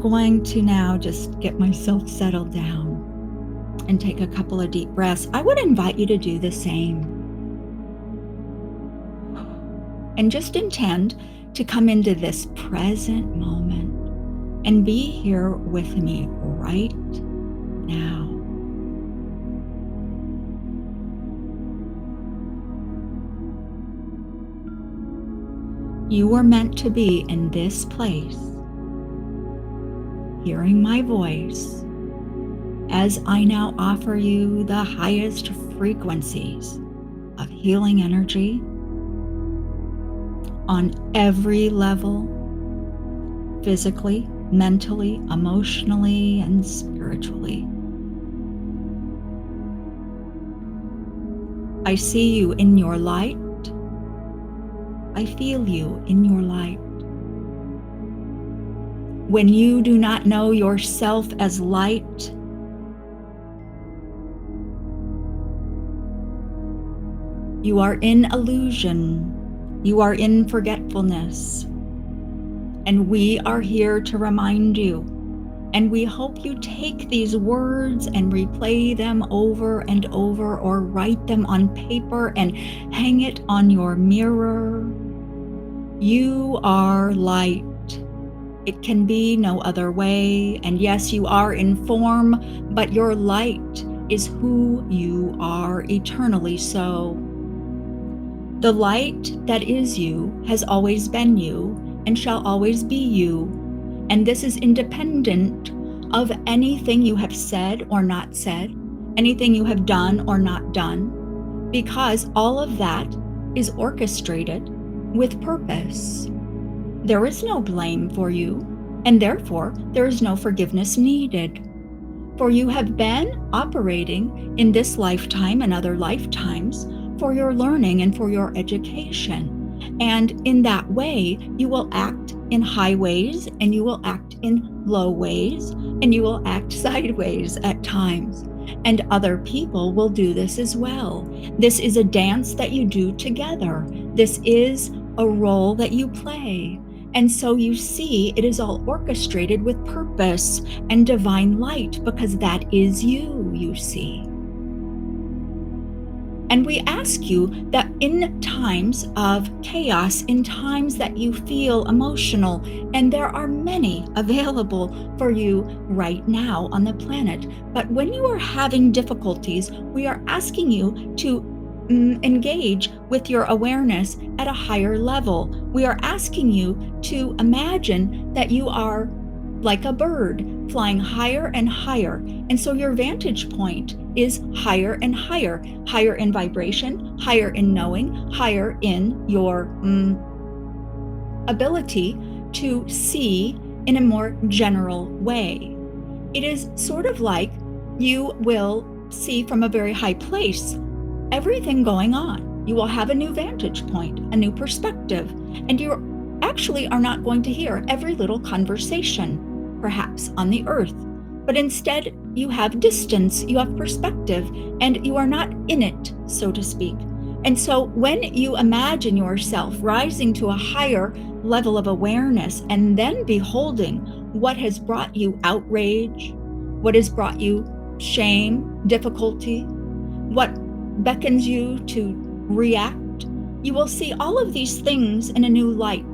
going to now just get myself settled down and take a couple of deep breaths. I would invite you to do the same. And just intend to come into this present moment and be here with me right now. You were meant to be in this place, hearing my voice as I now offer you the highest frequencies of healing energy on every level, physically, mentally, emotionally, and spiritually. I see you in your light. I feel you in your light. When you do not know yourself as light, you are in illusion. You are in forgetfulness. And we are here to remind you. And we hope you take these words and replay them over and over, or write them on paper and hang it on your mirror. You are light. It can be no other way. And yes, you are in form, but your light is who you are eternally so. The light that is you has always been you and shall always be you. And this is independent of anything you have said or not said, anything you have done or not done, because all of that is orchestrated with purpose. There is no blame for you, and therefore there is no forgiveness needed. For you have been operating in this lifetime and other lifetimes for your learning and for your education. And in that way, you will act in high ways, and you will act in low ways, and you will act sideways at times. And other people will do this as well. This is a dance that you do together. This is a role that you play. And so you see, it is all orchestrated with purpose and divine light, because that is you, you see. And we ask you that in times of chaos, in times that you feel emotional, and there are many available for you right now on the planet, but when you are having difficulties, we are asking you to engage with your awareness at a higher level. We are asking you to imagine that you are like a bird flying higher and higher. And so your vantage point is higher and higher, higher in vibration, higher in knowing, higher in your ability to see in a more general way. It is sort of like you will see from a very high place everything going on. You will have a new vantage point, a new perspective, and you actually are not going to hear every little conversation, perhaps on the earth, but instead you have distance, you have perspective, and you are not in it, so to speak. And so when you imagine yourself rising to a higher level of awareness and then beholding what has brought you outrage, what has brought you shame, difficulty, what beckons you to react, you will see all of these things in a new light,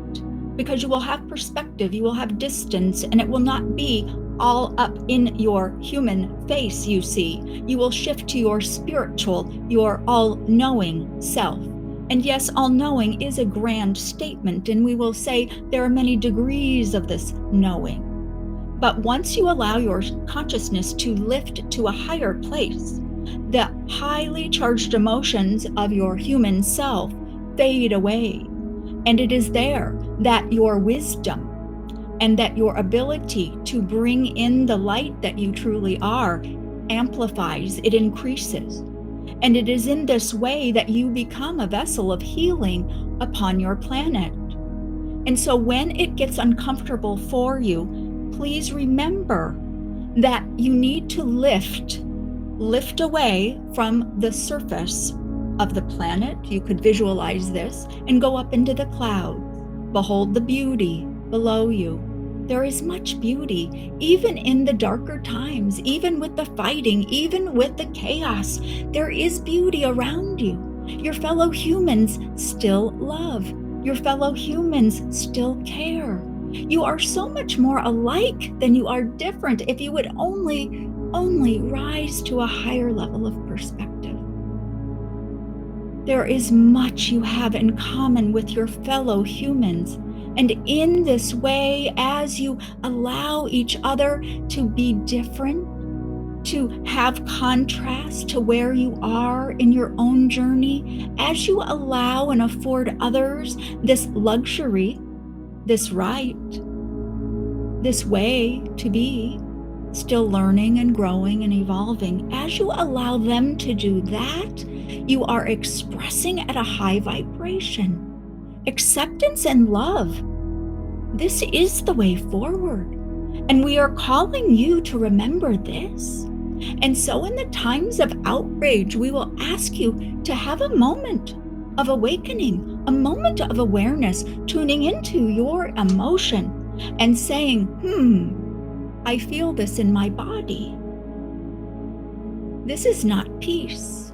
because you will have perspective, you will have distance, and it will not be all up in your human face, you see. You will shift to your spiritual, your all-knowing self. And yes, all-knowing is a grand statement, and we will say there are many degrees of this knowing. But once you allow your consciousness to lift to a higher place, the highly charged emotions of your human self fade away. And it is there that your wisdom and that your ability to bring in the light that you truly are amplifies, it increases. And it is in this way that you become a vessel of healing upon your planet. And so when it gets uncomfortable for you, please remember that you need to lift away from the surface of the planet. You could visualize this and go up into the clouds. Behold the beauty below you. There is much beauty, even in the darker times, even with the fighting, even with the chaos. There is beauty around you. Your fellow humans still love. Your fellow humans still care. You are so much more alike than you are different if you would only rise to a higher level of perspective. There is much you have in common with your fellow humans. And in this way, as you allow each other to be different, to have contrast to where you are in your own journey, as you allow and afford others this luxury, this right, this way to be, still learning and growing and evolving, as you allow them to do that, you are expressing at a high vibration. Acceptance and love. This is the way forward. And we are calling you to remember this. And so in the times of outrage, we will ask you to have a moment of awakening, a moment of awareness, tuning into your emotion and saying, I feel this in my body. This is not peace.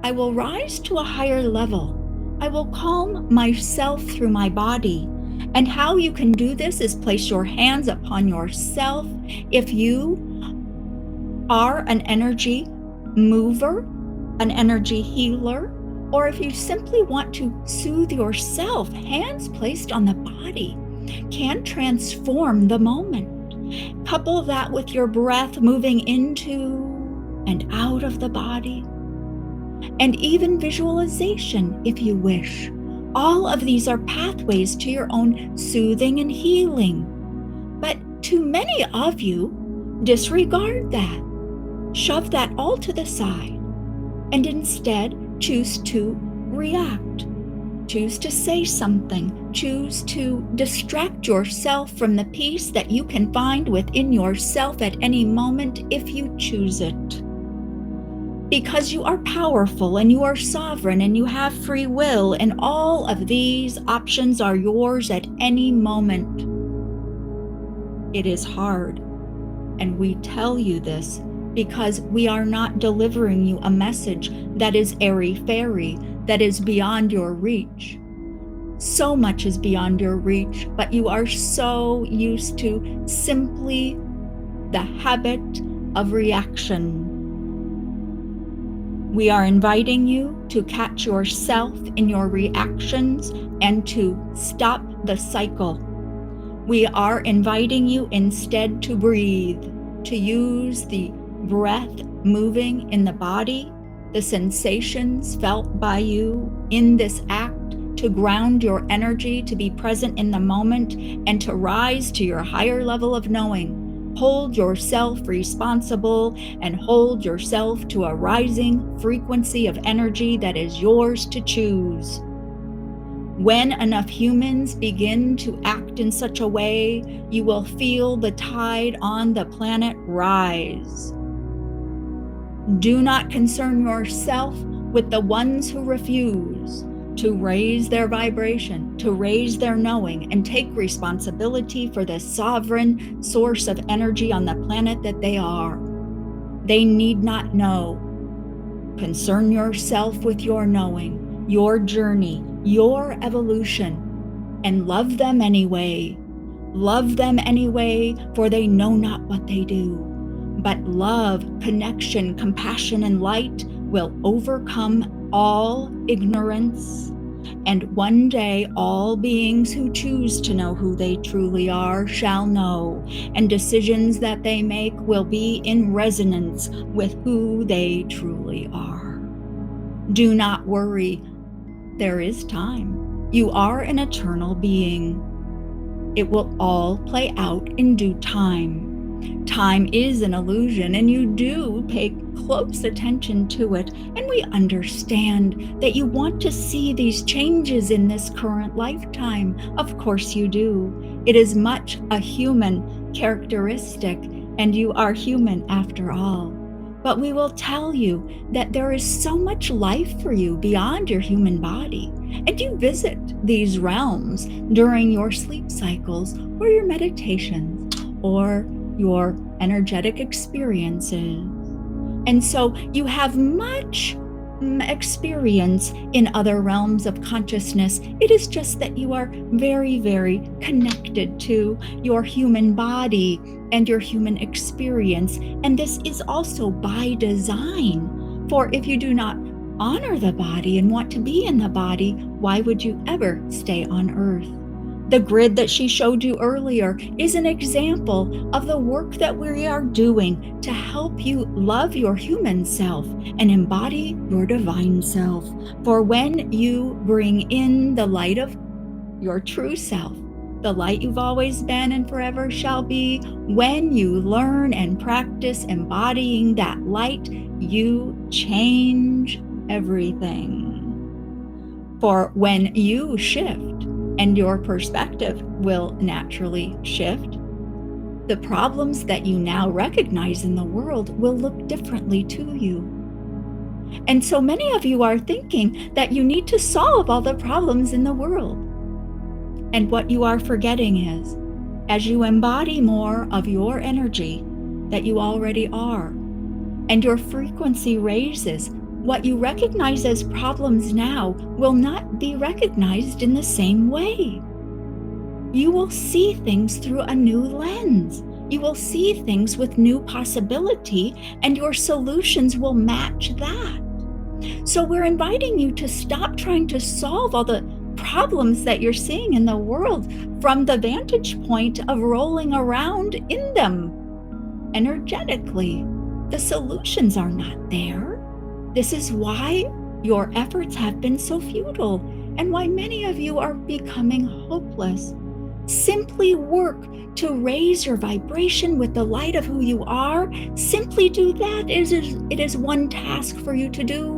I will rise to a higher level. I will calm myself through my body. And how you can do this is place your hands upon yourself. If you are an energy mover, an energy healer, or if you simply want to soothe yourself, hands placed on the body can transform the moment. Couple that with your breath moving into and out of the body, and even visualization if you wish. All of these are pathways to your own soothing and healing. But too many of you disregard that, shove that all to the side, and instead choose to react, choose to say something, choose to distract yourself from the peace that you can find within yourself at any moment if you choose it. Because you are powerful and you are sovereign and you have free will, and all of these options are yours at any moment. It is hard, and we tell you this because we are not delivering you a message that is airy-fairy, that is beyond your reach. So much is beyond your reach, but you are so used to simply the habit of reaction. We are inviting you to catch yourself in your reactions and to stop the cycle. We are inviting you instead to breathe, to use the breath moving in the body, the sensations felt by you in this act, to ground your energy, to be present in the moment, and to rise to your higher level of knowing. Hold yourself responsible and hold yourself to a rising frequency of energy that is yours to choose. When enough humans begin to act in such a way, you will feel the tide on the planet rise. Do not concern yourself with the ones who refuse to raise their vibration, to raise their knowing, and take responsibility for the sovereign source of energy on the planet that they are. They need not know. Concern yourself with your knowing, your journey, your evolution, and love them anyway. Love them anyway, for they know not what they do. But love, connection, compassion, and light will overcome all ignorance, and one day all beings who choose to know who they truly are shall know, and decisions that they make will be in resonance with who they truly are. Do not worry, there is time. You are an eternal being. It will all play out in due time. Time is an illusion, and you do pay close attention to it, and we understand that you want to see these changes in this current lifetime. Of course you do. It is much a human characteristic, and you are human after all. But we will tell you that there is so much life for you beyond your human body, and you visit these realms during your sleep cycles or your meditations. or your energetic experiences. And so you have much experience in other realms of consciousness. It is just that you are very, very connected to your human body and your human experience. And this is also by design. For if you do not honor the body and want to be in the body, why would you ever stay on Earth? The grid that she showed you earlier is an example of the work that we are doing to help you love your human self and embody your divine self. For when you bring in the light of your true self, the light you've always been and forever shall be, when you learn and practice embodying that light, you change everything. For when you shift, and your perspective will naturally shift, the problems that you now recognize in the world will look differently to you. And so many of you are thinking that you need to solve all the problems in the world. And what you are forgetting is, as you embody more of your energy that you already are, and your frequency raises, what you recognize as problems now will not be recognized in the same way. You will see things through a new lens. You will see things with new possibility, and your solutions will match that. So we're inviting you to stop trying to solve all the problems that you're seeing in the world from the vantage point of rolling around in them energetically. The solutions are not there. This is why your efforts have been so futile and why many of you are becoming hopeless. Simply work to raise your vibration with the light of who you are. Simply do that. It is one task for you to do.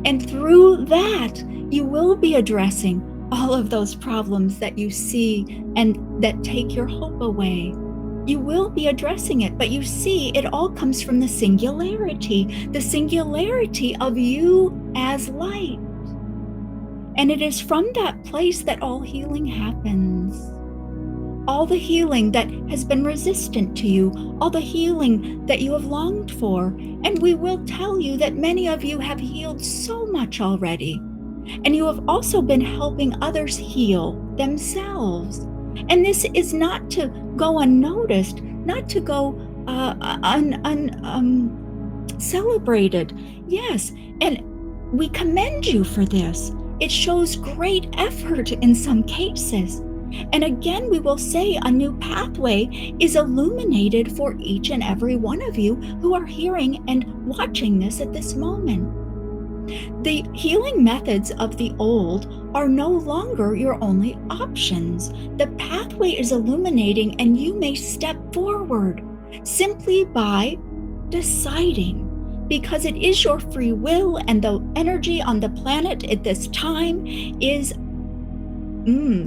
And through that, you will be addressing all of those problems that you see and that take your hope away. You will be addressing it, but you see, it all comes from the singularity of you as light. And it is from that place that all healing happens. All the healing that has been resistant to you, all the healing that you have longed for. And we will tell you that many of you have healed so much already. And you have also been helping others heal themselves. And this is not to go unnoticed, not to go celebrated. Yes, and we commend you for this. It shows great effort in some cases. And again, we will say a new pathway is illuminated for each and every one of you who are hearing and watching this at this moment. The healing methods of the old are no longer your only options. The pathway is illuminating, and you may step forward simply by deciding, because it is your free will, and the energy on the planet at this time is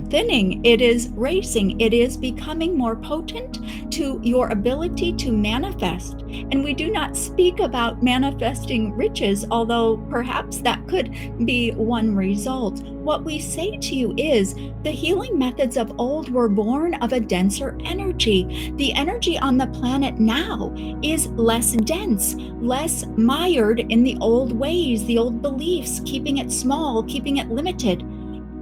thinning, it is racing, it is becoming more potent to your ability to manifest. And we do not speak about manifesting riches, although perhaps that could be one result. What we say to you is the healing methods of old were born of a denser energy. The energy on the planet now is less dense, less mired in the old ways, the old beliefs, keeping it small, keeping it limited.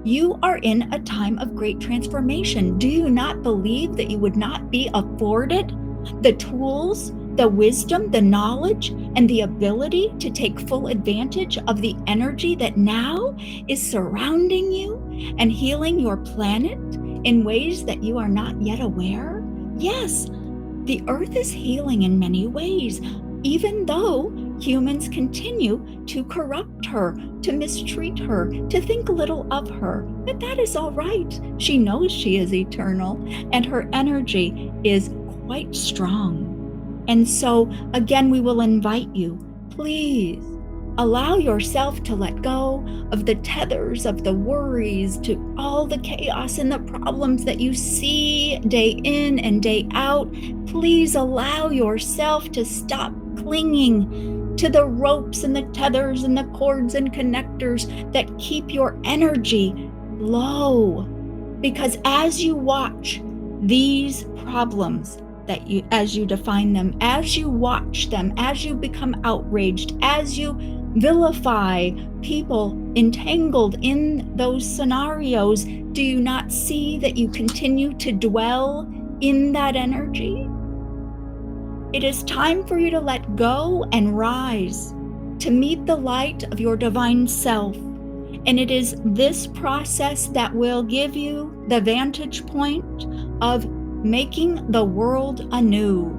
You are in a time of great transformation. Do you not believe that you would not be afforded the tools, the wisdom, the knowledge, and the ability to take full advantage of the energy that now is surrounding you and healing your planet in ways that you are not yet aware? Yes, the earth is healing in many ways, even though humans continue to corrupt her, to mistreat her, to think little of her. But that is all right. She knows she is eternal, and her energy is quite strong. And so, again, we will invite you, please allow yourself to let go of the tethers, of the worries, to all the chaos and the problems that you see day in and day out. Please allow yourself to stop clinging to the ropes and the tethers and the cords and connectors that keep your energy low. Because as you watch these problems that you, as you define them, as you watch them, as you become outraged, as you vilify people entangled in those scenarios, do you not see that you continue to dwell in that energy? It is time for you to let go and rise, to meet the light of your divine self. And it is this process that will give you the vantage point of making the world anew.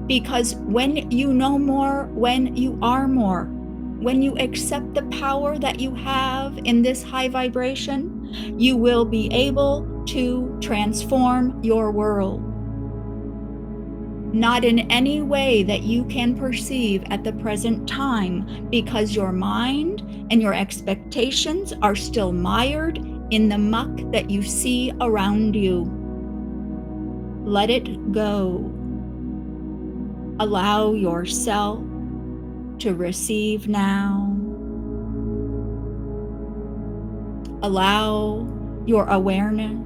Because when you know more, when you are more, when you accept the power that you have in this high vibration, you will be able to transform your world. Not in any way that you can perceive at the present time, because your mind and your expectations are still mired in the muck that you see around you. Let it go. Allow yourself to receive now. Allow your awareness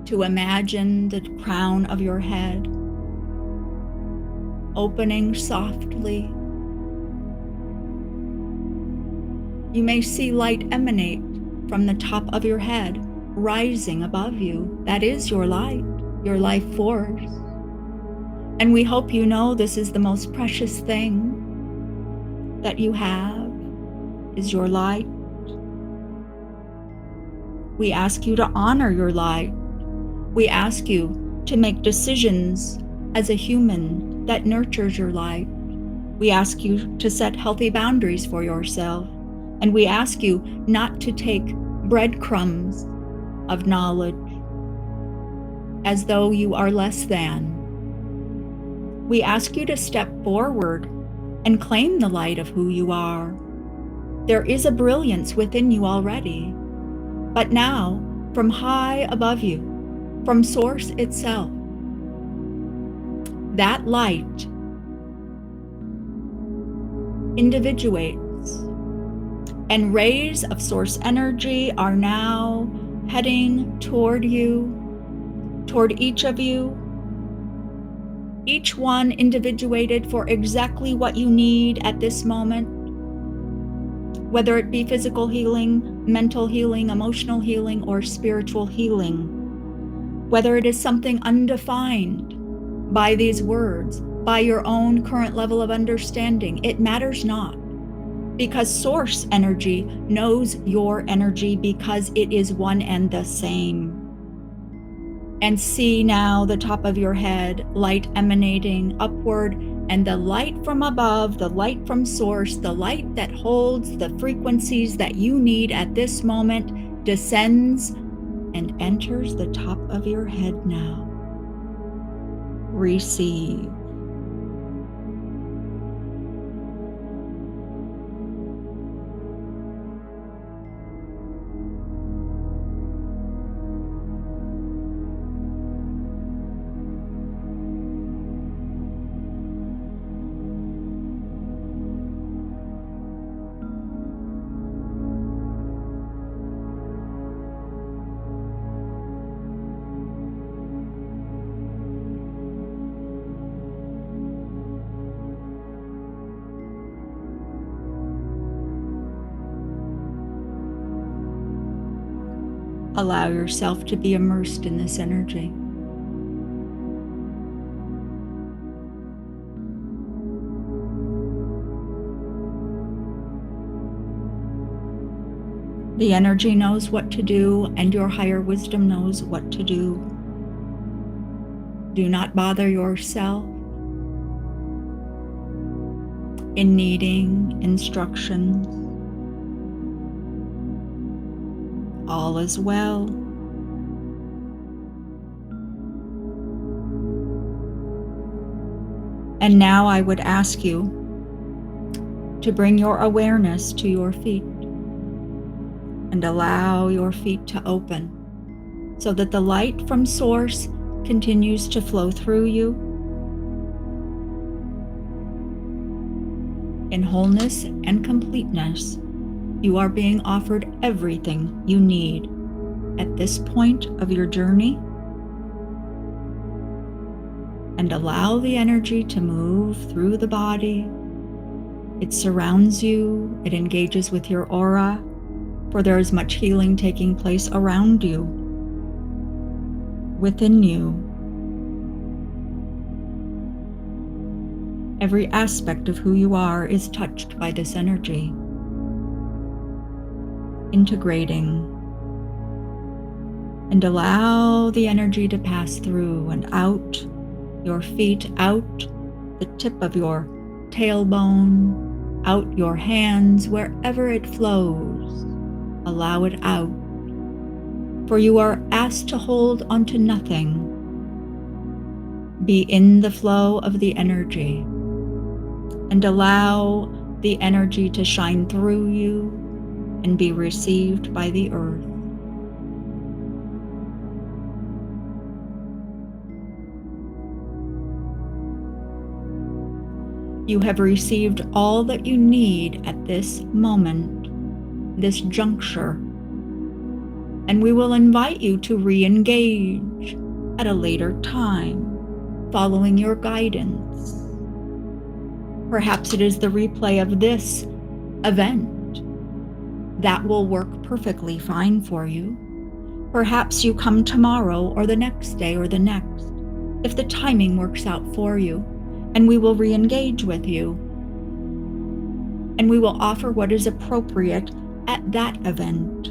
to imagine the crown of your head opening softly. You may see light emanate from the top of your head, rising above you. That is your light, your life force. And we hope you know this is the most precious thing that you have, is your light. We ask you to honor your light. We ask you to make decisions as a human that nurtures your light. We ask you to set healthy boundaries for yourself. And we ask you not to take breadcrumbs of knowledge as though you are less than. We ask you to step forward and claim the light of who you are. There is a brilliance within you already. But now, from high above you, from Source itself, that light individuates, and rays of Source energy are now heading toward you, toward each of you, each one individuated for exactly what you need at this moment, whether it be physical healing, mental healing, emotional healing, or spiritual healing. Whether it is something undefined by these words, by your own current level of understanding, it matters not. Because Source energy knows your energy, because it is one and the same. And see now the top of your head, light emanating upward, and the light from above, the light from Source, the light that holds the frequencies that you need at this moment, descends and enters the top of your head now. Receive. Allow yourself to be immersed in this energy. The energy knows what to do, and your higher wisdom knows what to do. Do not bother yourself in needing instructions. All is well. And now I would ask you to bring your awareness to your feet and allow your feet to open so that the light from Source continues to flow through you in wholeness and completeness. You are being offered everything you need at this point of your journey. And allow the energy to move through the body. It surrounds you, it engages with your aura, for there is much healing taking place around you, within you. Every aspect of who you are is touched by this energy, integrating, and allow the energy to pass through and out your feet, out the tip of your tailbone, out your hands, wherever it flows. Allow it out, for you are asked to hold onto nothing. Be in the flow of the energy and allow the energy to shine through you and be received by the earth. You have received all that you need at this moment, this juncture, and we will invite you to re-engage at a later time, following your guidance. Perhaps it is the replay of this event that will work perfectly fine for you. Perhaps you come tomorrow or the next day or the next, if the timing works out for you, and we will re-engage with you. And we will offer what is appropriate at that event.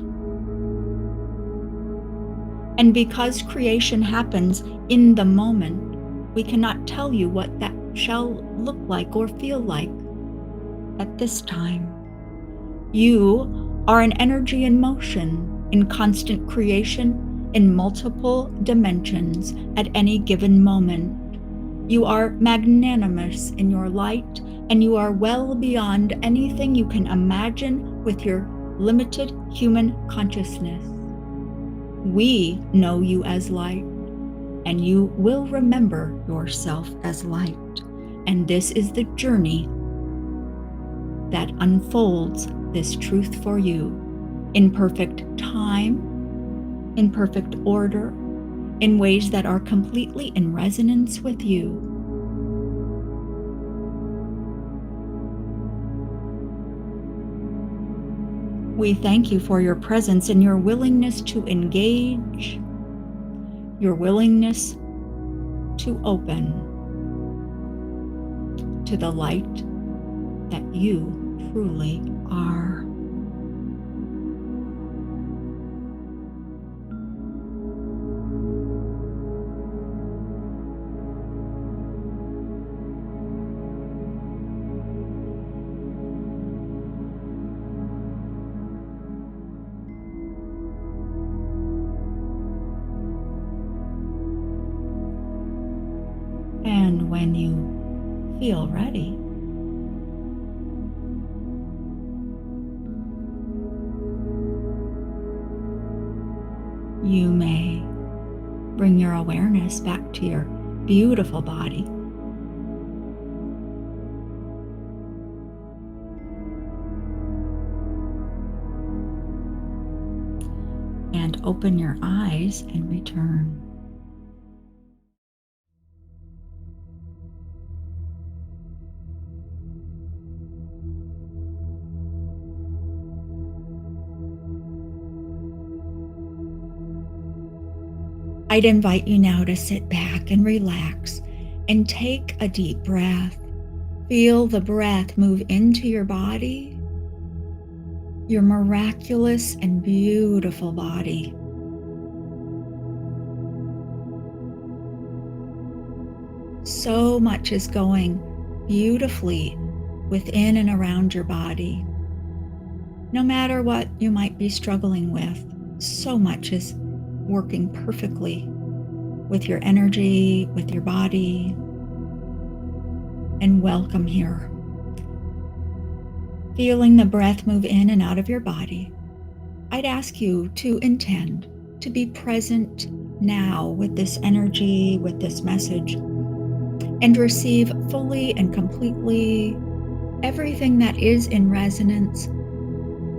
And because creation happens in the moment, we cannot tell you what that shall look like or feel like at this time. You are an energy in motion, in constant creation, in multiple dimensions at any given moment. You are magnanimous in your light, and you are well beyond anything you can imagine with your limited human consciousness. We know you as light, and you will remember yourself as light. And this is the journey that unfolds this truth for you in perfect time, in perfect order, in ways that are completely in resonance with you. We thank you for your presence and your willingness to engage, your willingness to open to the light that you truly are. And when you feel ready, you may bring your awareness back to your beautiful body. And open your eyes and return. I'd invite you now to sit back and relax and take a deep breath. Feel the breath move into your body, your miraculous and beautiful body. So much is going beautifully within and around your body. No matter what you might be struggling with, so much is working perfectly with your energy, with your body, and welcome here. Feeling the breath move in and out of your body, I'd ask you to intend to be present now with this energy, with this message, and receive fully and completely everything that is in resonance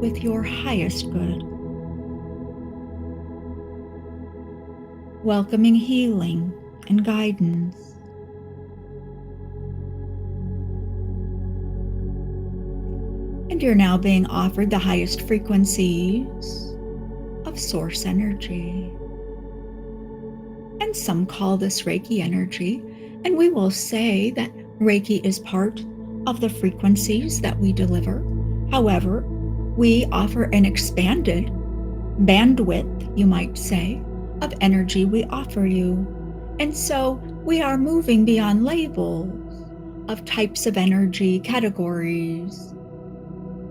with your highest good. Welcoming healing and guidance. And you're now being offered the highest frequencies of source energy. And some call this Reiki energy, and we will say that Reiki is part of the frequencies that we deliver. However, we offer an expanded bandwidth, you might say, of energy we offer you. And so we are moving beyond labels of types of energy, categories,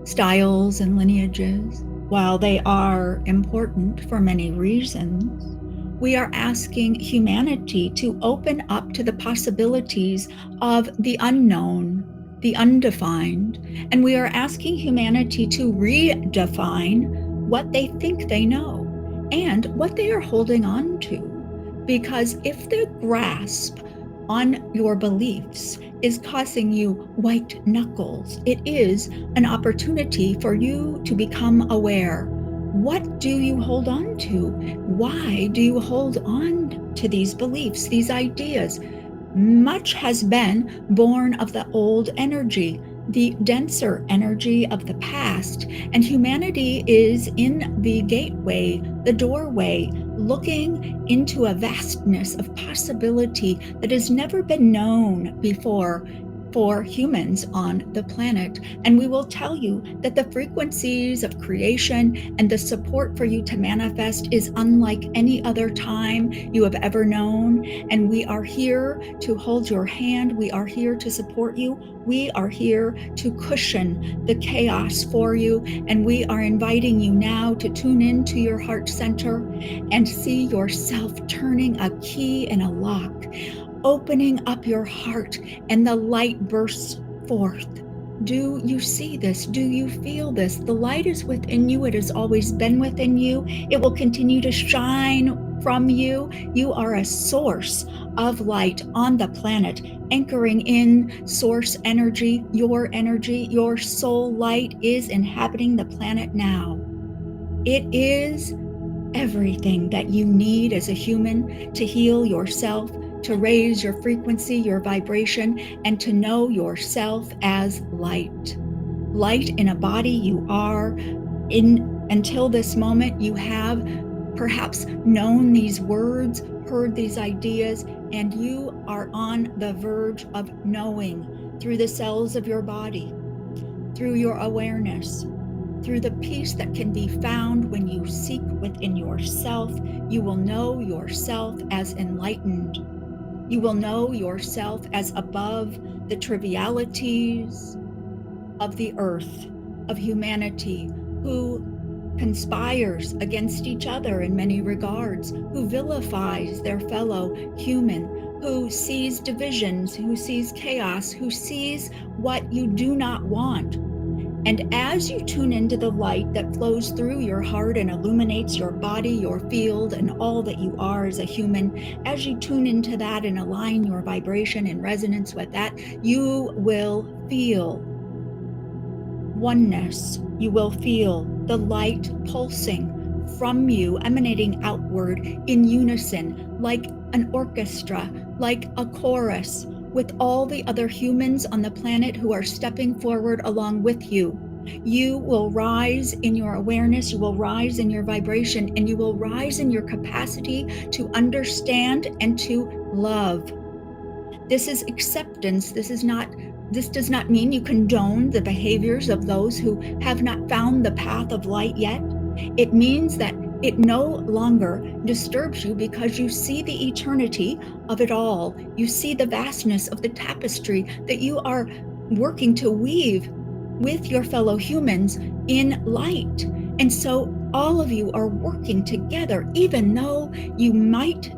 styles, and lineages. While they are important for many reasons, we are asking humanity to open up to the possibilities of the unknown, the undefined, and we are asking humanity to redefine what they think they know and what they are holding on to. Because if the grasp on your beliefs is causing you white knuckles, it is an opportunity for you to become aware. What do you hold on to? Why do you hold on to these beliefs, these ideas? Much has been born of the old energy, the denser energy of the past, and humanity is in the gateway, the doorway, looking into a vastness of possibility that has never been known before for humans on the planet. And we will tell you that the frequencies of creation and the support for you to manifest is unlike any other time you have ever known. And we are here to hold your hand. We are here to support you. We are here to cushion the chaos for you. And we are inviting you now to tune into your heart center and see yourself turning a key in a lock, opening up your heart, and the light bursts forth. Do you see this? Do you feel this? The light is within you. It has always been within you. It will continue to shine from you. You are a source of light on the planet, anchoring in source energy. Your soul light is inhabiting the planet now. It is everything that you need as a human to heal yourself, to raise your frequency, your vibration, and to know yourself as light. Light in a body. You are until this moment, you have perhaps known these words, heard these ideas, and you are on the verge of knowing through the cells of your body, through your awareness, through the peace that can be found when you seek within yourself. You will know yourself as enlightened. You will know yourself as above the trivialities of the earth, of humanity, who conspires against each other in many regards, who vilifies their fellow human, who sees divisions, who sees chaos, who sees what you do not want. And as you tune into the light that flows through your heart and illuminates your body, your field, and all that you are as a human, as you tune into that and align your vibration in resonance with that, you will feel oneness. You will feel the light pulsing from you, emanating outward in unison, like an orchestra, like a chorus, with all the other humans on the planet who are stepping forward along with you. You will rise in your awareness, you will rise in your vibration, and you will rise in your capacity to understand and to love. This is acceptance. This does not mean you condone the behaviors of those who have not found the path of light yet. It means that it no longer disturbs you because you see the eternity of it all. You see the vastness of the tapestry that you are working to weave with your fellow humans in light. And so all of you are working together, even though you might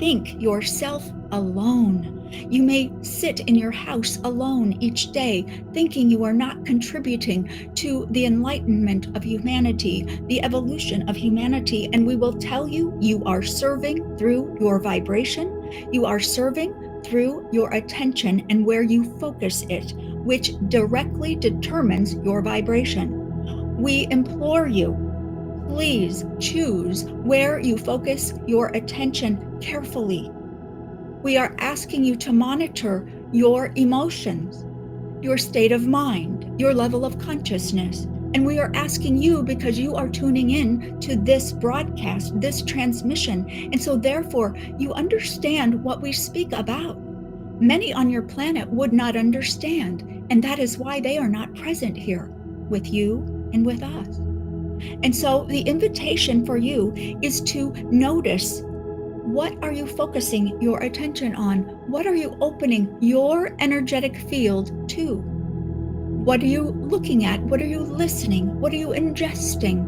think yourself alone. You may sit in your house alone each day, thinking you are not contributing to the enlightenment of humanity, the evolution of humanity. And we will tell you, you are serving through your vibration. You are serving through your attention and where you focus it, which directly determines your vibration. We implore you, please choose where you focus your attention carefully. We are asking you to monitor your emotions, your state of mind, your level of consciousness. And we are asking you because you are tuning in to this broadcast, this transmission. And so therefore, you understand what we speak about. Many on your planet would not understand, and that is why they are not present here with you and with us. And so the invitation for you is to notice, what are you focusing your attention on? What are you opening your energetic field to? What are you looking at? What are you listening? What are you ingesting?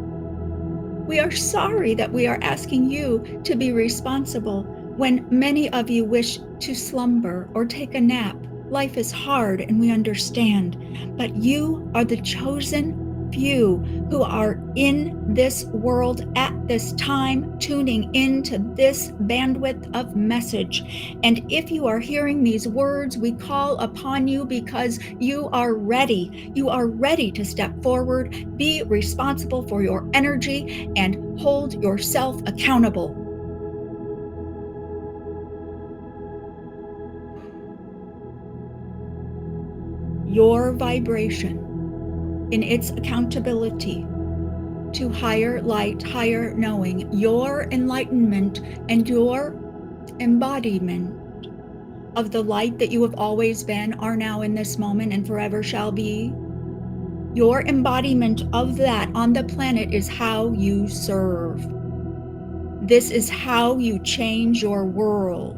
We are sorry that we are asking you to be responsible when many of you wish to slumber or take a nap. Life is hard and we understand, but you are the chosen few who are in this world at this time, tuning into this bandwidth of message. And if you are hearing these words, we call upon you because you are ready. You are ready to step forward, be responsible for your energy, and hold yourself accountable. Your vibration in its accountability to higher light, higher knowing, your enlightenment and your embodiment of the light that you have always been, are now in this moment, and forever shall be. Your embodiment of that on the planet is how you serve. This is how you change your world.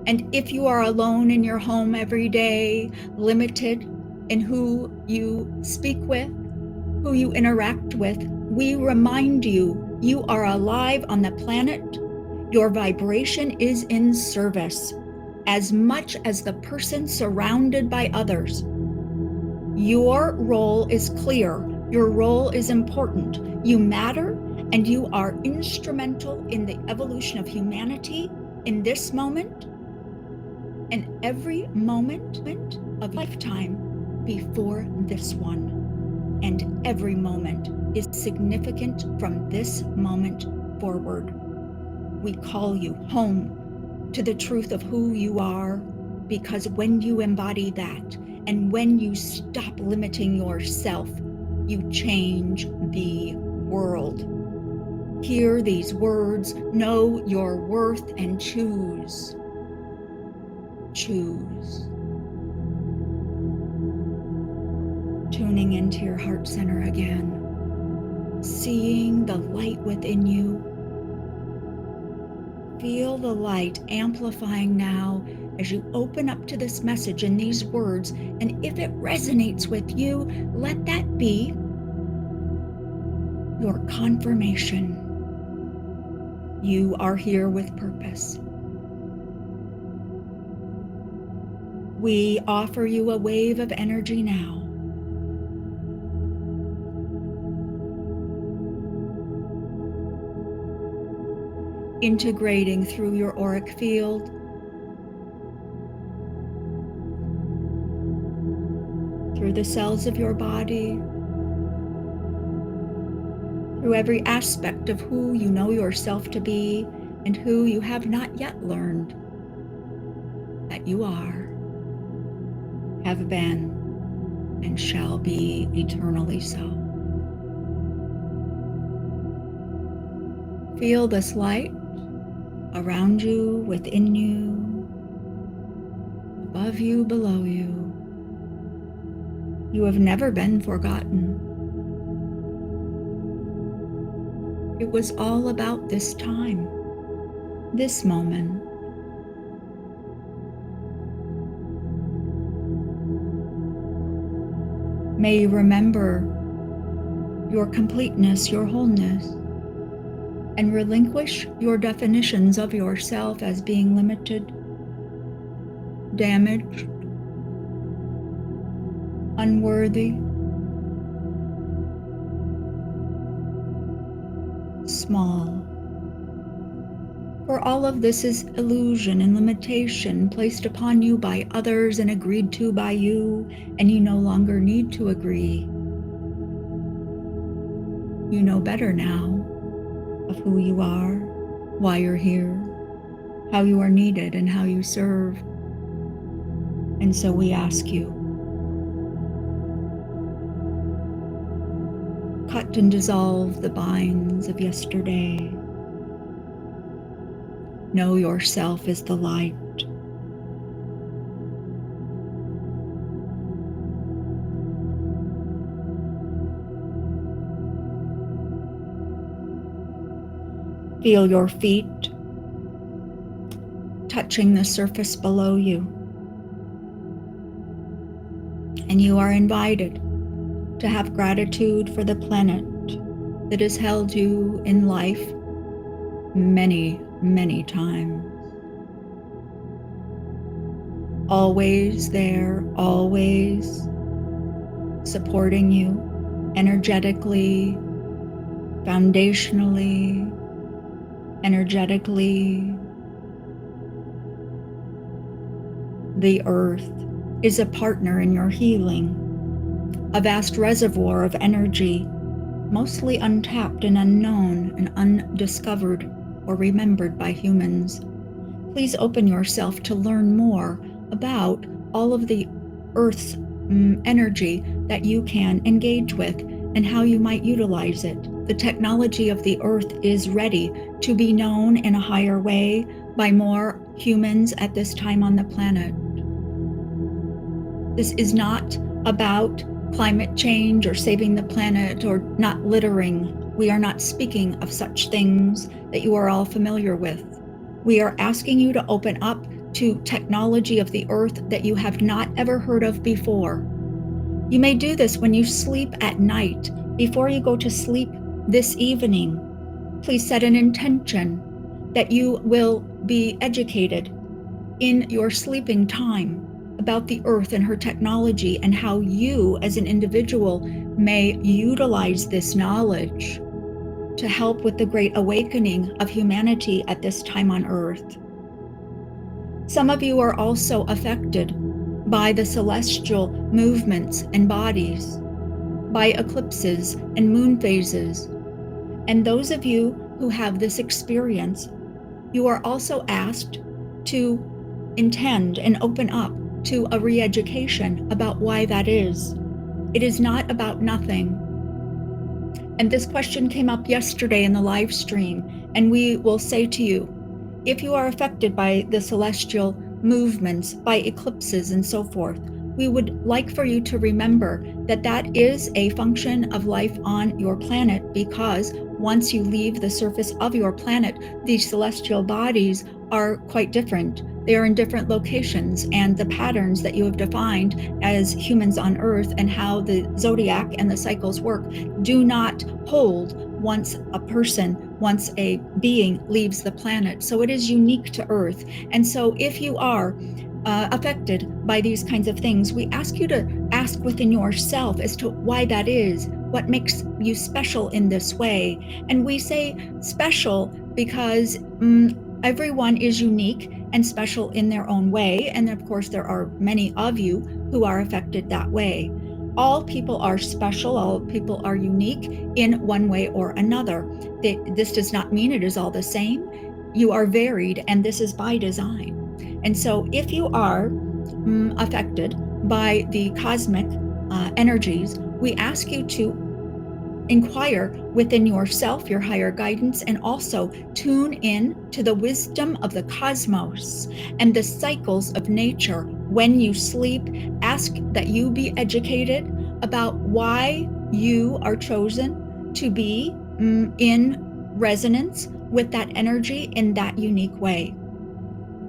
And if you are alone in your home every day, limited in who you speak with, who you interact with, we remind you, you are alive on the planet. Your vibration is in service as much as the person surrounded by others. Your role is clear. Your role is important. You matter, and you are instrumental in the evolution of humanity in this moment and every moment of lifetime before this one. And every moment is significant from this moment forward. We call you home to the truth of who you are, because when you embody that, and when you stop limiting yourself, you change the world. Hear these words, know your worth, and choose. Choose. Tuning into your heart center again, seeing the light within you. Feel the light amplifying now as you open up to this message and these words. And if it resonates with you, let that be your confirmation. You are here with purpose. We offer you a wave of energy now. Integrating through your auric field, through the cells of your body, through every aspect of who you know yourself to be and who you have not yet learned that you are, have been, and shall be eternally so. Feel this light around you, within you, above you, below you. You have never been forgotten. It was all about this time, this moment. May you remember your completeness, your wholeness, and relinquish your definitions of yourself as being limited, damaged, unworthy, small. For all of this is illusion and limitation placed upon you by others and agreed to by you, and you no longer need to agree. You know better now of who you are, why you're here, how you are needed, and how you serve. And so we ask you, cut and dissolve the binds of yesterday. Know yourself as the light. Feel your feet touching the surface below you. And you are invited to have gratitude for the planet that has held you in life many, many times. Always there, always supporting you energetically, foundationally, energetically. The earth is a partner in your healing, a vast reservoir of energy, mostly untapped and unknown and undiscovered or remembered by humans. Please open yourself to learn more about all of the earth's energy that you can engage with and how you might utilize it. The technology of the earth is ready to be known in a higher way by more humans at this time on the planet. This is not about climate change or saving the planet or not littering. We are not speaking of such things that you are all familiar with. We are asking you to open up to technology of the earth that you have not ever heard of before. You may do this when you sleep at night. Before you go to sleep this evening, please set an intention that you will be educated in your sleeping time about the earth and her technology and how you as an individual may utilize this knowledge to help with the great awakening of humanity at this time on earth. Some of you are also affected by the celestial movements and bodies, by eclipses and moon phases. And those of you who have this experience, you are also asked to intend and open up to a re-education about why that is. It is not about nothing. And this question came up yesterday in the live stream, and we will say to you, if you are affected by the celestial movements, by eclipses and so forth, we would like for you to remember that that is a function of life on your planet, because once you leave the surface of your planet, these celestial bodies are quite different. They are in different locations, and the patterns that you have defined as humans on Earth and how the zodiac and the cycles work do not hold once a being leaves the planet. So it is unique to Earth. And so if you are affected by these kinds of things, we ask you to ask within yourself as to why that is, what makes you special in this way. And we say special because everyone is unique and special in their own way. And of course, there are many of you who are affected that way. All people are special, all people are unique in one way or another. This does not mean it is all the same. You are varied, and this is by design. And so if you are affected by the cosmic energies, we ask you to inquire within yourself, your higher guidance, and also tune in to the wisdom of the cosmos and the cycles of nature. When you sleep, ask that you be educated about why you are chosen to be in resonance with that energy in that unique way.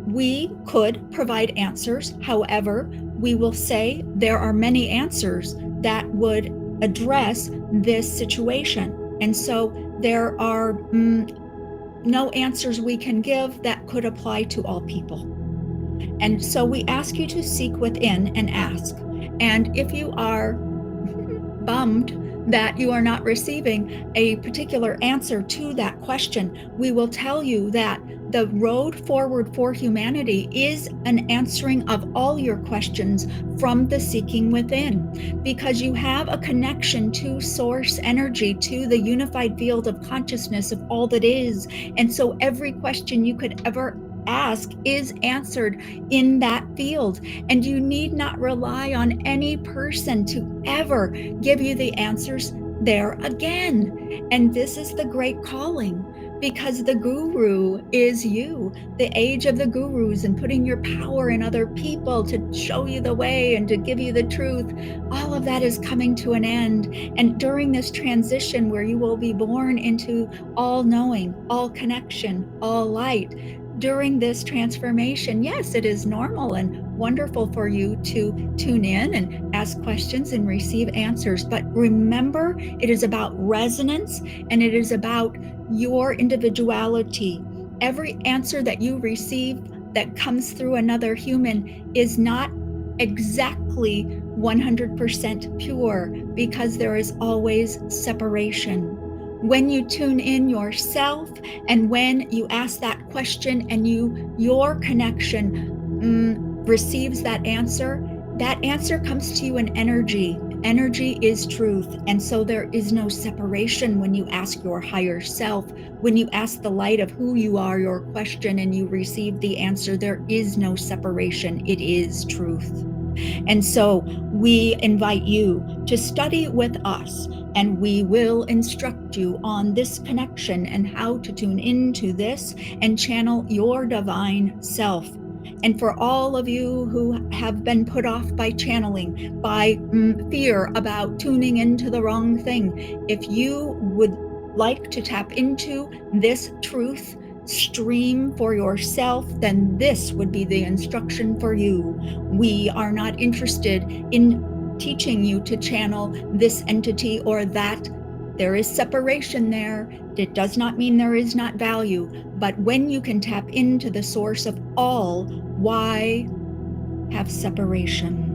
We could provide answers. However, we will say there are many answers that would address this situation. And so there are no answers we can give that could apply to all people. And so we ask you to seek within and ask. And if you are bummed that you are not receiving a particular answer to that question, we will tell you that the road forward for humanity is an answering of all your questions from the seeking within, because you have a connection to source energy, to the unified field of consciousness of all that is. And so every question you could ever ask is answered in that field. And you need not rely on any person to ever give you the answers there again. And this is the great calling, because the guru is you, the age of the gurus, and putting your power in other people to show you the way and to give you the truth. All of that is coming to an end. And during this transition where you will be born into all knowing, all connection, all light, during this transformation, yes, it is normal and wonderful for you to tune in and ask questions and receive answers. But remember, it is about resonance and it is about your individuality. Every answer that you receive that comes through another human is not exactly 100% pure, because there is always separation. When you tune in yourself and when you ask that question and your connection receives that answer comes to you in energy. Energy is truth. And so there is no separation when you ask your higher self. When you ask the light of who you are your question and you receive the answer, there is no separation. It is truth. And so we invite you to study with us, and we will instruct you on this connection and how to tune into this and channel your divine self. And for all of you who have been put off by channeling, by fear about tuning into the wrong thing, if you would like to tap into this truth stream for yourself, then this would be the instruction for you. We are not interested in teaching you to channel this entity or that. There is separation there. It does not mean there is not value, but when you can tap into the source of all, why have separation?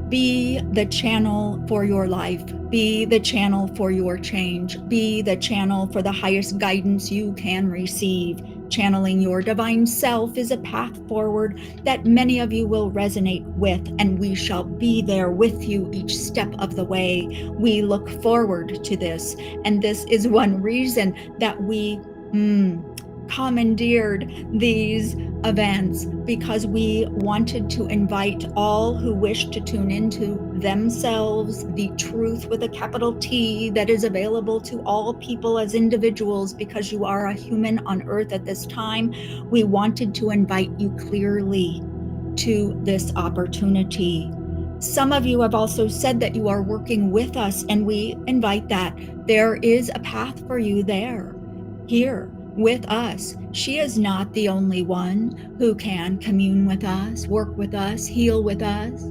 Be the channel for your life. Be the channel for your change. Be the channel for the highest guidance you can receive. Channeling your divine self is a path forward that many of you will resonate with, and we shall be there with you each step of the way. We look forward to this, and this is one reason that we commandeered these events, because we wanted to invite all who wish to tune into themselves, the truth with a capital T that is available to all people as individuals, because you are a human on earth at this time. We wanted to invite you clearly to this opportunity. Some of you have also said that you are working with us, and we invite that. There is a path for you there, here with us. She is not the only one who can commune with us, work with us, heal with us,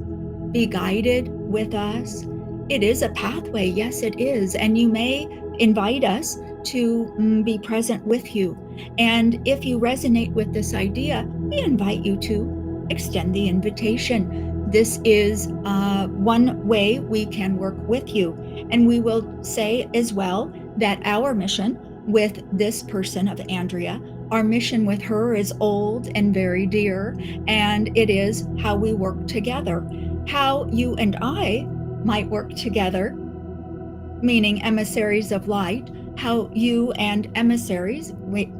be guided with us. It is a pathway, yes it is, and you may invite us to be present with you. And if you resonate with this idea, we invite you to extend the invitation. This is one way we can work with you. And we will say as well that our mission with this person of Andrea, our mission with her is old and very dear, and it is how we work together. How you and I might work together, meaning emissaries of light, how you and emissaries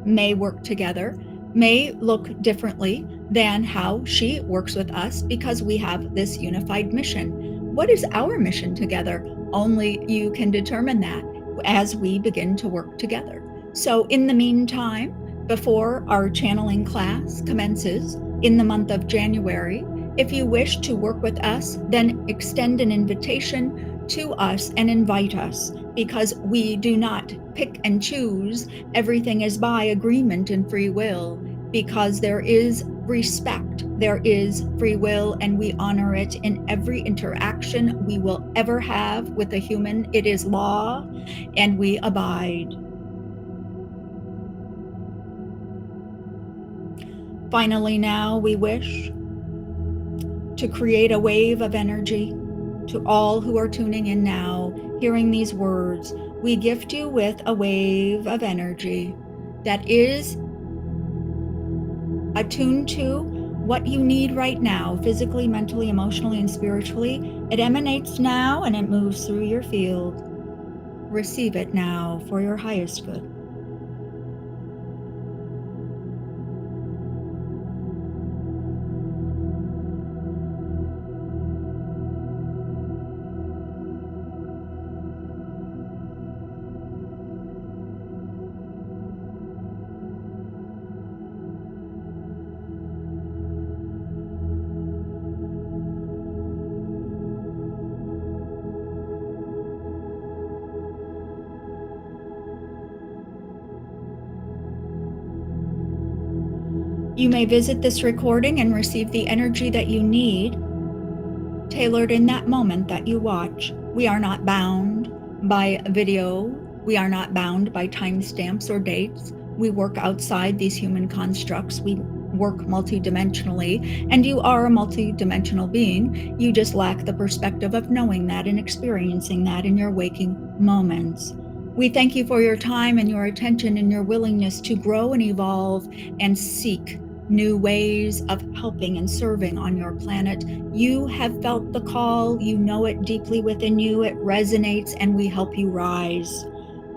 may work together may look differently than how she works with us, because we have this unified mission. What is our mission together? Only you can determine that as we begin to work together. So in the meantime, before our channeling class commences in the month of January, if you wish to work with us, then extend an invitation to us and invite us, because we do not pick and choose. Everything is by agreement and free will, because there is respect, there is free will, and we honor it in every interaction we will ever have with a human. It is law, and we abide. Finally, now we wish to create a wave of energy to all who are tuning in now, hearing these words. We gift you with a wave of energy that is Attune to what you need right now, physically, mentally, emotionally, and spiritually. It emanates now and it moves through your field. Receive it now for your highest good. You may visit this recording and receive the energy that you need, tailored in that moment that you watch. We are not bound by video. We are not bound by timestamps or dates. We work outside these human constructs. We work multidimensionally, and you are a multidimensional being. You just lack the perspective of knowing that and experiencing that in your waking moments. We thank you for your time and your attention and your willingness to grow and evolve and seek new ways of helping and serving on your planet. You have felt the call, you know it deeply within you, it resonates, and we help you rise.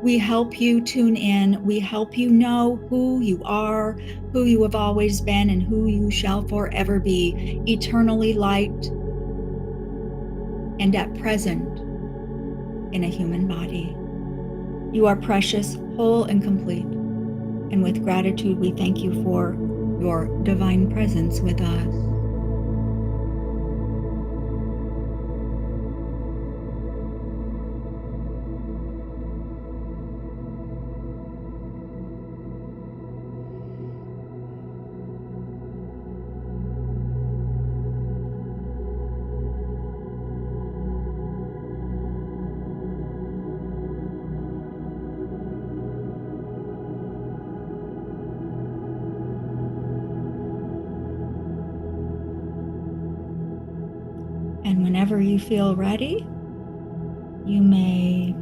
We help you tune in. We help you know who you are, who you have always been, and who you shall forever be, eternally light and at present in a human body. You are precious, whole, and complete. And with gratitude, we thank you for your divine presence with us. And whenever you feel ready, you may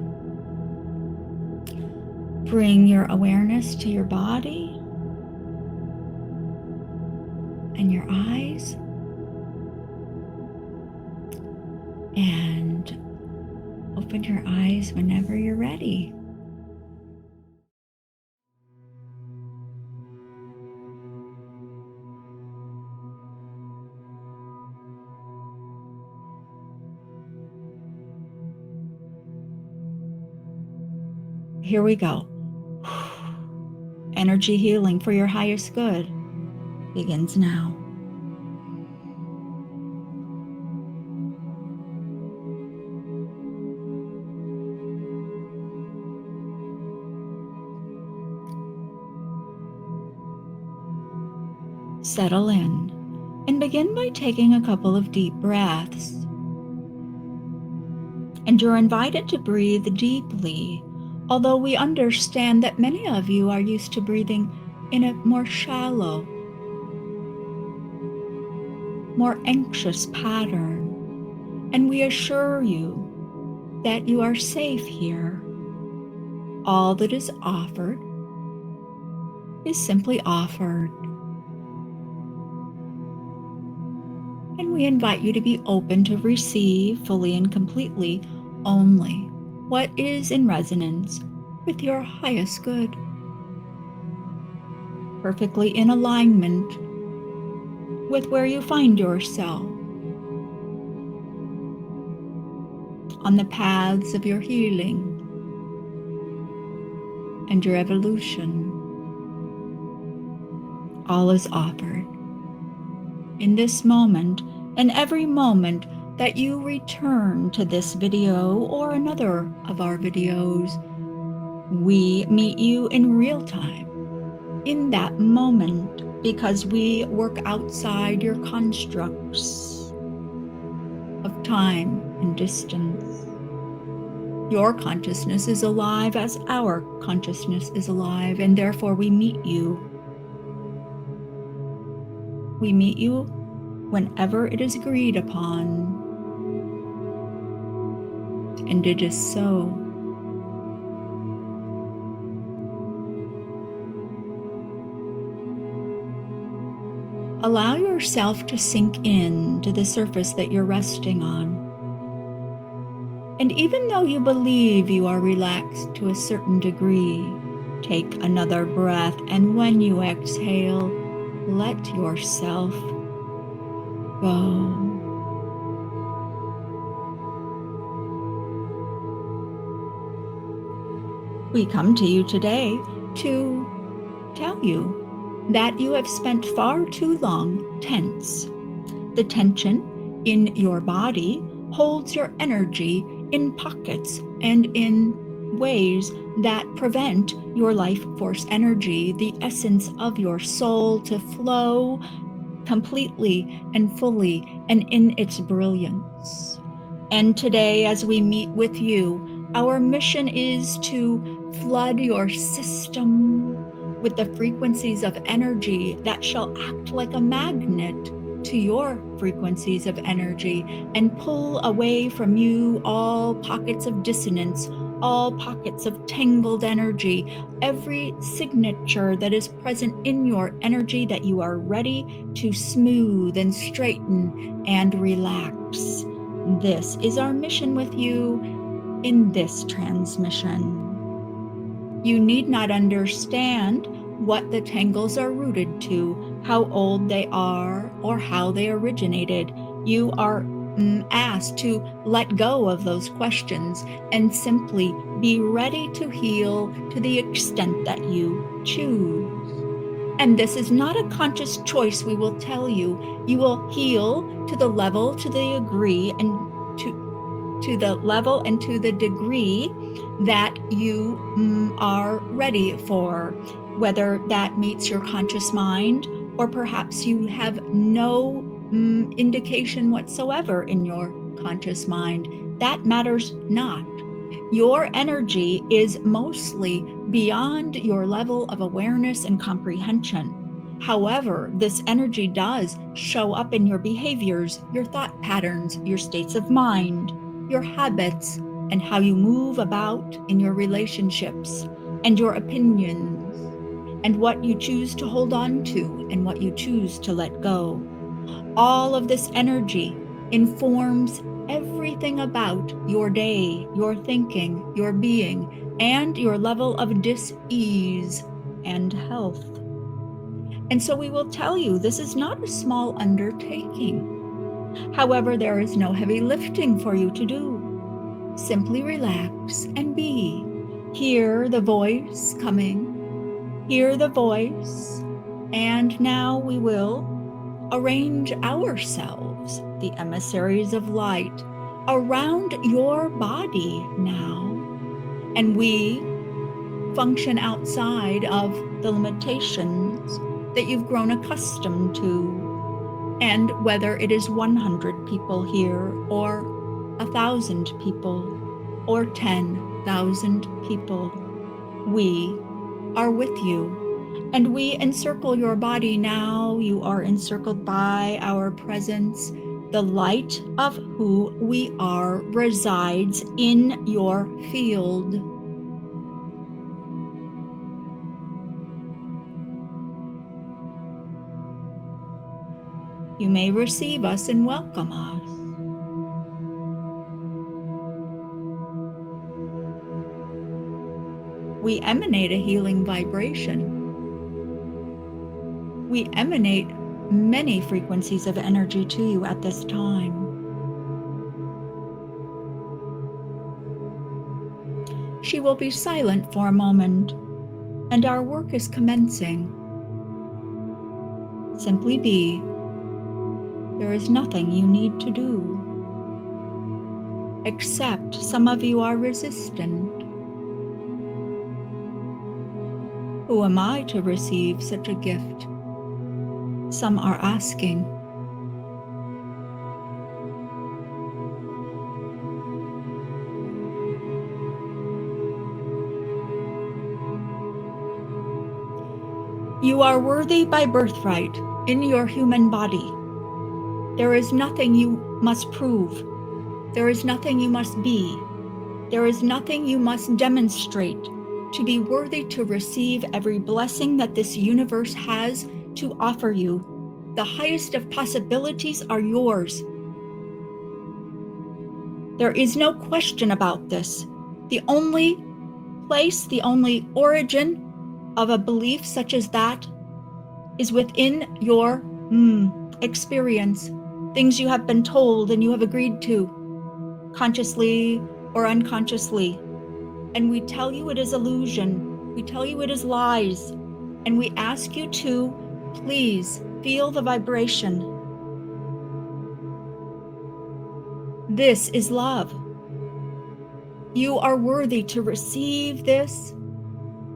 bring your awareness to your body and your eyes, and open your eyes whenever you're ready. Here we go. Energy healing for your highest good begins now. Settle in and begin by taking a couple of deep breaths. And you're invited to breathe deeply, although we understand that many of you are used to breathing in a more shallow, more anxious pattern. And we assure you that you are safe here. All that is offered is simply offered. And we invite you to be open to receive fully and completely only what is in resonance with your highest good, perfectly in alignment with where you find yourself on the paths of your healing and your evolution. All is offered. In this moment, and every moment that you return to this video or another of our videos, we meet you in real time, in that moment, because we work outside your constructs of time and distance. Your consciousness is alive as our consciousness is alive, and therefore we meet you. We meet you whenever it is agreed upon, and it is so. Allow yourself to sink in to the surface that you're resting on. And even though you believe you are relaxed to a certain degree, take another breath, and when you exhale, let yourself go. We come to you today to tell you that you have spent far too long tense. The tension in your body holds your energy in pockets and in ways that prevent your life force energy, the essence of your soul, to flow completely and fully and in its brilliance. And today, as we meet with you, our mission is to flood your system with the frequencies of energy that shall act like a magnet to your frequencies of energy and pull away from you all pockets of dissonance, all pockets of tangled energy, every signature that is present in your energy that you are ready to smooth and straighten and relax. This is our mission with you in this transmission. You need not understand what the tangles are rooted to, how old they are, or how they originated. You are asked to let go of those questions and simply be ready to heal to the extent that you choose. And this is not a conscious choice, we will tell you. You will heal to the level, to the degree, and to the level and to the degree that you are ready for, whether that meets your conscious mind or perhaps you have no indication whatsoever in your conscious mind. That matters not. Your energy is mostly beyond your level of awareness and comprehension. However, this energy does show up in your behaviors, your thought patterns, your states of mind, your habits, and how you move about in your relationships, and your opinions, and what you choose to hold on to and what you choose to let go. All of this energy informs everything about your day, your thinking, your being, and your level of dis-ease and health. And so we will tell you this is not a small undertaking. However, there is no heavy lifting for you to do. Simply relax and be. Hear the voice coming. Hear the voice. And now we will arrange ourselves, the emissaries of light, around your body now. And we function outside of the limitations that you've grown accustomed to. And whether it is 100 people here, or 1,000 people, or 10,000 people, we are with you. And we encircle your body now. You are encircled by our presence. The light of who we are resides in your field. You may receive us and welcome us. We emanate a healing vibration. We emanate many frequencies of energy to you at this time. She will be silent for a moment, and our work is commencing. Simply be. There is nothing you need to do. Except some of you are resistant. Who am I to receive such a gift? Some are asking. You are worthy by birthright in your human body. There is nothing you must prove. There is nothing you must be. There is nothing you must demonstrate to be worthy to receive every blessing that this universe has to offer you. The highest of possibilities are yours. There is no question about this. The only place, the only origin of a belief such as that is within your experience, things you have been told and you have agreed to, consciously or unconsciously. And we tell you it is illusion, we tell you it is lies, and we ask you to please feel the vibration. This is love. You are worthy to receive this.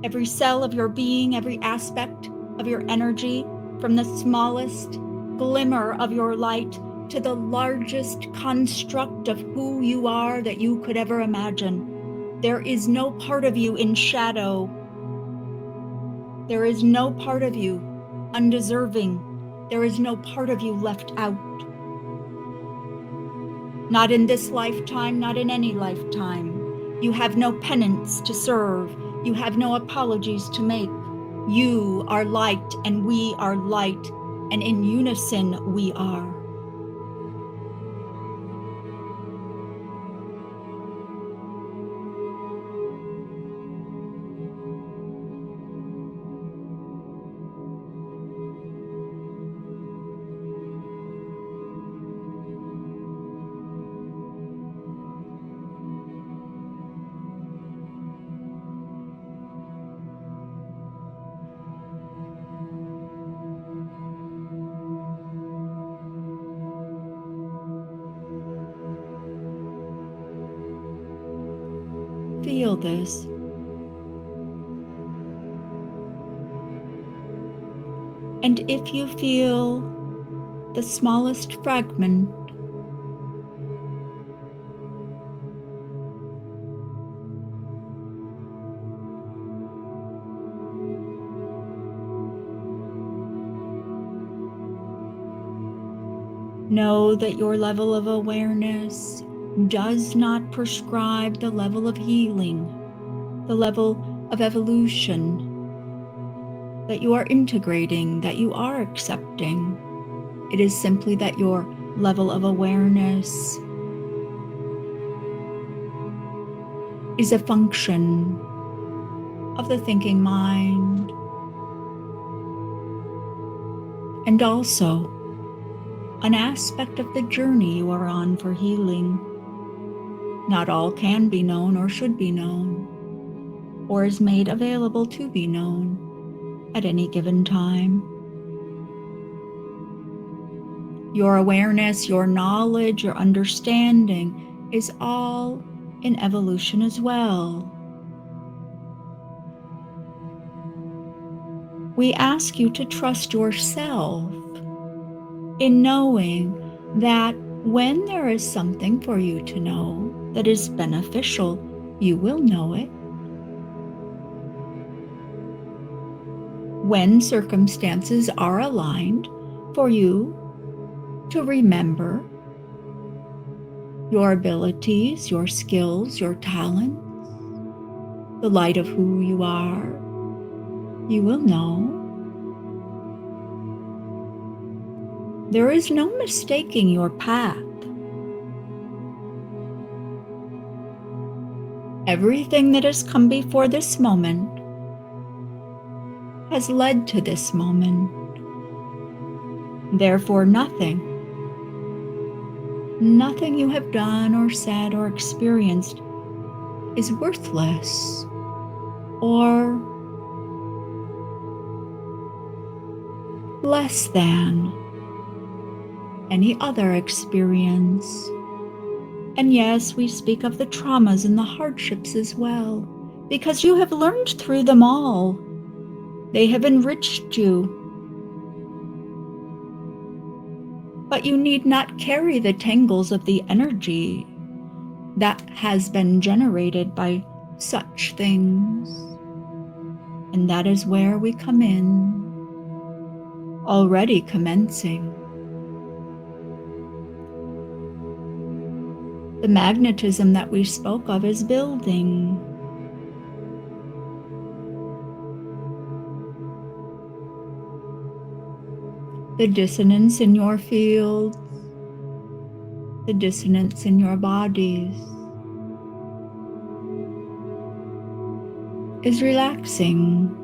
Every cell of your being, every aspect of your energy, from the smallest glimmer of your light to the largest construct of who you are that you could ever imagine. There is no part of you in shadow. There is no part of you undeserving. There is no part of you left out. Not in this lifetime, not in any lifetime. You have no penance to serve. You have no apologies to make. You are light and we are light, and in unison we are. Feel this. And if you feel the smallest fragment, know that your level of awareness does not prescribe the level of healing, the level of evolution that you are integrating, that you are accepting. It is simply that your level of awareness is a function of the thinking mind, and also an aspect of the journey you are on for healing. Not all can be known or should be known, or is made available to be known at any given time. Your awareness, your knowledge, your understanding is all in evolution as well. We ask you to trust yourself in knowing that when there is something for you to know that is beneficial, you will know it. When circumstances are aligned for you to remember your abilities, your skills, your talents, the light of who you are, you will know. There is no mistaking your path. Everything that has come before this moment has led to this moment. Therefore, nothing you have done or said or experienced is worthless or less than any other experience. And yes, we speak of the traumas and the hardships as well, because you have learned through them all. They have enriched you. But you need not carry the tangles of the energy that has been generated by such things. And that is where we come in, already commencing. The magnetism that we spoke of is building. The dissonance in your fields, the dissonance in your bodies is relaxing.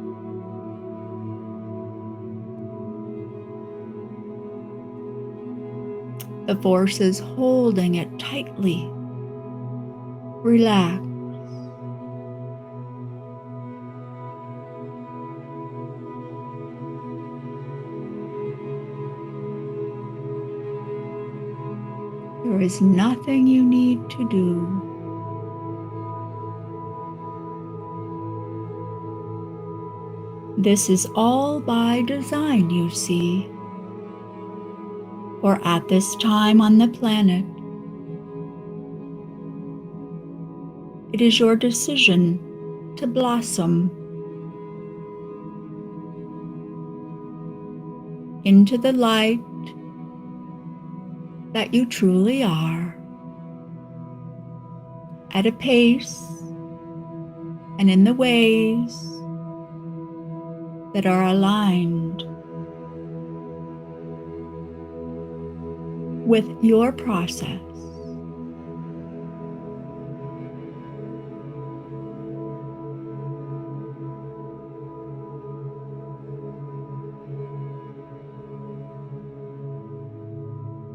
The force is holding it tightly. Relax. There is nothing you need to do. This is all by design, you see. For at this time on the planet, it is your decision to blossom into the light that you truly are, at a pace and in the ways that are aligned with your process.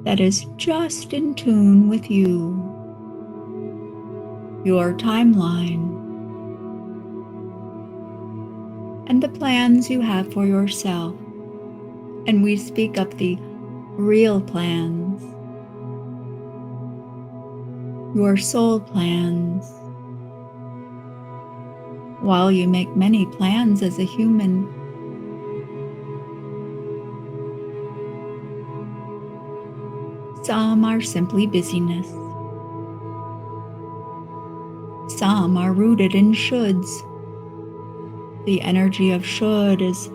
That is just in tune with you, your timeline, and the plans you have for yourself. And we speak of the real plans, your soul plans. While you make many plans as a human, some are simply busyness. Some are rooted in shoulds. The energy of should is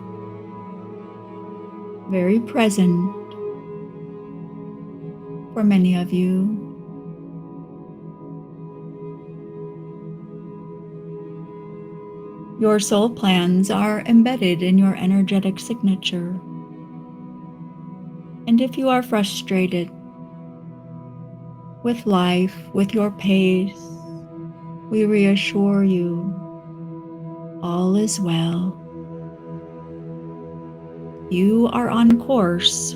very present for many of you. Your soul plans are embedded in your energetic signature. And if you are frustrated with life, with your pace, we reassure you, all is well. You are on course.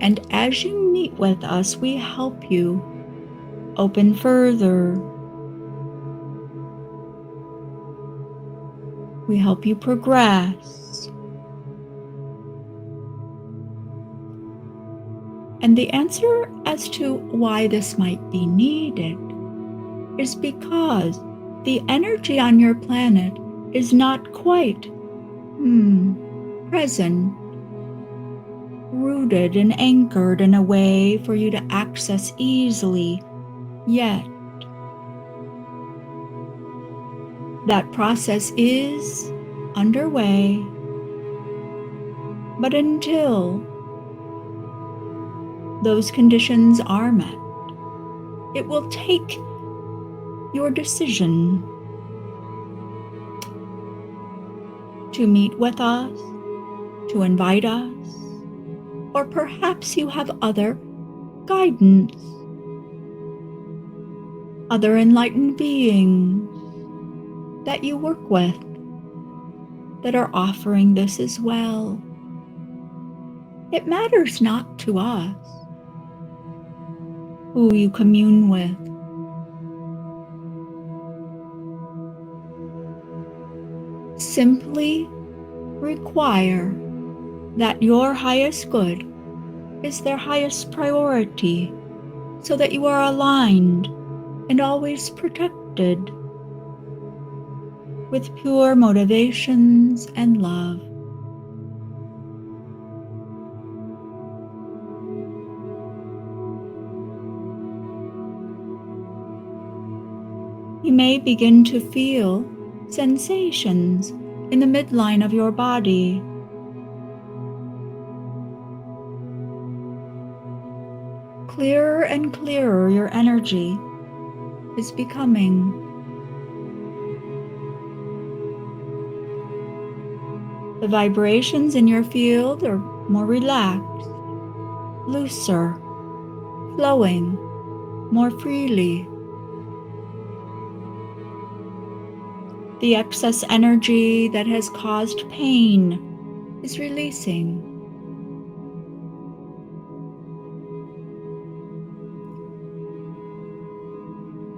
And as you meet with us, we help you open further. We help you progress. And the answer as to why this might be needed is because the energy on your planet is not quite present, rooted and anchored in a way for you to access easily yet. That process is underway, but until those conditions are met, it will take your decision to meet with us, to invite us, or perhaps you have other guidance, other enlightened beings that you work with that are offering this as well. It matters not to us who you commune with. Simply require that your highest good is their highest priority, so that you are aligned and always protected with pure motivations and love. You may begin to feel sensations in the midline of your body. Clearer and clearer your energy is becoming. The vibrations in your field are more relaxed, looser, flowing more freely. The excess energy that has caused pain is releasing.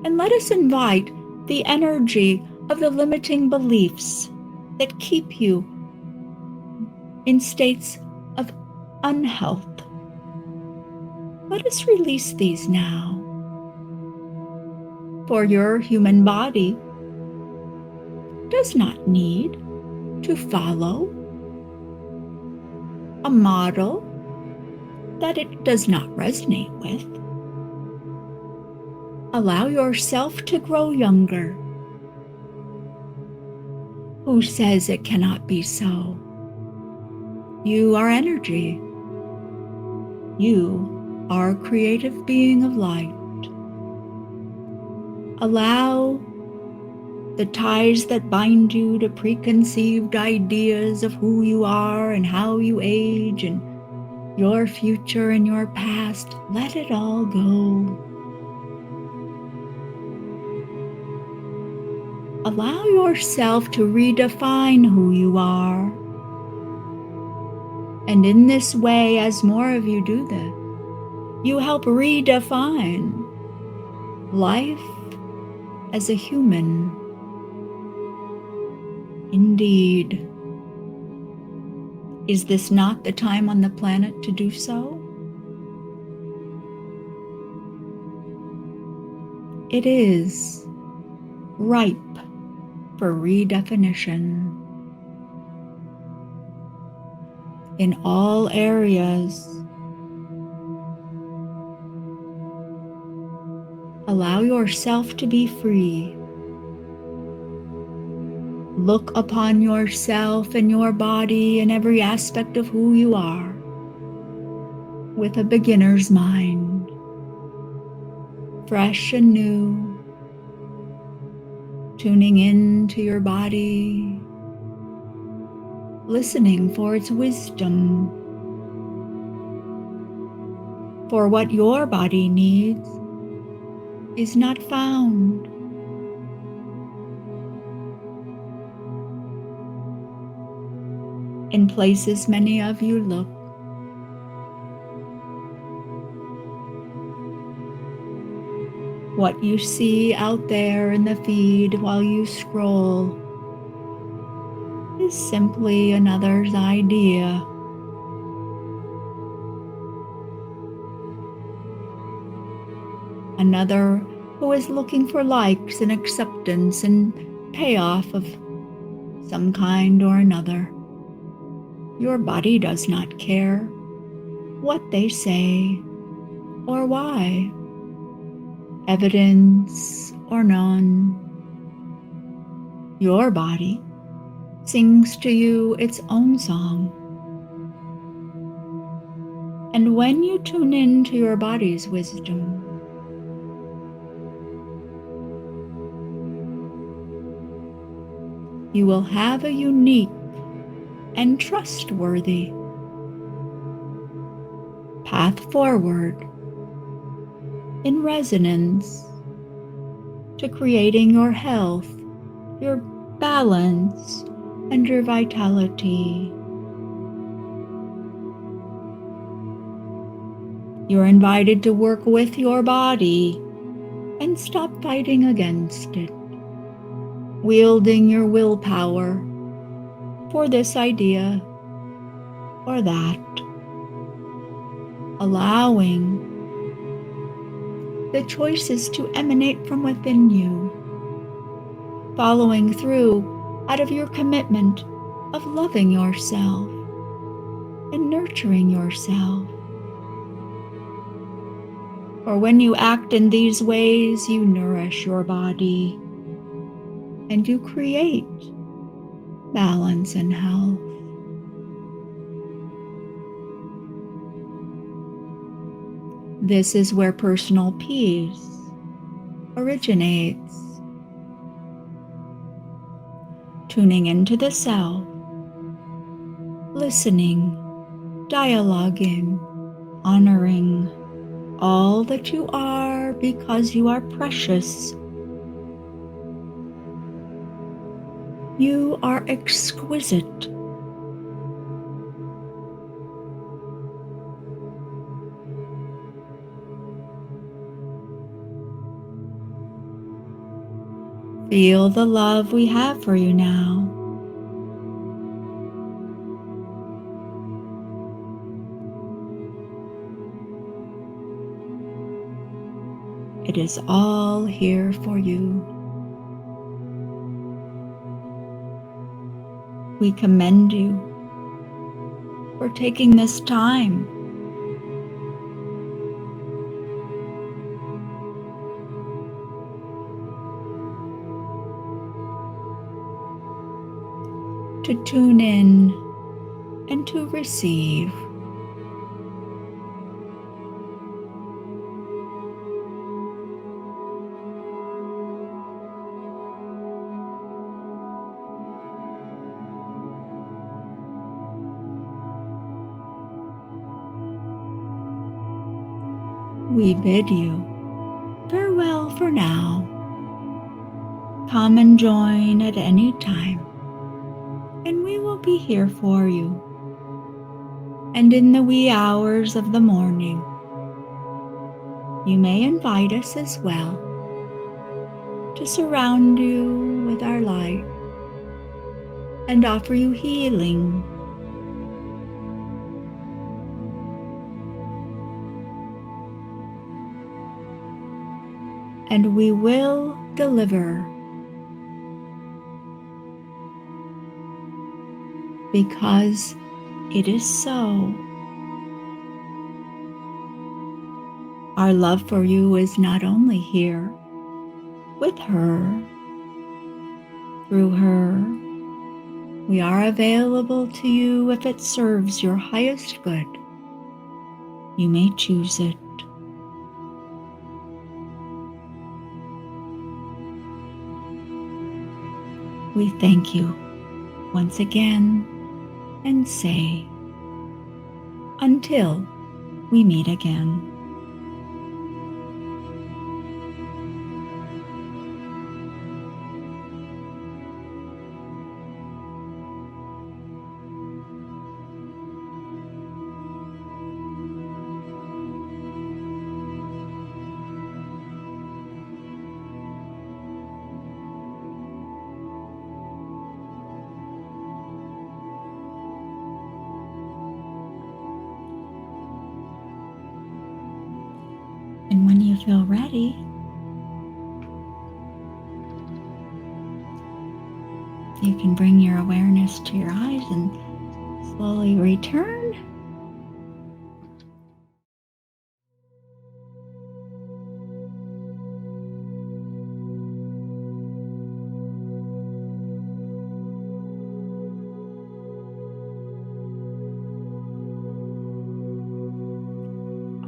And let us invite the energy of the limiting beliefs that keep you in states of unhealth. Let us release these now. For your human body does not need to follow a model that it does not resonate with. Allow yourself to grow younger. Who says it cannot be so? You are energy. You are a creative being of light. Allow the ties that bind you to preconceived ideas of who you are and how you age and your future and your past. Let it all go. Allow yourself to redefine who you are. And in this way, as more of you do this, you help redefine life as a human. Indeed. Is this not the time on the planet to do so? It is ripe for redefinition in all areas. Allow yourself to be free. Look upon yourself and your body and every aspect of who you are with a beginner's mind, fresh and new, tuning in to your body, listening for its wisdom, for what your body needs is not found. In places many of you look, what you see out there in the feed while you scroll is simply another's idea. Another who is looking for likes and acceptance and payoff of some kind or another. Your body does not care what they say or why, evidence or none. Your body sings to you its own song. And when you tune in to your body's wisdom, you will have a unique and trustworthy path forward in resonance to creating your health, your balance, and your vitality. You're invited to work with your body and stop fighting against it, wielding your willpower for this idea or that, allowing the choices to emanate from within you, following through out of your commitment of loving yourself and nurturing yourself. For when you act in these ways, you nourish your body and you create balance and health. This is where personal peace originates. Tuning into the self, listening dialoguing, honoring all that you are because you are precious. You are exquisite. Feel the love we have for you now. It is all here for you. We commend you for taking this time to tune in and to receive. We bid you farewell for now. Come and join at any time, and we will be here for you. And in the wee hours of the morning, you may invite us as well to surround you with our light and offer you healing. And we will deliver, because it is so. Our love for you is not only here, with her, through her. We are available to you if it serves your highest good. You may choose it. We thank you once again and say, until we meet again. And when you feel ready, you can bring your awareness to your eyes and slowly return.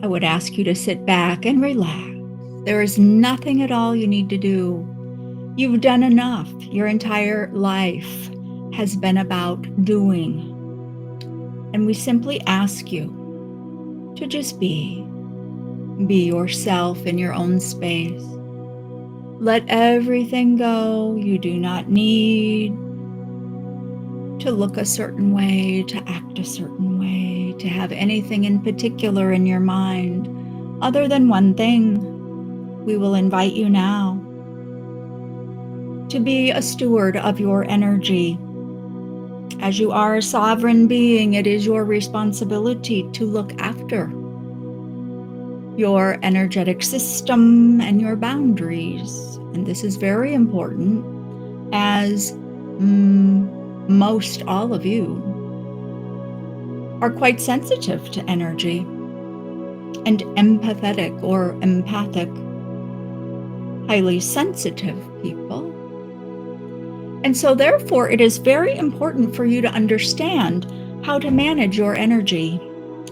I would ask you to sit back and relax. There is nothing at all you need to do. You've done enough. Your entire life has been about doing. And we simply ask you to just be yourself in your own space. Let everything go. You do not need to look a certain way, to act a certain way, to have anything in particular in your mind, other than one thing. We will invite you now to be a steward of your energy. As you are a sovereign being, it is your responsibility to look after your energetic system and your boundaries. And this is very important, as most all of you are quite sensitive to energy and empathetic or empathic, highly sensitive people. And so therefore, it is very important for you to understand how to manage your energy.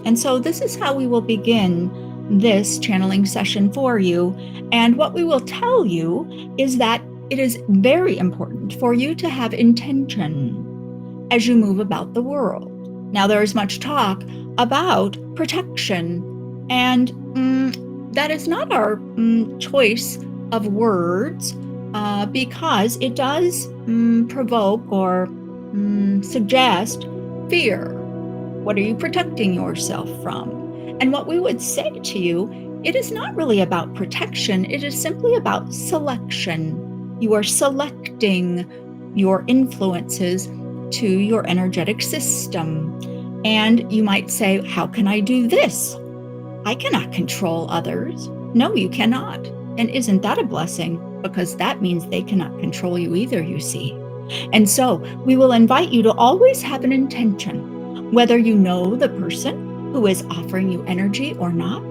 And so this is how we will begin this channeling session for you. And what we will tell you is that it is very important for you to have intention as you move about the world. Now, there is much talk about protection. And that is not our choice of words, because it does provoke or suggest fear. What are you protecting yourself from? And what we would say to you, it is not really about protection. It is simply about selection. You are selecting your influences to your energetic system. And you might say, how can I do this? I cannot control others. No, you cannot. And isn't that a blessing? Because that means they cannot control you either, you see. And so we will invite you to always have an intention, whether you know the person who is offering you energy or not.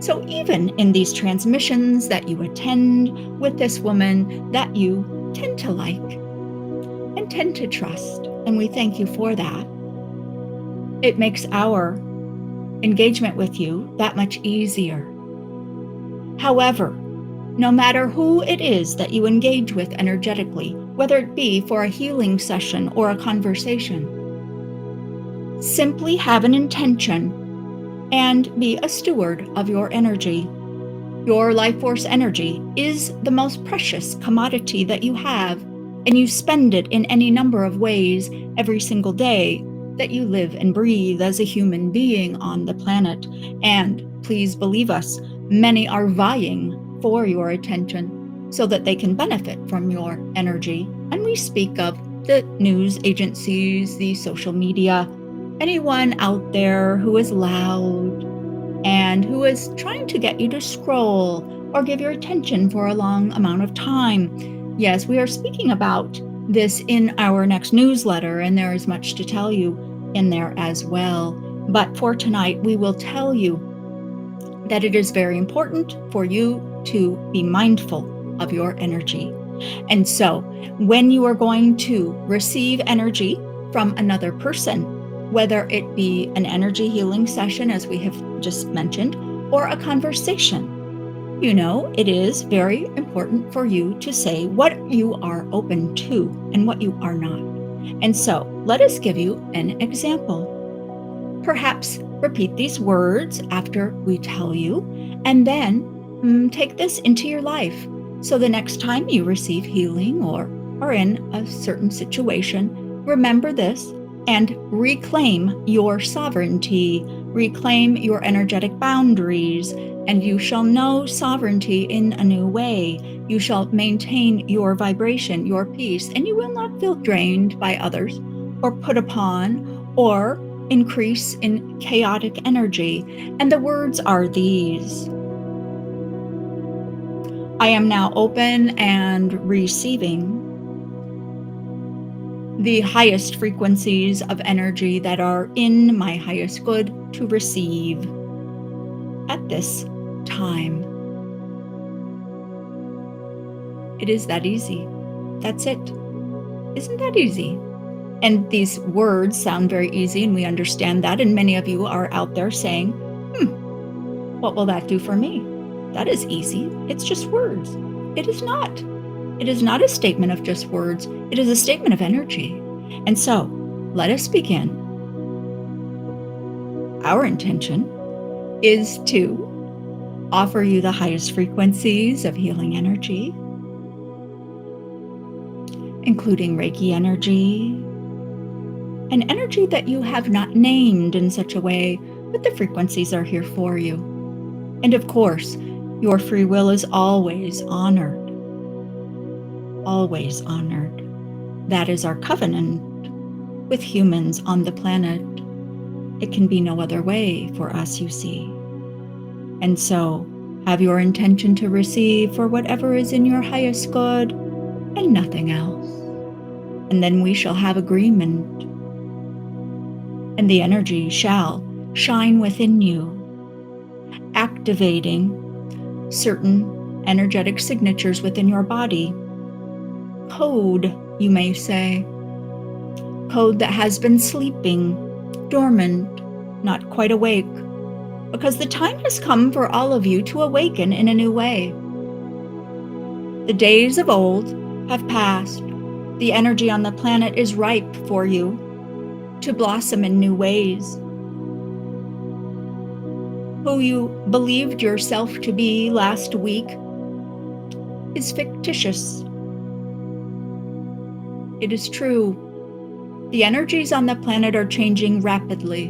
So even in these transmissions that you attend with this woman that you tend to like and tend to trust, and we thank you for that, it makes our engagement with you that much easier. However, no matter who it is that you engage with energetically, whether it be for a healing session or a conversation, simply have an intention and be a steward of your energy. Your life force energy is the most precious commodity that you have, and you spend it in any number of ways every single day that you live and breathe as a human being on the planet. And please believe us, many are vying for your attention so that they can benefit from your energy. And we speak of the news agencies, the social media, anyone out there who is loud and who is trying to get you to scroll or give your attention for a long amount of time. Yes, we are speaking about this in our next newsletter, and there is much to tell you in there as well. But for tonight, we will tell you that it is very important for you to be mindful of your energy. And so when you are going to receive energy from another person, whether it be an energy healing session, as we have just mentioned, or a conversation, you know, it is very important for you to say what you are open to and what you are not. And so let us give you an example. Perhaps repeat these words after we tell you, and then take this into your life. So the next time you receive healing or are in a certain situation, remember this and reclaim your sovereignty, reclaim your energetic boundaries, and you shall know sovereignty in a new way. You shall maintain your vibration, your peace, and you will not feel drained by others or put upon or increase in chaotic energy. And the words are these: I am now open and receiving the highest frequencies of energy that are in my highest good to receive at this time. It is that easy. That's it. Isn't that easy? And these words sound very easy, and we understand that. And many of you are out there saying, what will that do for me? That is easy. It's just words. It is not. It is not a statement of just words. It is a statement of energy. And so let us begin. Our intention is to offer you the highest frequencies of healing energy, including Reiki energy, an energy that you have not named in such a way, but the frequencies are here for you. And of course, your free will is always honored. Always honored. That is our covenant with humans on the planet. It can be no other way for us, you see. And so, have your intention to receive for whatever is in your highest good and nothing else. And then we shall have agreement. And the energy shall shine within you, activating certain energetic signatures within your body. Code, you may say. Code that has been sleeping, dormant, not quite awake, because the time has come for all of you to awaken in a new way. The days of old have passed. The energy on the planet is ripe for you to blossom in new ways. who you believed yourself to be last week is fictitious. It is true. The energies on the planet are changing rapidly.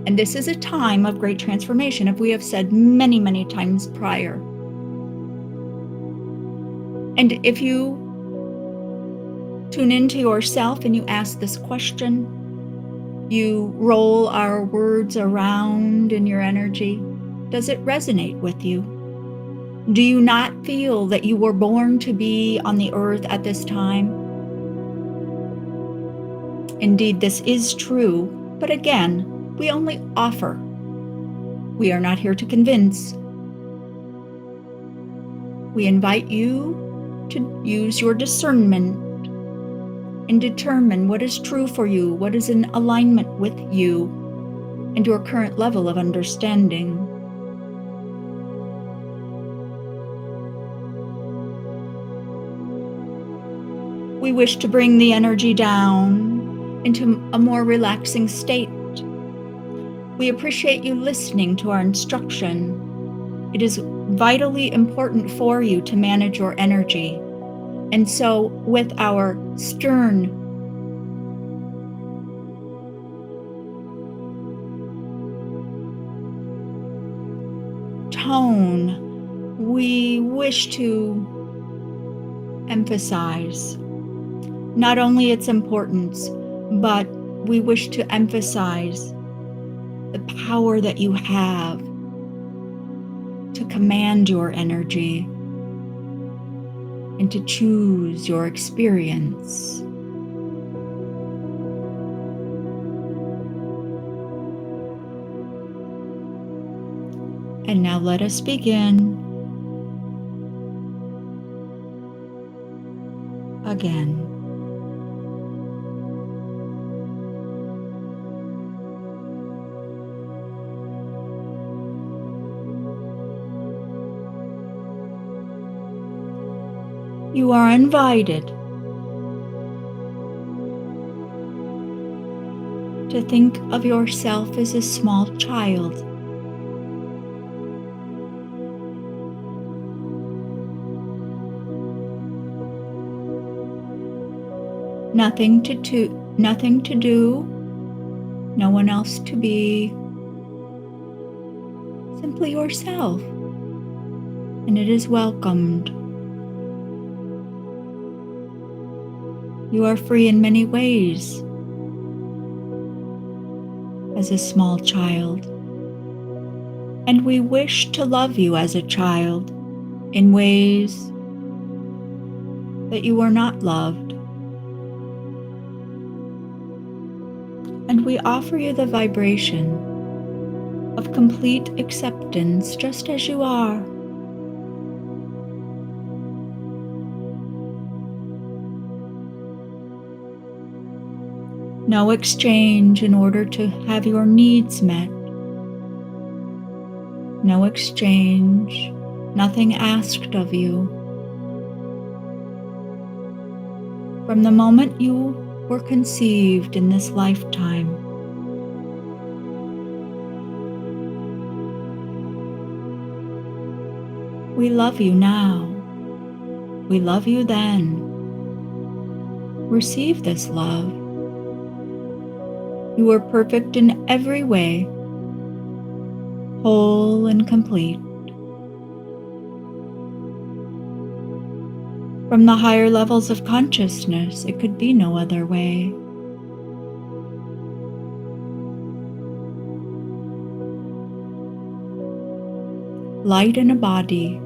And this is a time of great transformation, as we have said many, many times prior. And if you tune into yourself and you ask this question, you roll our words around in your energy, does it resonate with you? Do you not feel that you were born to be on the earth at this time? Indeed, this is true, but again, we only offer. We are not here to convince. We invite you to use your discernment and determine what is true for you, what is in alignment with you and your current level of understanding. We wish to bring the energy down into a more relaxing state. We appreciate you listening to our instruction. It is vitally important for you to manage your energy. And so, with our stern tone, we wish to emphasize not only its importance, but we wish to emphasize the power that you have to command your energy and to choose your experience. And now let us begin again. You are invited to think of yourself as a small child. Nothing to do, no one else to be, simply yourself, and it is welcomed. You are free in many ways as a small child, and we wish to love you as a child in ways that you were not loved. And we offer you the vibration of complete acceptance just as you are. No exchange in order to have your needs met. No exchange, nothing asked of you. From the moment you were conceived in this lifetime, we love you now. We love you then. Receive this love. You are perfect in every way, whole and complete. From the higher levels of consciousness, it could be no other way. Light in a body,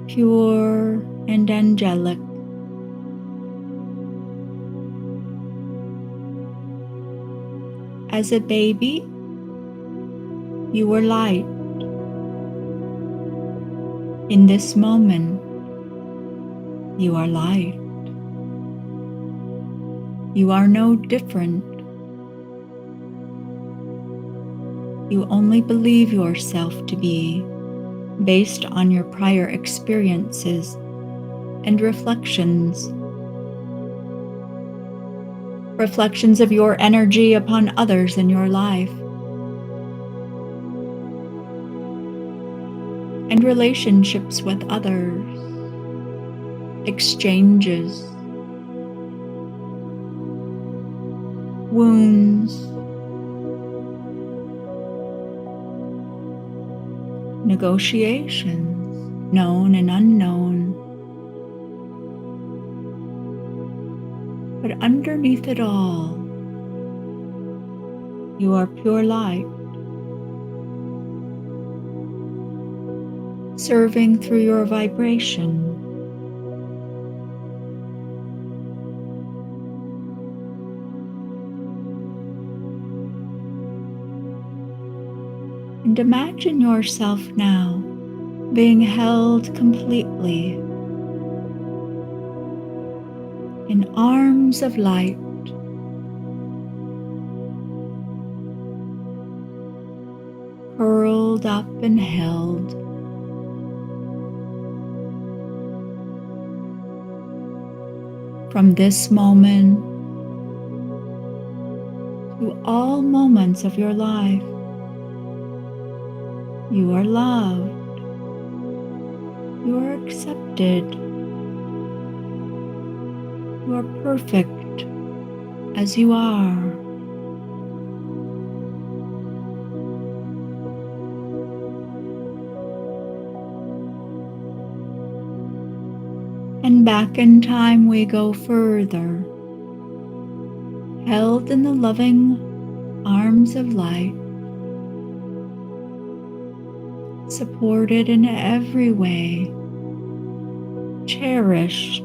pure and angelic. As a baby, you were light. In this moment, you are light. You are no different. You only believe yourself to be based on your prior experiences and reflections of your energy upon others in your life. and relationships with others, exchanges, wounds, negotiations, known and unknown. But underneath it all, you are pure light, serving through your vibration. And imagine yourself now being held completely in arms of light, curled up and held. From this moment to all moments of your life, you are loved, you are accepted, you are perfect as you are. And back in time we go further, held in the loving arms of light, supported in every way, cherished,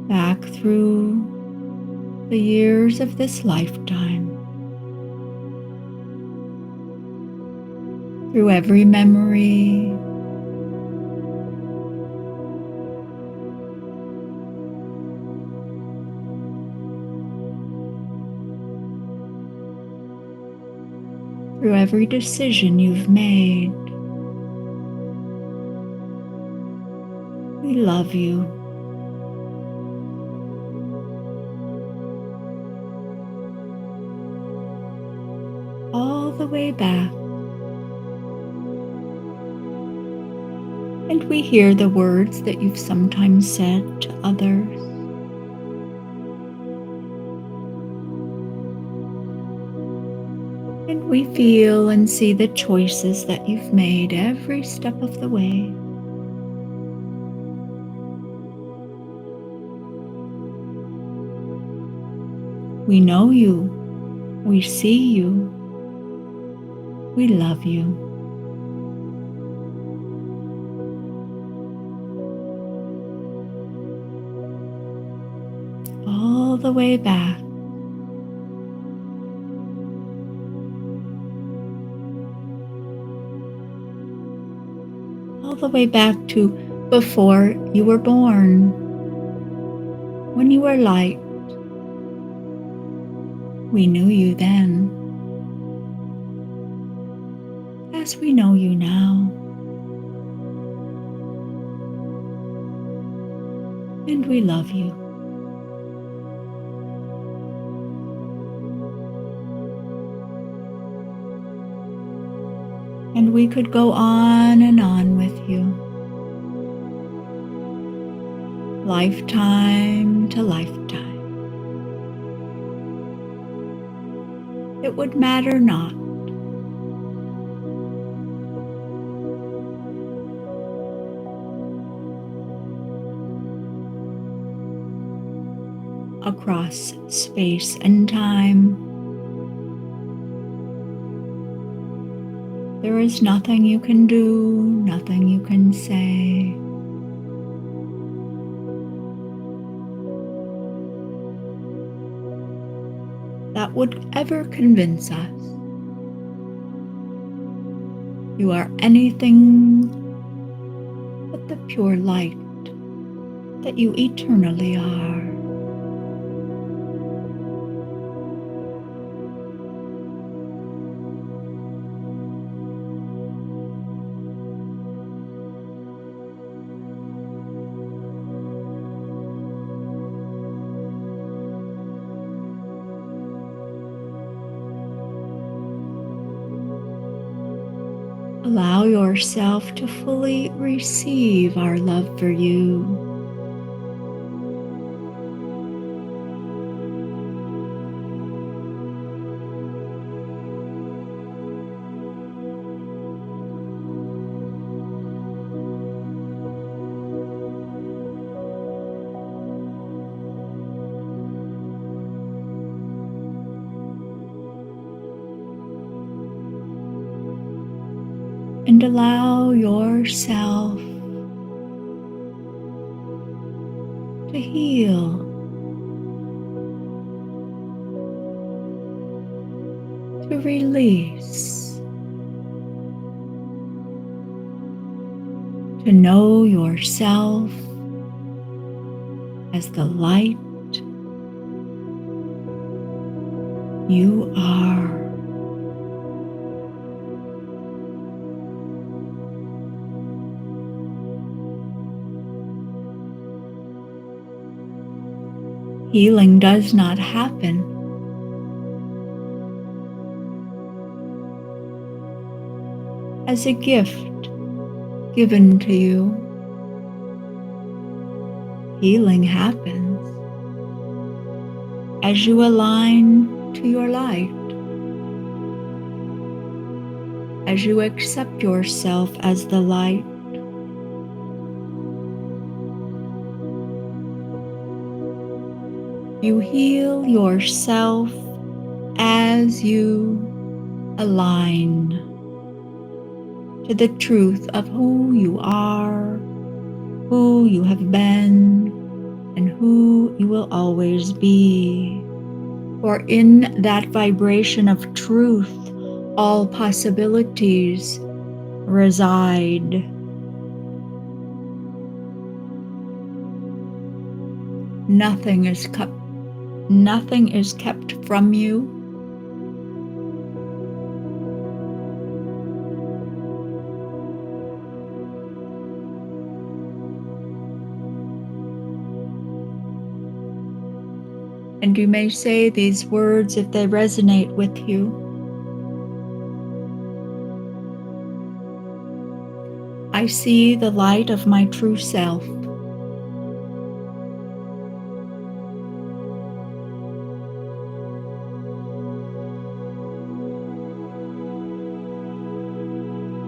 back through the years of this lifetime, through every memory, through every decision you've made. We love you. All the way back. And we hear the words that you've sometimes said to others. And we feel and see the choices that you've made every step of the way. We know you. We see you. We love you. All the way back. All the way back to before you were born, when you were light. We knew you then, as we know you now. And we love you. And we could go on and on with you, lifetime to lifetime. It would matter not. Across space and time, there is nothing you can do, nothing you can say. That would ever convince us you are anything but the pure light that you eternally are. Allow yourself to fully receive our love for you. And allow yourself to heal, to release, to know yourself as the light you are. Healing does not happen as a gift given to you. Healing happens as you align to your light, as you accept yourself as the light. You heal yourself as you align to the truth of who you are, who you have been, and who you will always be. For in that vibration of truth, all possibilities reside. Nothing is kept from you. And you may say these words if they resonate with you. I see the light of my true self.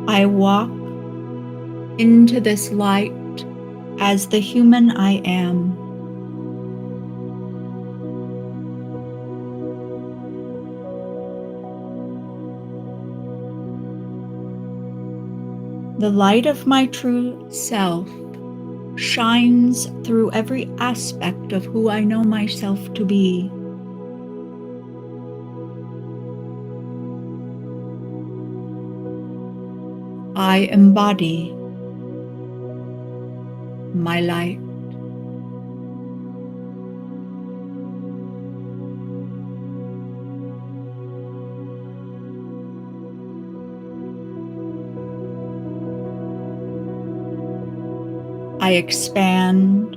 I walk into this light as the human I am. The light of my true self shines through every aspect of who I know myself to be. I embody my light. I expand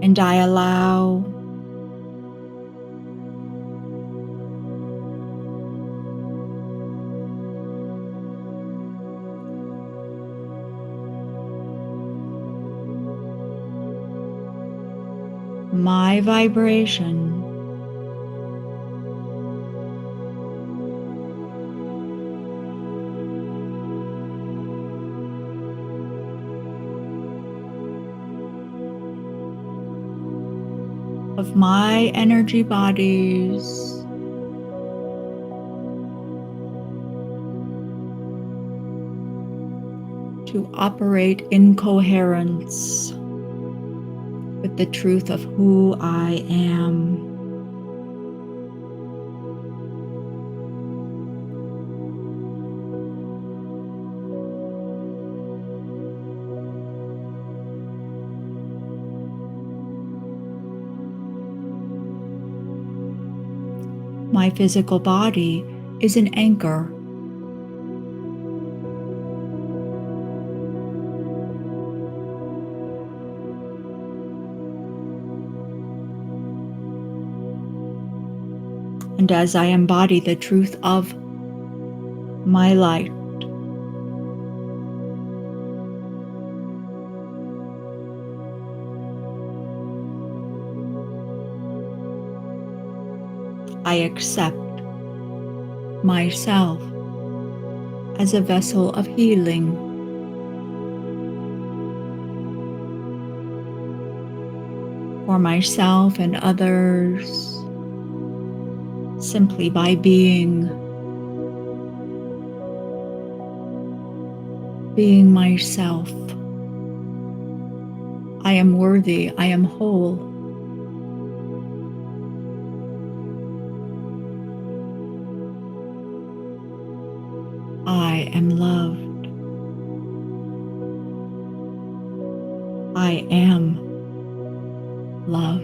and I allow. My vibration of my energy bodies to operate in coherence with the truth of who I am. My physical body is an anchor. And as I embody the truth of my light, I accept myself as a vessel of healing. For myself and others, simply by being myself. I am worthy, I am whole. I am loved. I am love.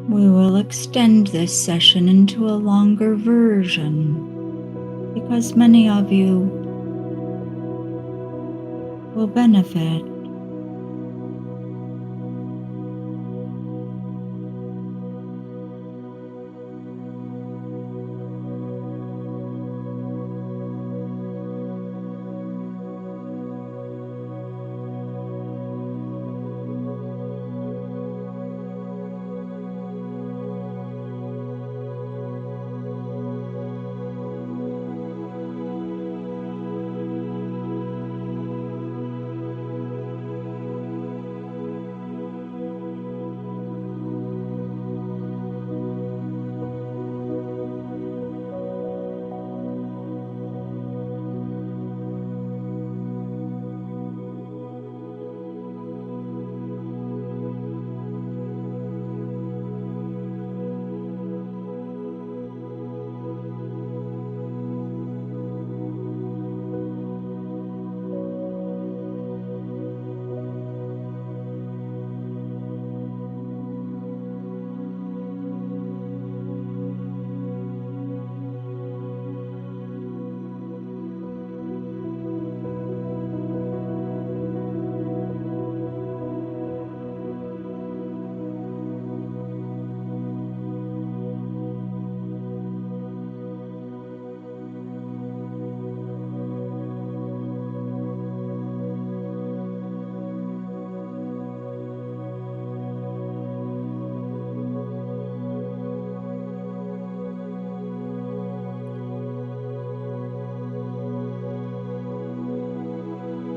We will extend this session into a longer version because many of you will benefit.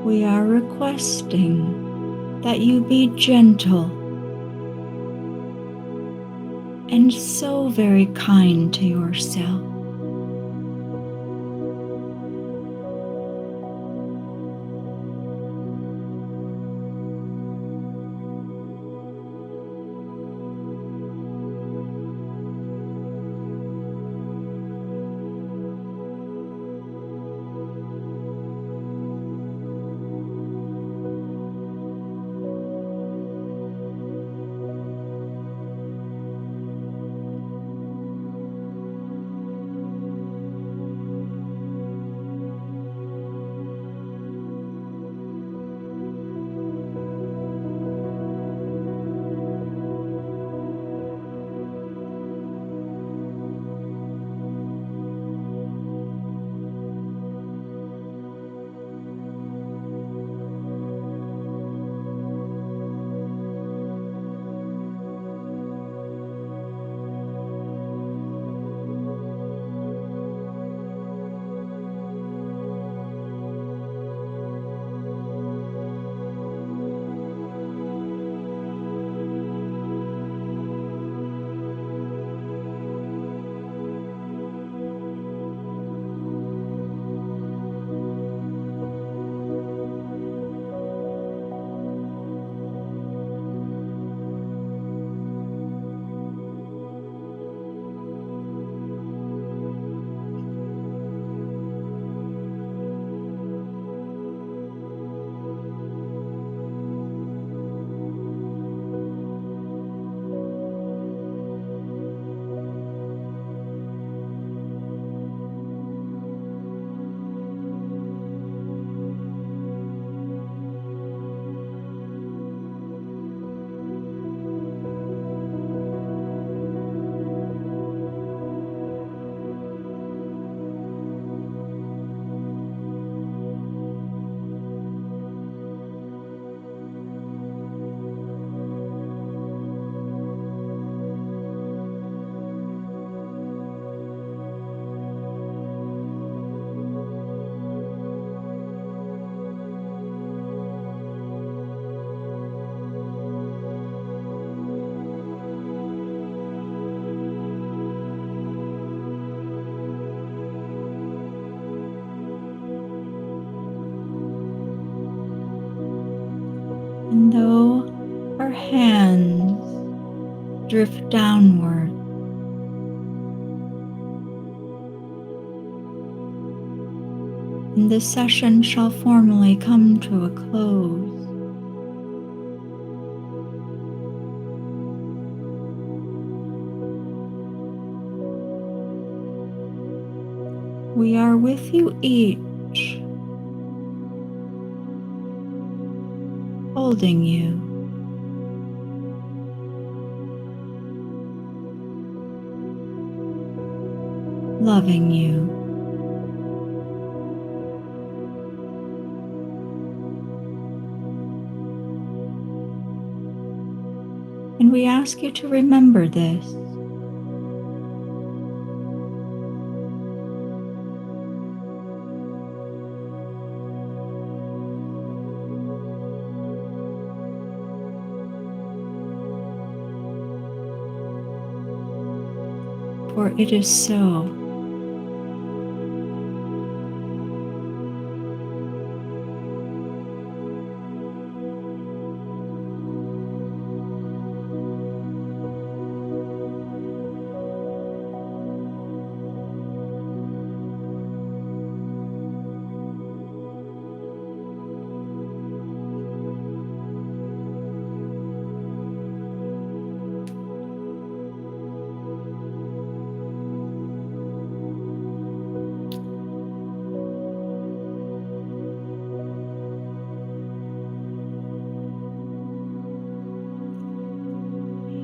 We are requesting that you be gentle and so very kind to yourself. And though our hands drift downward, and the session shall formally come to a close, we are with you each, holding you, loving you, and we ask you to remember this. For it is so.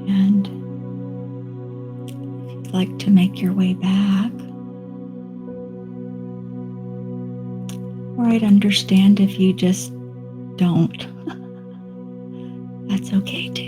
And if you'd like to make your way back, or I'd understand if you just don't. That's okay too.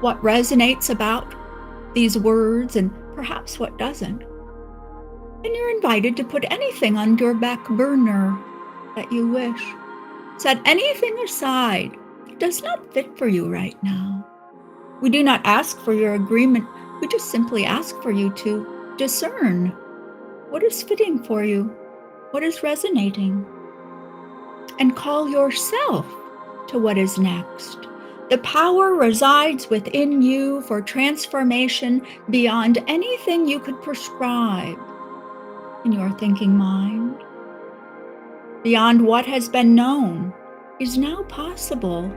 what resonates about these words and perhaps what doesn't. And you're invited to put anything on your back burner that you wish. Set anything aside that does not fit for you right now. We do not ask for your agreement. We just simply ask for you to discern what is fitting for you, what is resonating, and call yourself to what is next. The power resides within you for transformation beyond anything you could prescribe in your thinking mind. Beyond what has been known is now possible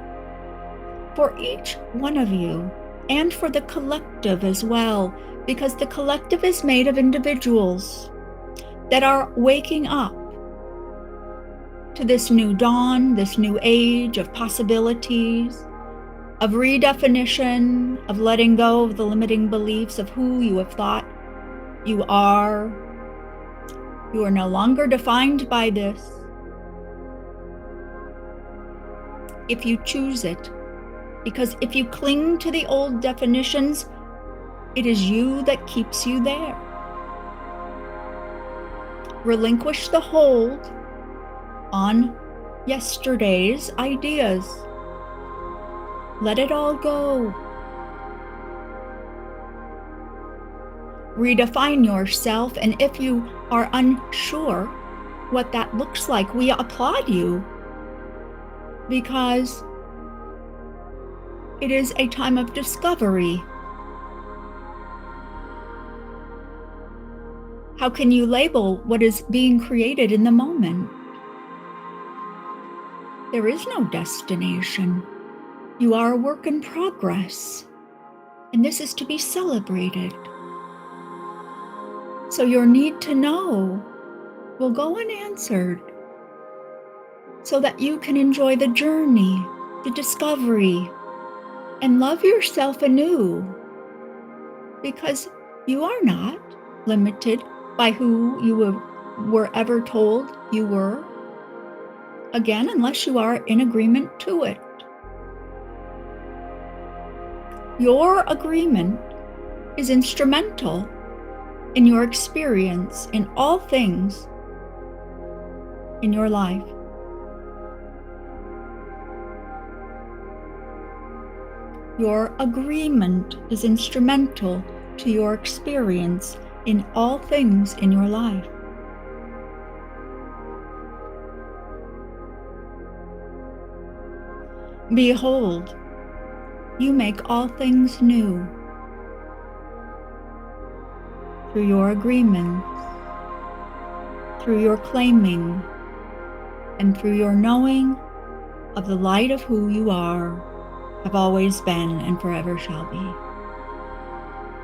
for each one of you and for the collective as well, because the collective is made of individuals that are waking up to this new dawn, this new age of possibilities, of redefinition, of letting go of the limiting beliefs of who you have thought you are. You are no longer defined by this. If you choose it, because if you cling to the old definitions, it is you that keeps you there. Relinquish the hold on yesterday's ideas. Let it all go. Redefine yourself, and if you are unsure what that looks like, we applaud you, because it is a time of discovery. How can you label what is being created in the moment? There is no destination. You are a work in progress, and this is to be celebrated. So your need to know will go unanswered, so that you can enjoy the journey, the discovery, and love yourself anew, because you are not limited by who you were ever told you were, again, unless you are in agreement to it. Your agreement is instrumental in your experience in all things in your life. Your agreement is instrumental to your experience in all things in your life. Behold, you make all things new through your agreements, through your claiming, and through your knowing of the light of who you are, have always been, and forever shall be.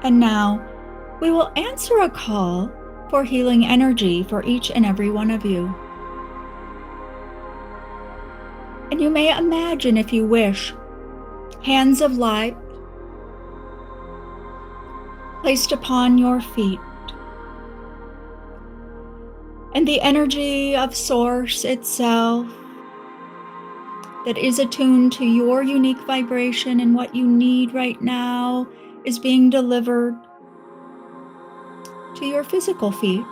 And now, we will answer a call for healing energy for each and every one of you. And you may imagine, if you wish, hands of light placed upon your feet, and the energy of Source itself that is attuned to your unique vibration and what you need right now is being delivered to your physical feet,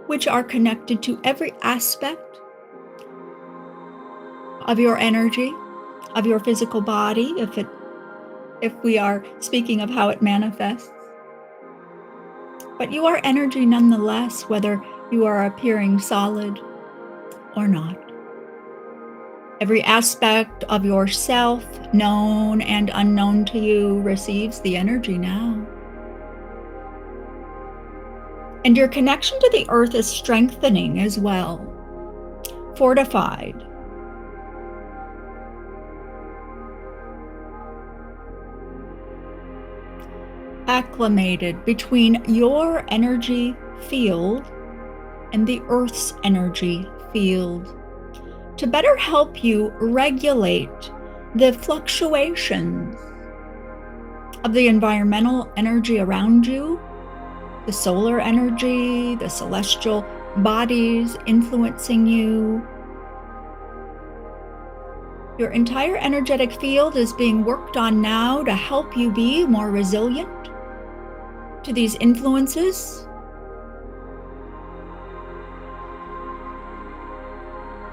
which are connected to every aspect of your energy, of your physical body, if we are speaking of how it manifests. But you are energy nonetheless, whether you are appearing solid or not. Every aspect of yourself, known and unknown to you, receives the energy now. And your connection to the earth is strengthening as well, fortified. Acclimated between your energy field and the earth's energy field to better help you regulate the fluctuations of the environmental energy around you, the solar energy, the celestial bodies influencing you, Your entire energetic field is being worked on now to help you be more resilient to these influences.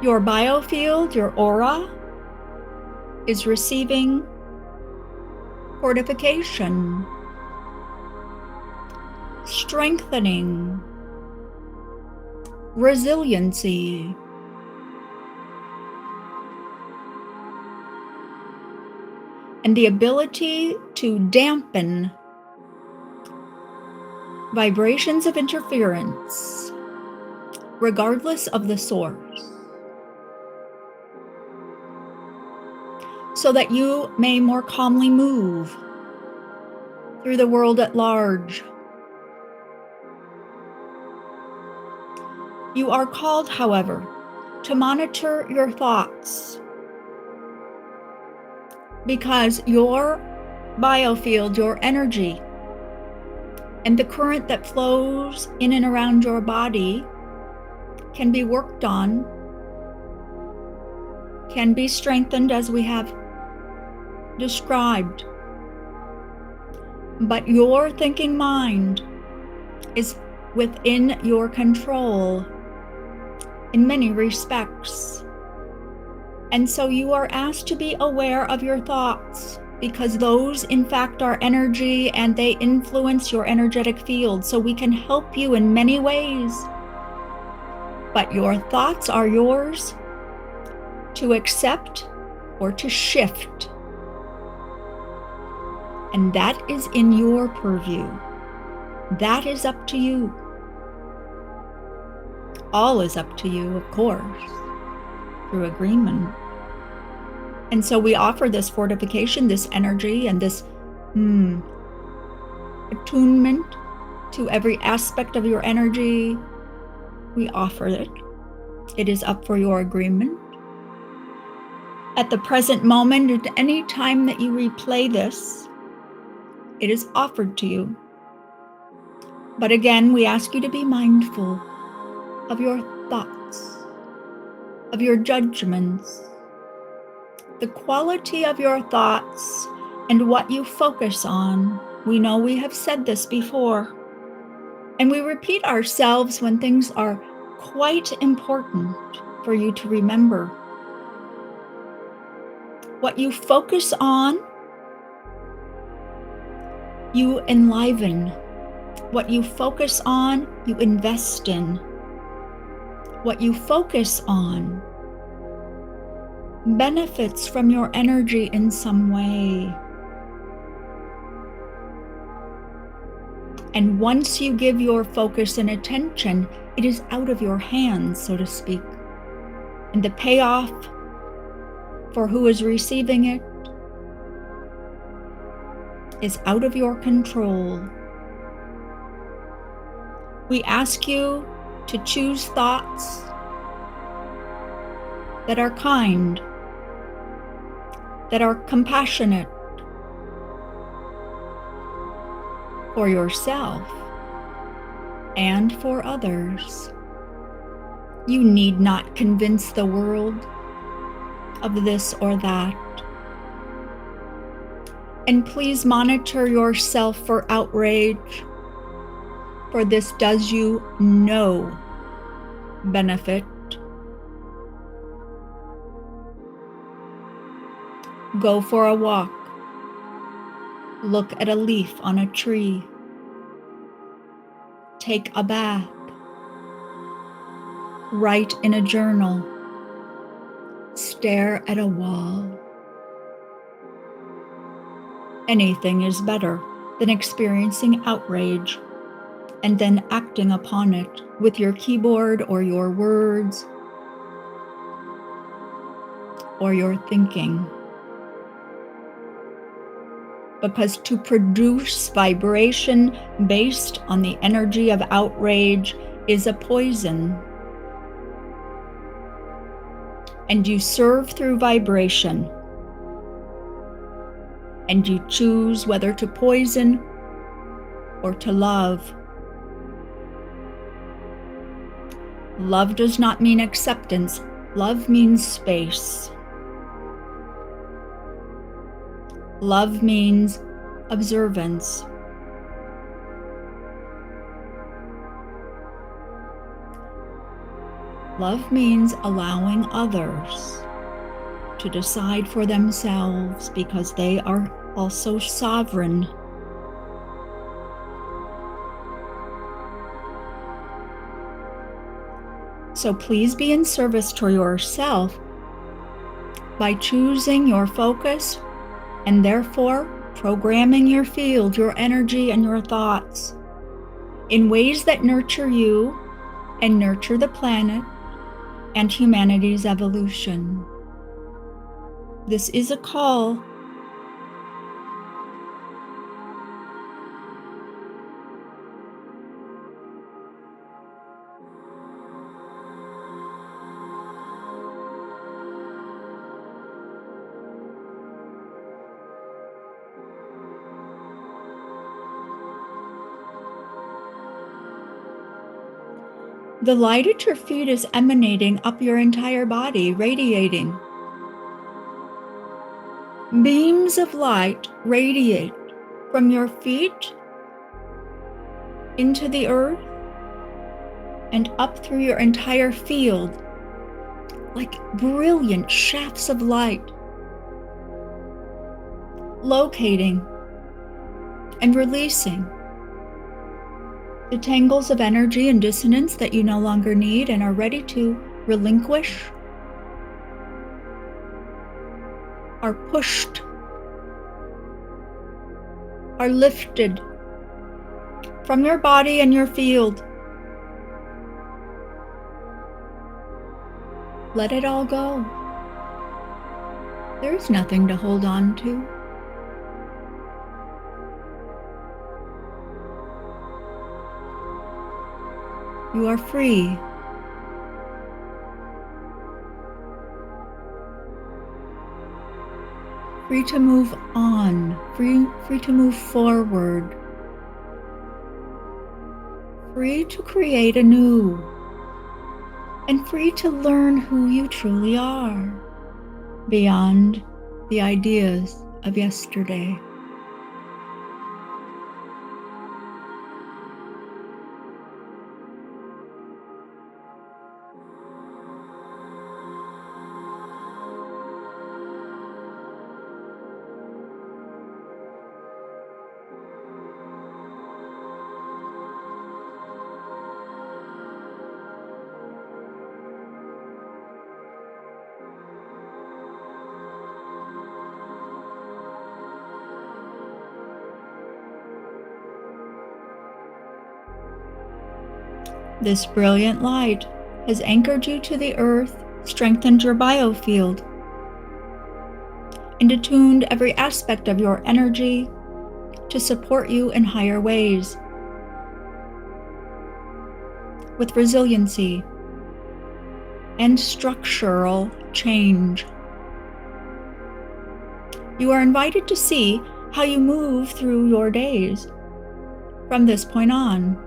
Your biofield, your aura, is receiving fortification, strengthening, resiliency, and the ability to dampen vibrations of interference, regardless of the source, so that you may more calmly move through the world at large. You are called, however, to monitor your thoughts, because your biofield, your energy, and the current that flows in and around your body can be worked on, can be strengthened as we have described. But your thinking mind is within your control in many respects. And so you are asked to be aware of your thoughts, because those in fact are energy and they influence your energetic field. So we can help you in many ways. But your thoughts are yours to accept or to shift. And that is in your purview. That is up to you. All is up to you, of course, through agreement. And so we offer this fortification, this energy, and this attunement to every aspect of your energy. We offer it. It is up for your agreement. At the present moment, at any time that you replay this, it is offered to you. But again, we ask you to be mindful of your thoughts, of your judgments, the quality of your thoughts, and what you focus on. We know we have said this before, and we repeat ourselves when things are quite important for you to remember. What you focus on, you enliven. What you focus on, you invest in. What you focus on benefits from your energy in some way. And once you give your focus and attention, it is out of your hands, so to speak. And the payoff for who is receiving it is out of your control. We ask you to choose thoughts that are kind, that are compassionate for yourself and for others. You need not convince the world of this or that. And please monitor yourself for outrage, for this does you no benefit. Go for a walk. Look at a leaf on a tree. Take a bath. Write in a journal. Stare at a wall. Anything is better than experiencing outrage and then acting upon it with your keyboard or your words or your thinking. Because to produce vibration based on the energy of outrage is a poison. And you serve through vibration. And you choose whether to poison or to love. Love does not mean acceptance. Love means space. Love means observance. Love means allowing others to decide for themselves because they are also sovereign. So please be in service to yourself by choosing your focus and therefore programming your field, your energy, and your thoughts in ways that nurture you and nurture the planet and humanity's evolution. This is a call. The light at your feet is emanating up your entire body, radiating. Beams of light radiate from your feet into the earth and up through your entire field, like brilliant shafts of light, locating and releasing the tangles of energy and dissonance that you no longer need and are ready to relinquish, are pushed, are lifted from your body and your field. Let it all go. There is nothing to hold on to. You are free. Free to move on, free to move forward, free to create anew, and free to learn who you truly are beyond the ideas of yesterday. This brilliant light has anchored you to the earth, strengthened your biofield, and attuned every aspect of your energy to support you in higher ways, with resiliency and structural change. You are invited to see how you move through your days from this point on.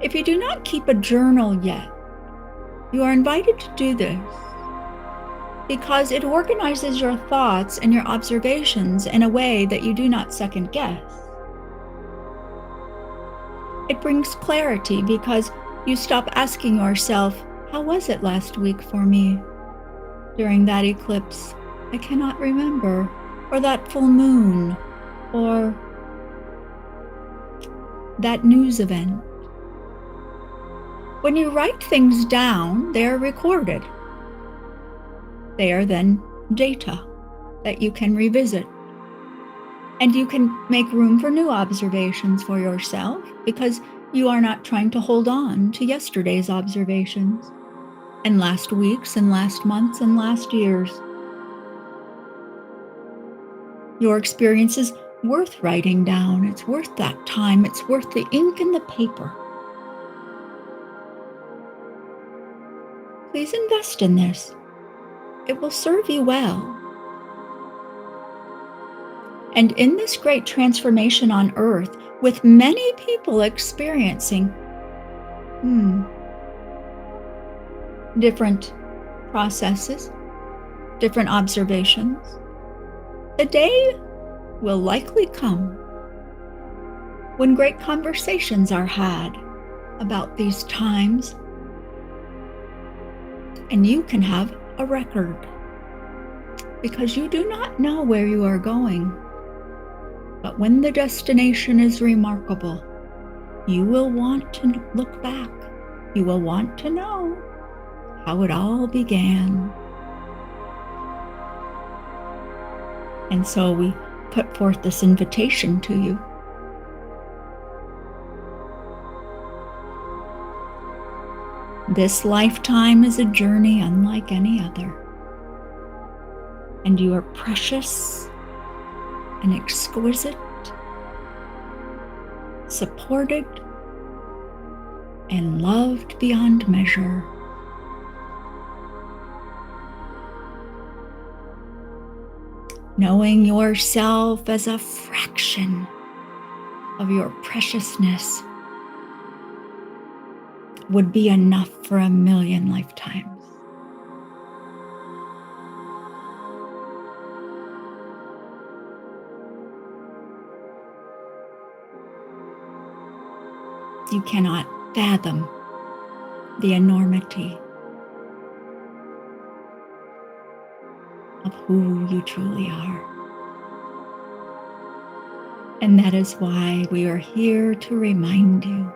If you do not keep a journal yet, you are invited to do this because it organizes your thoughts and your observations in a way that you do not second guess. It brings clarity because you stop asking yourself, how was it last week for me? During that eclipse, I cannot remember, or that full moon, or that news event. When you write things down, they are recorded. They are then data that you can revisit. And you can make room for new observations for yourself because you are not trying to hold on to yesterday's observations and last week's and last month's and last year's. Your experience is worth writing down. It's worth that time. It's worth the ink and the paper. Please invest in this. It will serve you well. And in this great transformation on Earth, with many people experiencing different processes, different observations. The day will likely come when great conversations are had about these times, and you can have a record, because you do not know where you are going. But when the destination is remarkable, you will want to look back. You will want to know how it all began. And so we put forth this invitation to you. This lifetime is a journey unlike any other. And you are precious and exquisite, supported and loved beyond measure. Knowing yourself as a fraction of your preciousness would be enough for 1,000,000 lifetimes. You cannot fathom the enormity of who you truly are. And that is why we are here to remind you.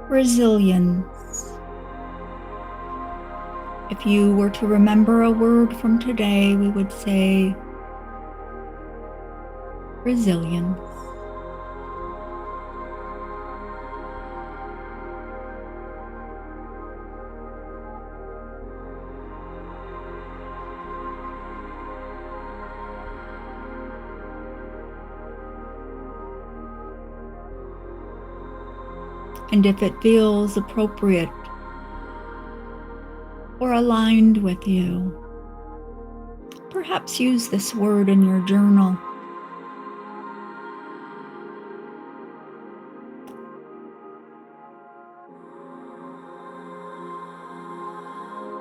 Resilience. If you were to remember a word from today, we would say resilience. And if it feels appropriate or aligned with you, perhaps use this word in your journal.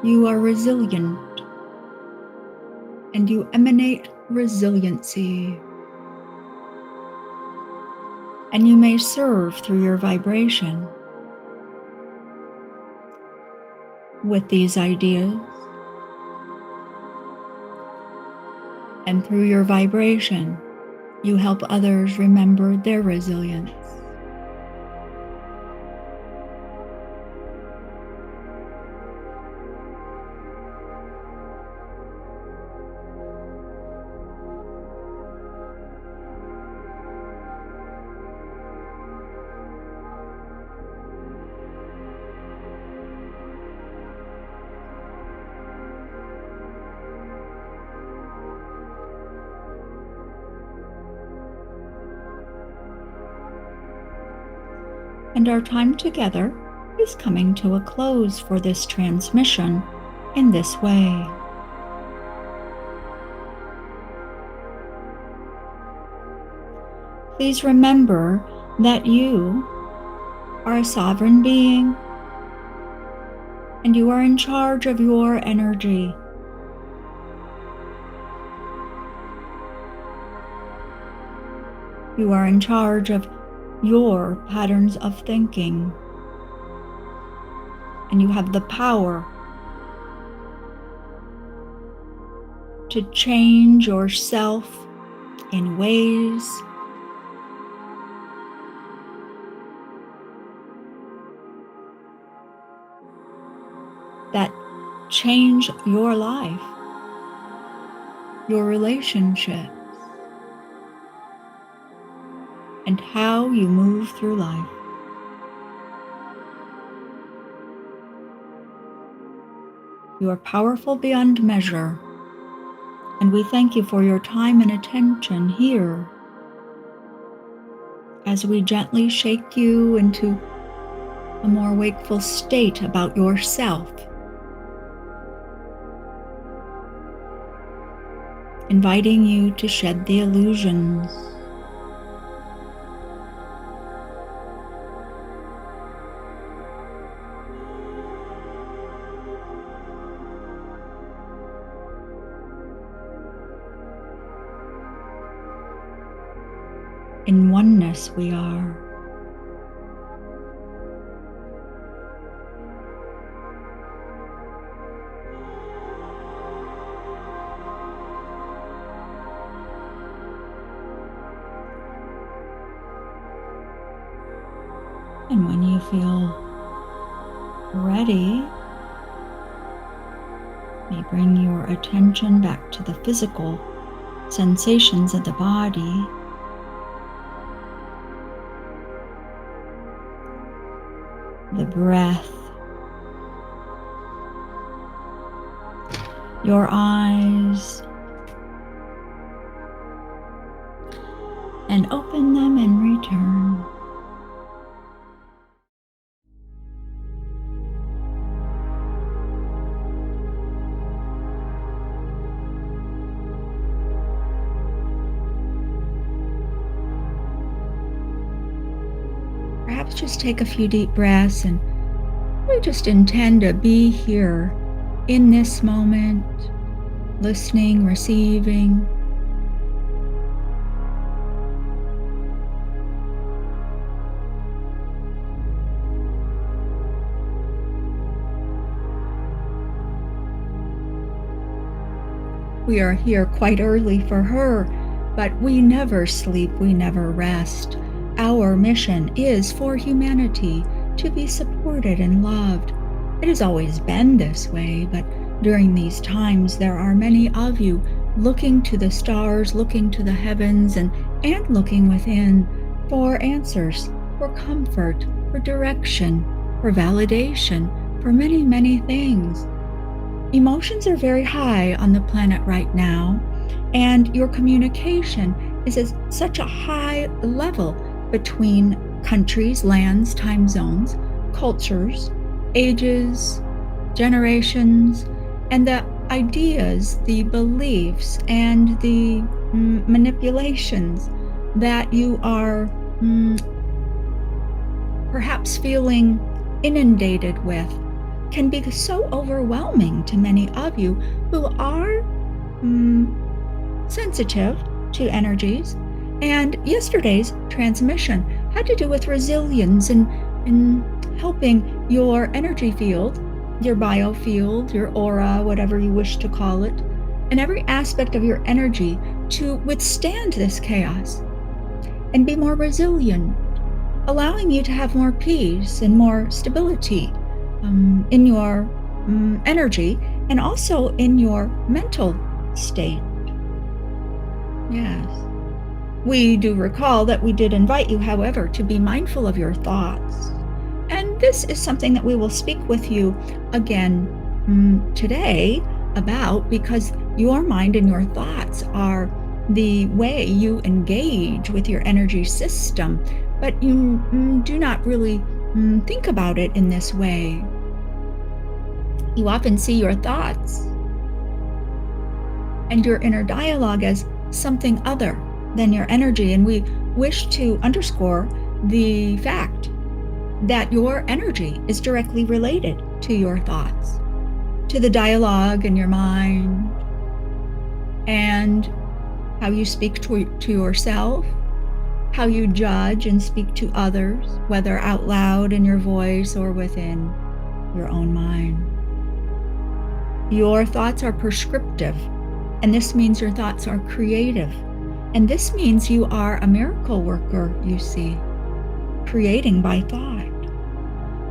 You are resilient, and you emanate resiliency. And you may serve through your vibration with these ideas. And through your vibration, you help others remember their resilience. And our time together is coming to a close for this transmission in this way. Please remember that you are a sovereign being, and you are in charge of your energy. You are in charge of your patterns of thinking, and you have the power to change yourself in ways that change your life, your relationships, and how you move through life. You are powerful beyond measure, and we thank you for your time and attention here as we gently shake you into a more wakeful state about yourself, inviting you to shed the illusions. In oneness we are. And when you feel ready, may bring your attention back to the physical sensations of the body. The breath, your eyes, and open them and return. Perhaps just take a few deep breaths, and we just intend to be here in this moment, listening, receiving. We are here quite early for her, but we never sleep, we never rest. Our mission is for humanity to be supported and loved. It has always been this way, but during these times there are many of you looking to the stars, looking to the heavens, and looking within for answers, for comfort, for direction, for validation, for many, many things. Emotions are very high on the planet right now, and your communication is at such a high level between countries, lands, time zones, cultures, ages, generations, and the ideas, the beliefs, and the manipulations that you are perhaps feeling inundated with can be so overwhelming to many of you who are sensitive to energies. And yesterday's transmission had to do with resilience and helping your energy field, your biofield, your aura, whatever you wish to call it, and every aspect of your energy to withstand this chaos and be more resilient, allowing you to have more peace and more stability in your energy and also in your mental state. Yes. We do recall that we did invite you, however, to be mindful of your thoughts. And this is something that we will speak with you again today about, because your mind and your thoughts are the way you engage with your energy system, but you do not really think about it in this way. You often see your thoughts and your inner dialogue as something other than your energy, and we wish to underscore the fact that your energy is directly related to your thoughts, to the dialogue in your mind, and how you speak to yourself, how you judge and speak to others, whether out loud in your voice or within your own mind. Your thoughts are prescriptive, and this means your thoughts are creative. And this means you are a miracle worker, you see, creating by thought.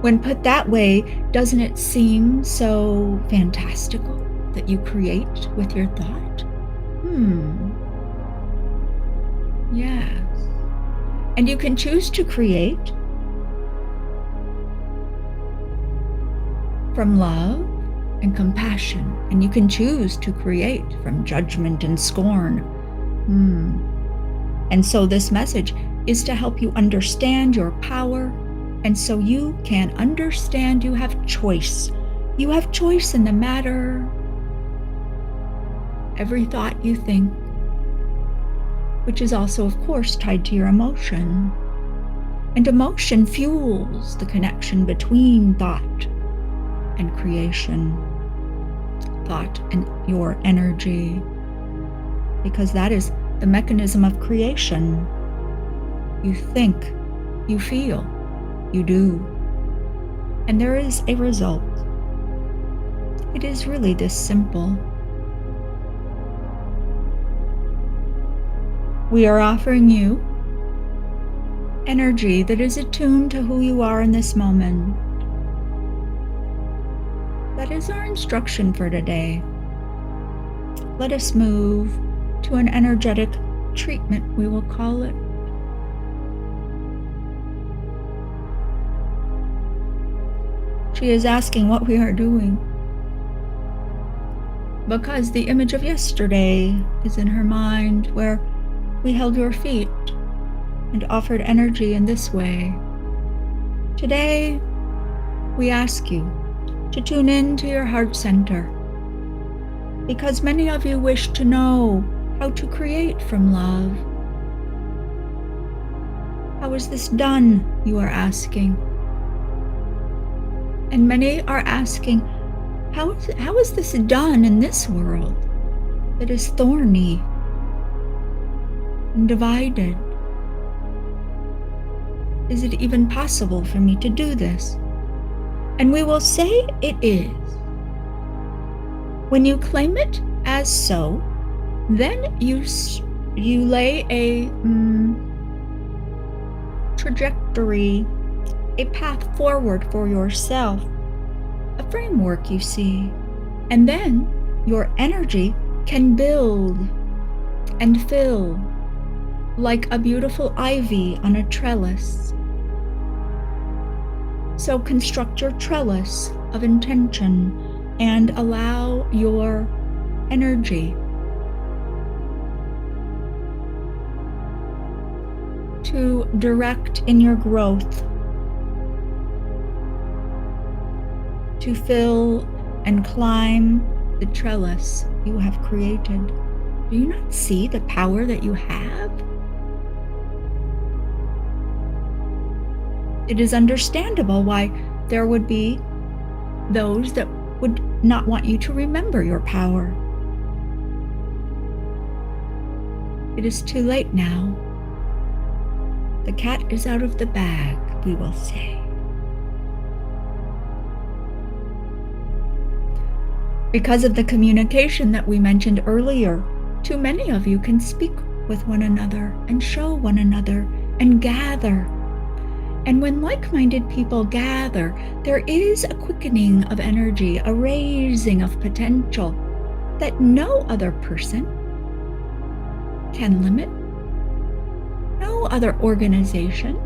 When put that way, doesn't it seem so fantastical that you create with your thought? Yes. And you can choose to create from love, and compassion, and you can choose to create from judgment and scorn. And so this message is to help you understand your power, and so you can understand you have choice. You have choice in the matter. Every thought you think, which is also, of course, tied to your emotion. And emotion fuels the connection between thought and creation, thought and your energy, because that is the mechanism of creation. You think, you feel, you do, and there is a result. It is really this simple. We are offering you energy that is attuned to who you are in this moment. That is our instruction for today. Let us move to an energetic treatment, we will call it. She is asking what we are doing, because the image of yesterday is in her mind, where we held your feet and offered energy in this way. Today, we ask you to tune in to your heart center, because many of you wish to know how to create from love. How is this done, you are asking? And many are asking, how is this done in this world that is thorny and divided? Is it even possible for me to do this? And we will say it is. When you claim it as so, then you lay a trajectory, a path forward for yourself, a framework, you see. And then your energy can build and fill like a beautiful ivy on a trellis. So construct your trellis of intention and allow your energy to direct in your growth, to fill and climb the trellis you have created. Do you not see the power that you have? It is understandable why there would be those that would not want you to remember your power. It is too late now. The cat is out of the bag, we will say. Because of the communication that we mentioned earlier, too many of you can speak with one another and show one another and gather. And when like-minded people gather, there is a quickening of energy, a raising of potential that no other person can limit, no other organization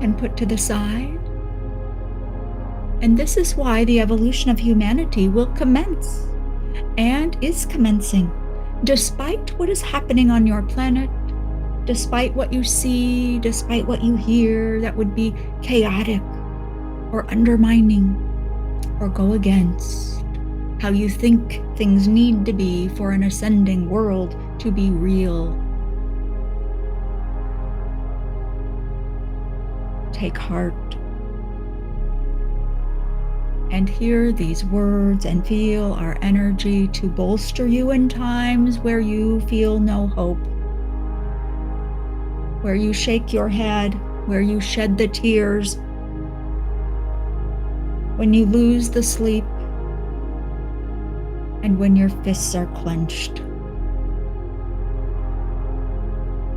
can put to the side. And this is why the evolution of humanity will commence and is commencing, despite what is happening on your planet, despite what you see, despite what you hear that would be chaotic or undermining or go against how you think things need to be for an ascending world to be real. Take heart and hear these words and feel our energy to bolster you in times where you feel no hope, where you shake your head, where you shed the tears, when you lose the sleep, and when your fists are clenched.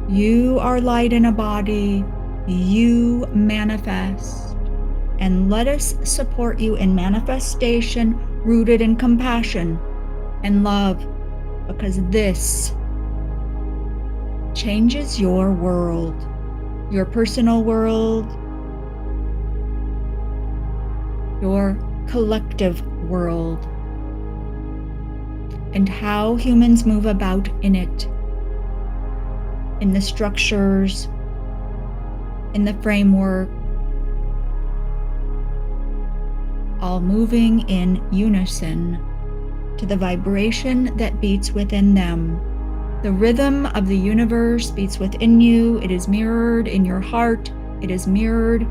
You are light in a body, you manifest. And let us support you in manifestation rooted in compassion and love, because this changes your world, your personal world, your collective world and how humans move about in it, in the structures, in the framework, all moving in unison to the vibration that beats within them. The rhythm of the universe beats within you. It is mirrored in your heart. It is mirrored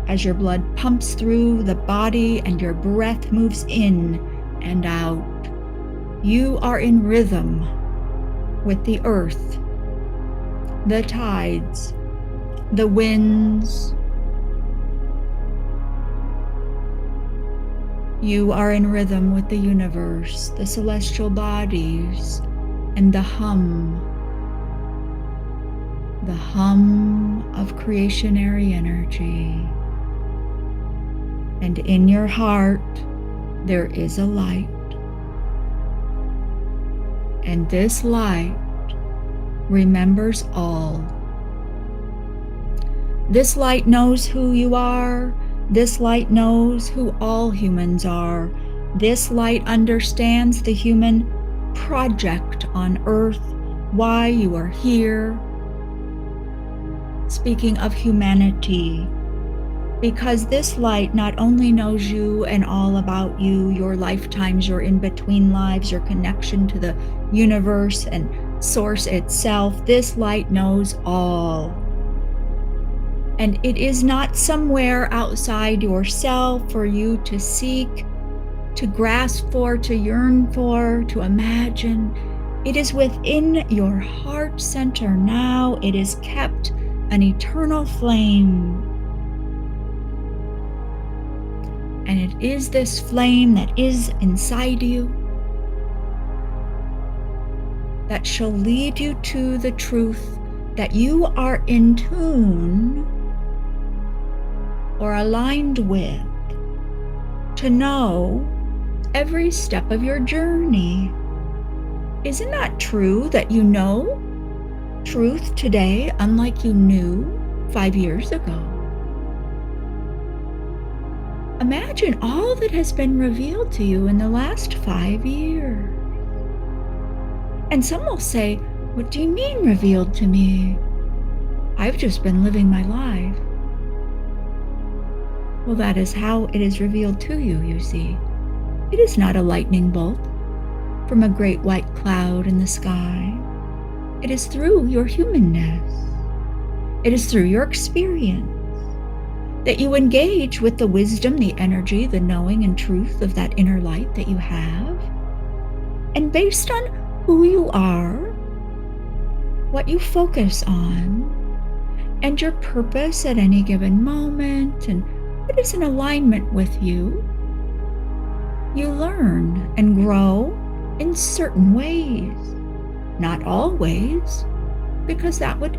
as your blood pumps through the body and your breath moves in and out. You are in rhythm with the earth, the tides, the winds. You are in rhythm with the universe, the celestial bodies, and the hum of creationary energy. And in your heart, there is a light. And this light remembers all. This light knows who you are. This light knows who all humans are. This light understands the human project on earth, why you are here. Speaking of humanity, because this light not only knows you and all about you, your lifetimes, your in-between lives, your connection to the universe and source itself, this light knows all. And it is not somewhere outside yourself for you to seek, to grasp for, to yearn for, to imagine. It is within your heart center now. It is kept an eternal flame. And it is this flame that is inside you that shall lead you to the truth that you are in tune or aligned with, to know every step of your journey. Isn't that true that you know truth today unlike you knew 5 years ago? Imagine all that has been revealed to you in the last 5 years. And some will say, what do you mean revealed to me? I've just been living my life. Well, that is how it is revealed to you, you see. It is not a lightning bolt from a great white cloud in the sky. It is through your humanness. It is through your experience that you engage with the wisdom, the energy, the knowing and truth of that inner light that you have. And based on who you are, what you focus on, and your purpose at any given moment, and what is in alignment with you, you learn and grow in certain ways. Not always, because that would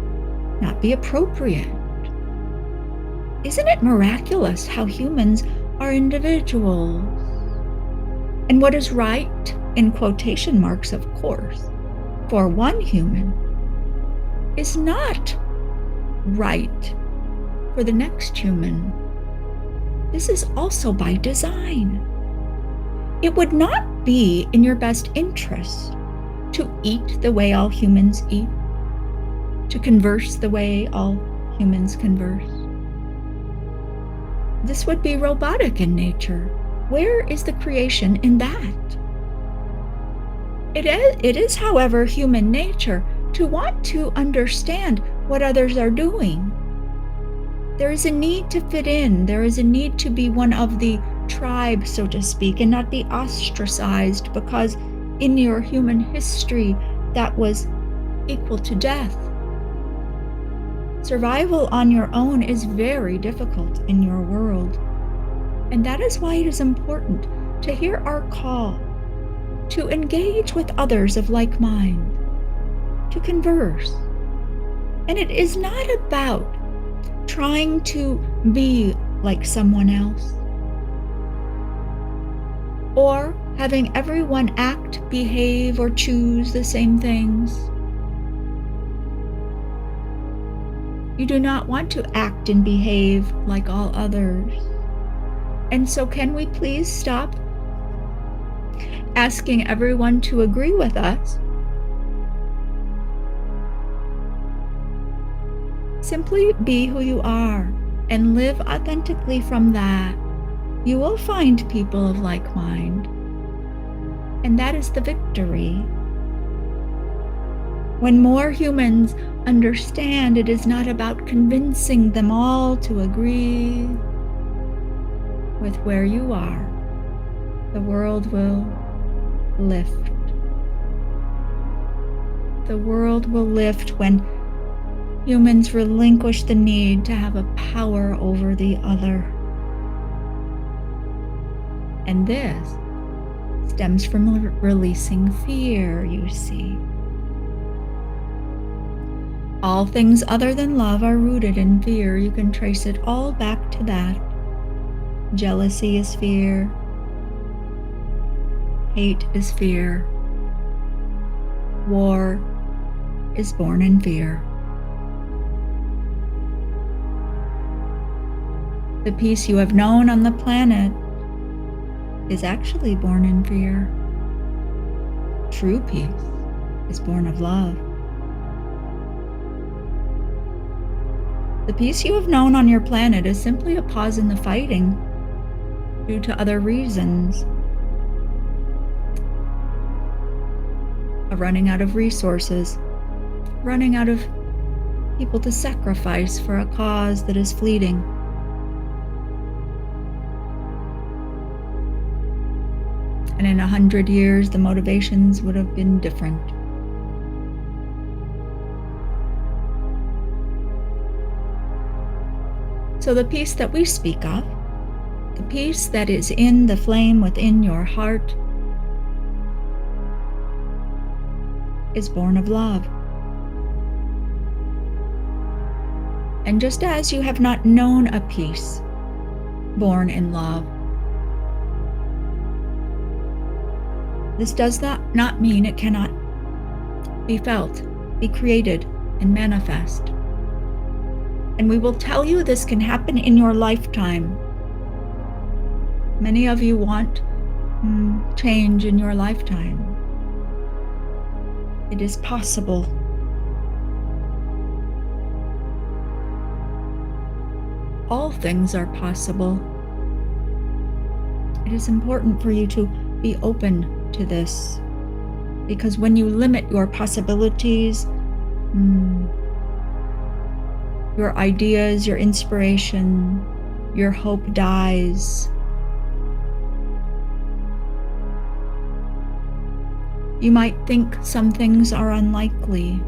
not be appropriate. Isn't it miraculous how humans are individuals? And what is right, in quotation marks, of course, for one human is not right for the next human. This is also by design. It would not be in your best interest to eat the way all humans eat, to converse the way all humans converse. This would be robotic in nature. Where is the creation in that? It is, however, human nature to want to understand what others are doing. There is a need to fit in. There is a need to be one of the tribe, so to speak, and not be ostracized, because in your human history, that was equal to death. Survival on your own is very difficult in your world. And that is why it is important to hear our call, to engage with others of like mind, to converse. And it is not about trying to be like someone else, or having everyone act, behave, or choose the same things. You do not want to act and behave like all others. And so can we please stop asking everyone to agree with us. Simply be who you are and live authentically from that. You will find people of like mind, and that is the victory. When more humans understand, it is not about convincing them all to agree with where you are. The world will lift. The world will lift when humans relinquish the need to have a power over the other. And this stems from releasing fear, you see. All things other than love are rooted in fear. You can trace it all back to that. Jealousy is fear. Hate is fear. War is born in fear. The peace you have known on the planet is actually born in fear. True peace is born of love. The peace you have known on your planet is simply a pause in the fighting due to other reasons. A running out of resources, running out of people to sacrifice for a cause that is fleeting. And in 100 years, the motivations would have been different. So the peace that we speak of, the peace that is in the flame within your heart, is born of love. And just as you have not known a peace born in love, this does not mean it cannot be felt, be created, and manifest. And we will tell you this can happen in your lifetime. Many of you want change in your lifetime. It is possible. All things are possible. It is important for you to be open to this, because when you limit your possibilities, your ideas, your inspiration, your hope dies. You might think some things are unlikely,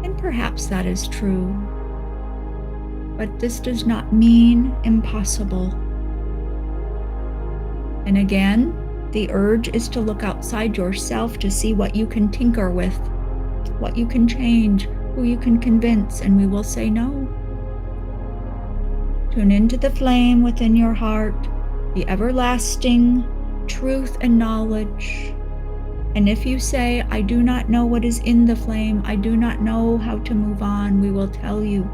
and perhaps that is true, but this does not mean impossible. And again, the urge is to look outside yourself to see what you can tinker with, what you can change, who you can convince, and we will say no. Tune into the flame within your heart, the everlasting truth and knowledge. And if you say, I do not know what is in the flame, I do not know how to move on, we will tell you.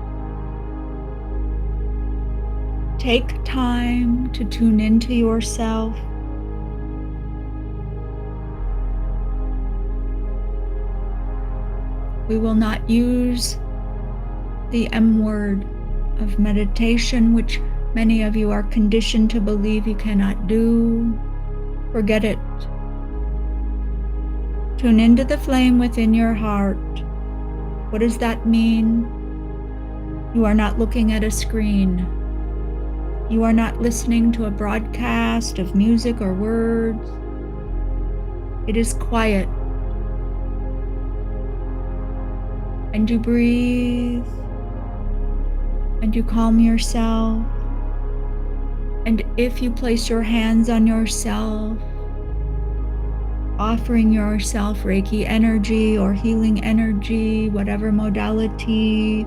Take time to tune into yourself. We will not use the M word of meditation, which many of you are conditioned to believe you cannot do. Forget it. Tune into the flame within your heart. What does that mean? You are not looking at a screen. You are not listening to a broadcast of music or words. It is quiet. And you breathe, and you calm yourself. And if you place your hands on yourself, offering yourself Reiki energy or healing energy, whatever modality,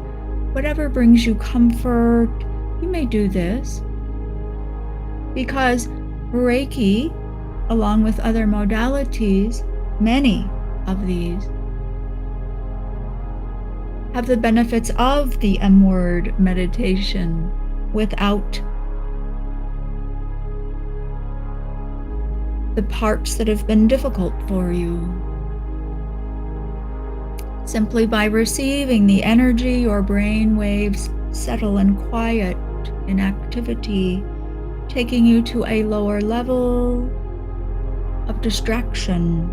whatever brings you comfort, you may do this. Because Reiki, along with other modalities, many of these, have the benefits of the M word meditation without the parts that have been difficult for you. Simply by receiving the energy, your brain waves settle and quiet in activity, taking you to a lower level of distraction.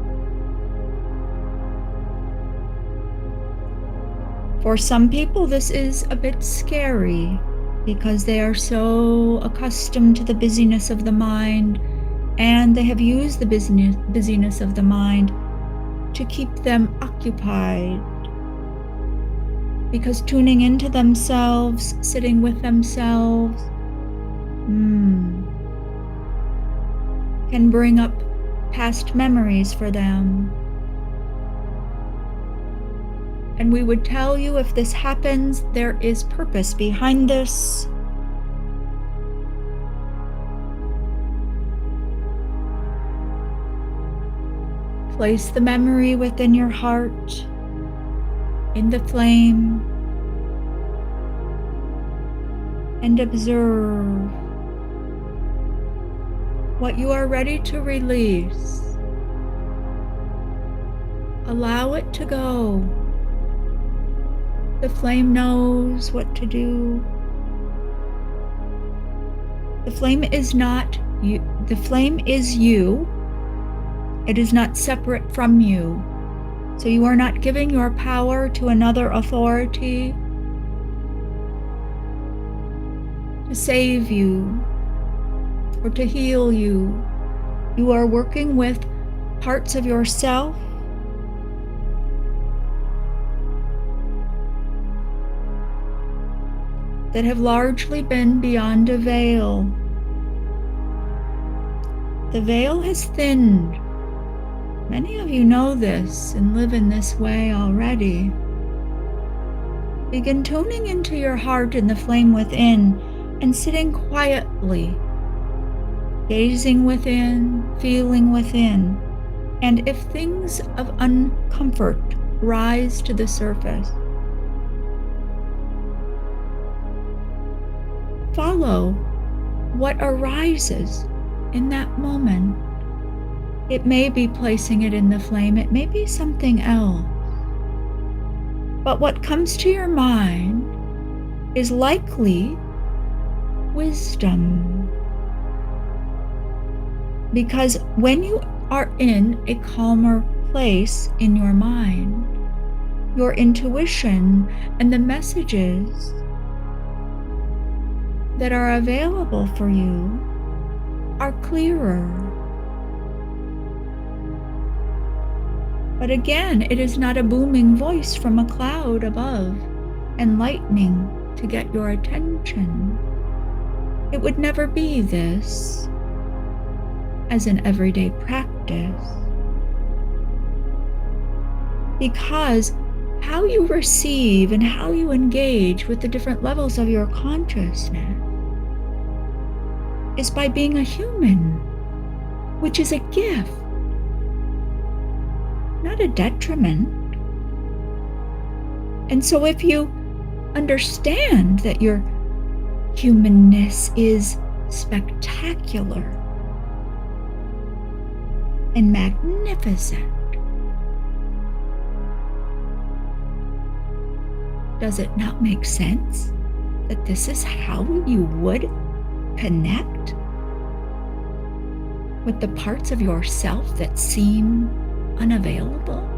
For some people, this is a bit scary because they are so accustomed to the busyness of the mind, and they have used the busyness of the mind to keep them occupied. Because tuning into themselves, sitting with themselves, can bring up past memories for them. And we would tell you, if this happens, there is purpose behind this. Place the memory within your heart, in the flame, and observe what you are ready to release. Allow it to go. The flame knows what to do. The flame is not you. The flame is you. It is not separate from you. So you are not giving your power to another authority to save you or to heal you. You are working with parts of yourself that have largely been beyond a veil. The veil has thinned. Many of you know this and live in this way already. Begin tuning into your heart and the flame within and sitting quietly, gazing within, feeling within. And if things of uncomfort rise to the surface, follow what arises in that moment. It may be placing it in the flame, it may be something else. But what comes to your mind is likely wisdom. Because when you are in a calmer place in your mind, your intuition and the messages that are available for you are clearer. But again, it is not a booming voice from a cloud above and lightning to get your attention. It would never be this as an everyday practice. Because how you receive and how you engage with the different levels of your consciousness is by being a human, which is a gift, not a detriment. And so if you understand that your humanness is spectacular and magnificent, does it not make sense that this is how you would connect with the parts of yourself that seem unavailable?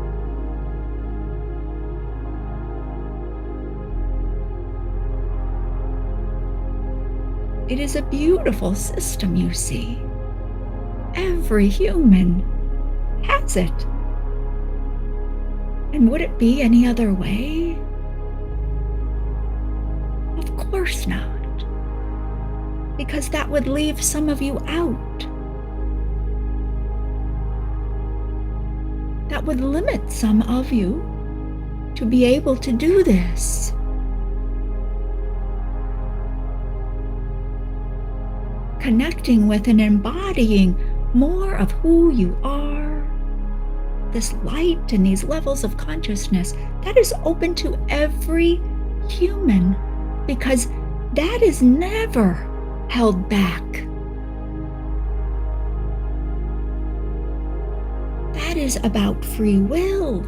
It is a beautiful system, you see. Every human has it. And would it be any other way? Of course not. Because that would leave some of you out. That would limit some of you to be able to do this. Connecting with and embodying more of who you are, this light and these levels of consciousness, that is open to every human, because that is never held back. That is about free will.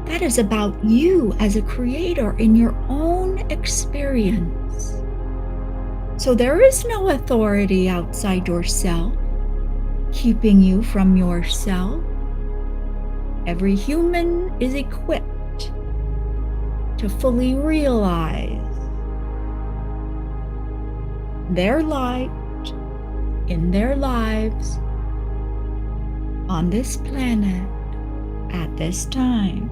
That is about you as a creator in your own experience. So there is no authority outside yourself keeping you from yourself. Every human is equipped to fully realize their light in their lives on this planet at this time.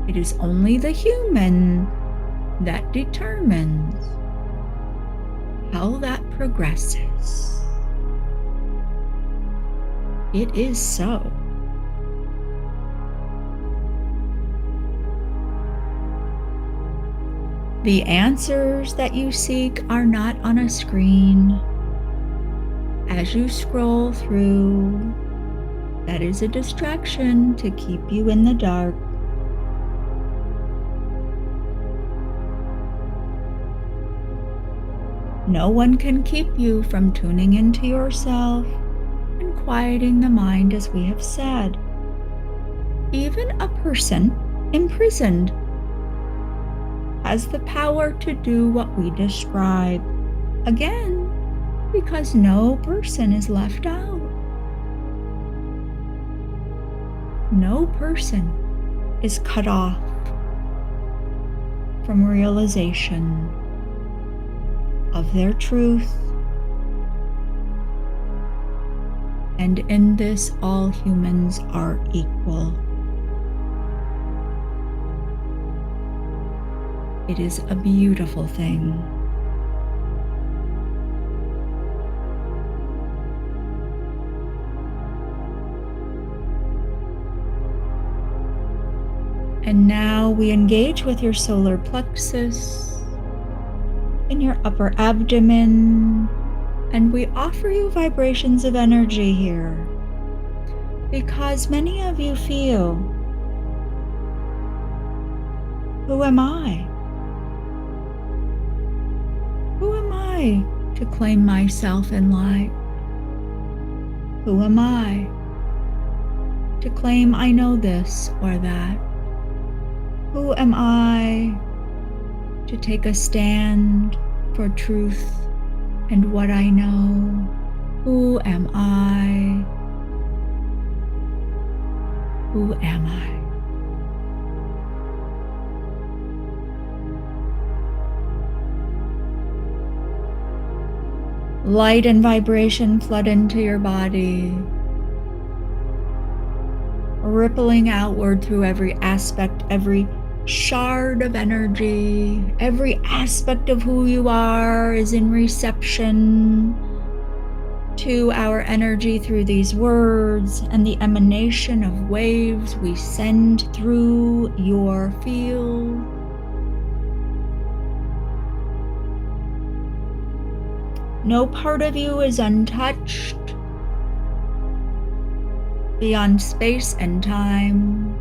It is only the human that determines how that progresses. It is so. The answers that you seek are not on a screen. As you scroll through, that is a distraction to keep you in the dark. No one can keep you from tuning into yourself and quieting the mind, as we have said. Even a person imprisoned has the power to do what we describe. Again, because no person is left out. No person is cut off from realization of their truth. And in this, all humans are equal. It is a beautiful thing. And now we engage with your solar plexus in your upper abdomen, and we offer you vibrations of energy here, because many of you feel, who am I? Who am I to claim myself in light? Who am I to claim I know this or that? Who am I to take a stand for truth and what I know? Who am I? Who am I? Light and vibration flood into your body, rippling outward through every aspect, every shard of energy. Every aspect of who you are is in reception to our energy through these words and the emanation of waves we send through your field. No part of you is untouched beyond space and time.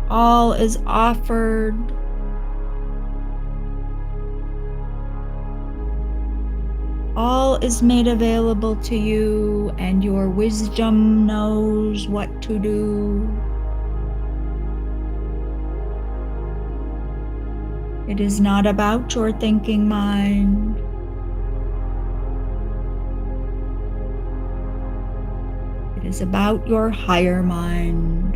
All is offered. All is made available to you, and your wisdom knows what to do. It is not about your thinking mind. It is about your higher mind.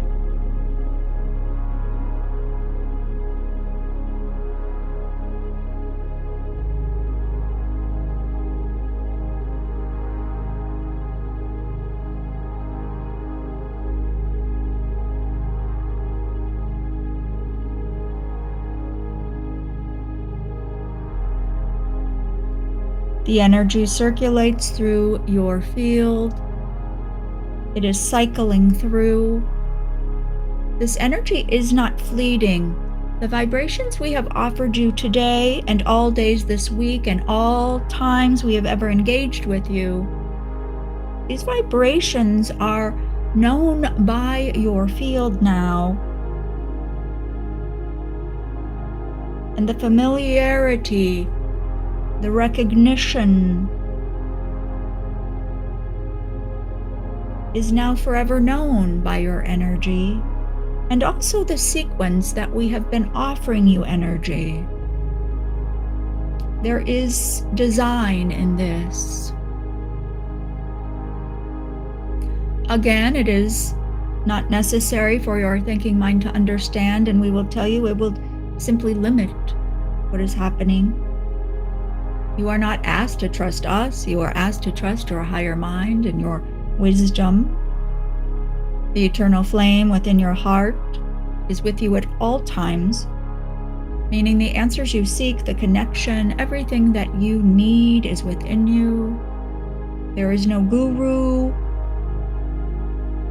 The energy circulates through your field. It is cycling through. This energy is not fleeting. The vibrations we have offered you today and all days this week and all times we have ever engaged with you, these vibrations are known by your field now. And the familiarity, the recognition is now forever known by your energy, and also the sequence that we have been offering you energy. There is design in this. Again, it is not necessary for your thinking mind to understand, and we will tell you it will simply limit what is happening. You are not asked to trust us. You are asked to trust your higher mind and your wisdom. The eternal flame within your heart is with you at all times, meaning the answers you seek, the connection, everything that you need is within you. There is no guru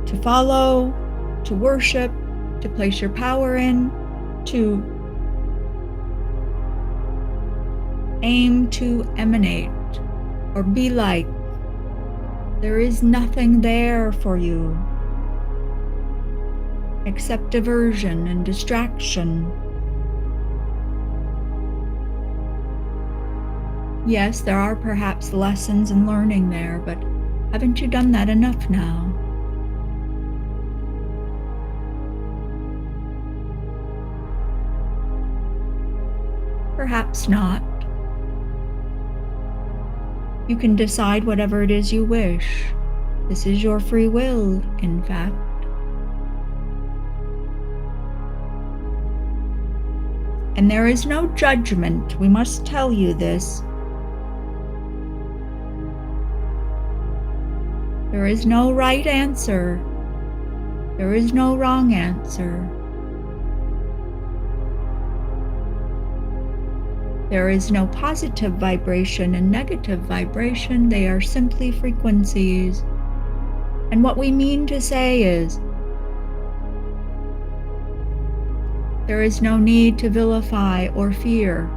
to follow, to worship, to place your power in, to aim to emanate or be like. There is nothing there for you except diversion and distraction. Yes, there are perhaps lessons and learning there, but haven't you done that enough now? Perhaps not. You can decide whatever it is you wish. This is your free will, in fact. And there is no judgment. We must tell you this. There is no right answer. There is no wrong answer. There is no positive vibration and negative vibration. They are simply frequencies. And what we mean to say is, there is no need to vilify or fear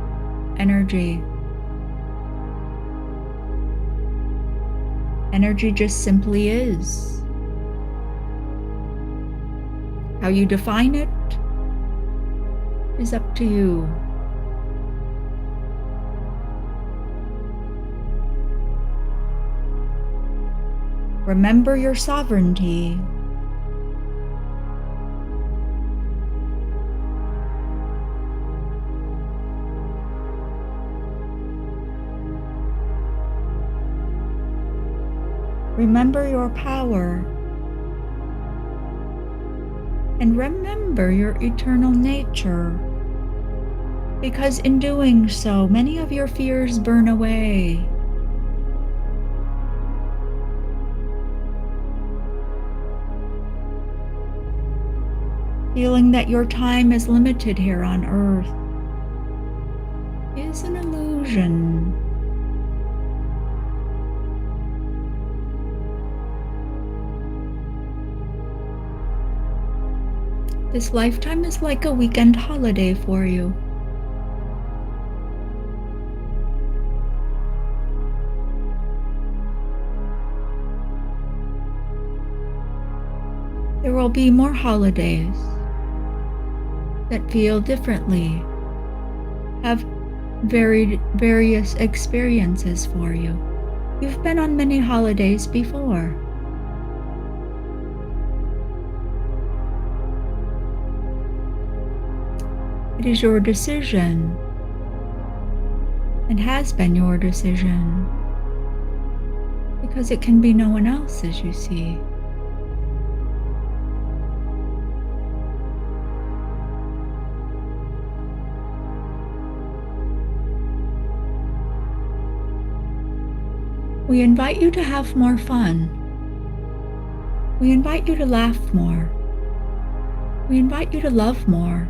energy. Energy just simply is. How you define it is up to you. Remember your sovereignty. Remember your power. And remember your eternal nature. Because in doing so, many of your fears burn away. Feeling that your time is limited here on earth is an illusion. This lifetime is like a weekend holiday for you. There will be more holidays that feel differently, have various experiences for you. You've been on many holidays before. It is your decision, and has been your decision, because it can be no one else, as you see. We invite you to have more fun. We invite you to laugh more. We invite you to love more.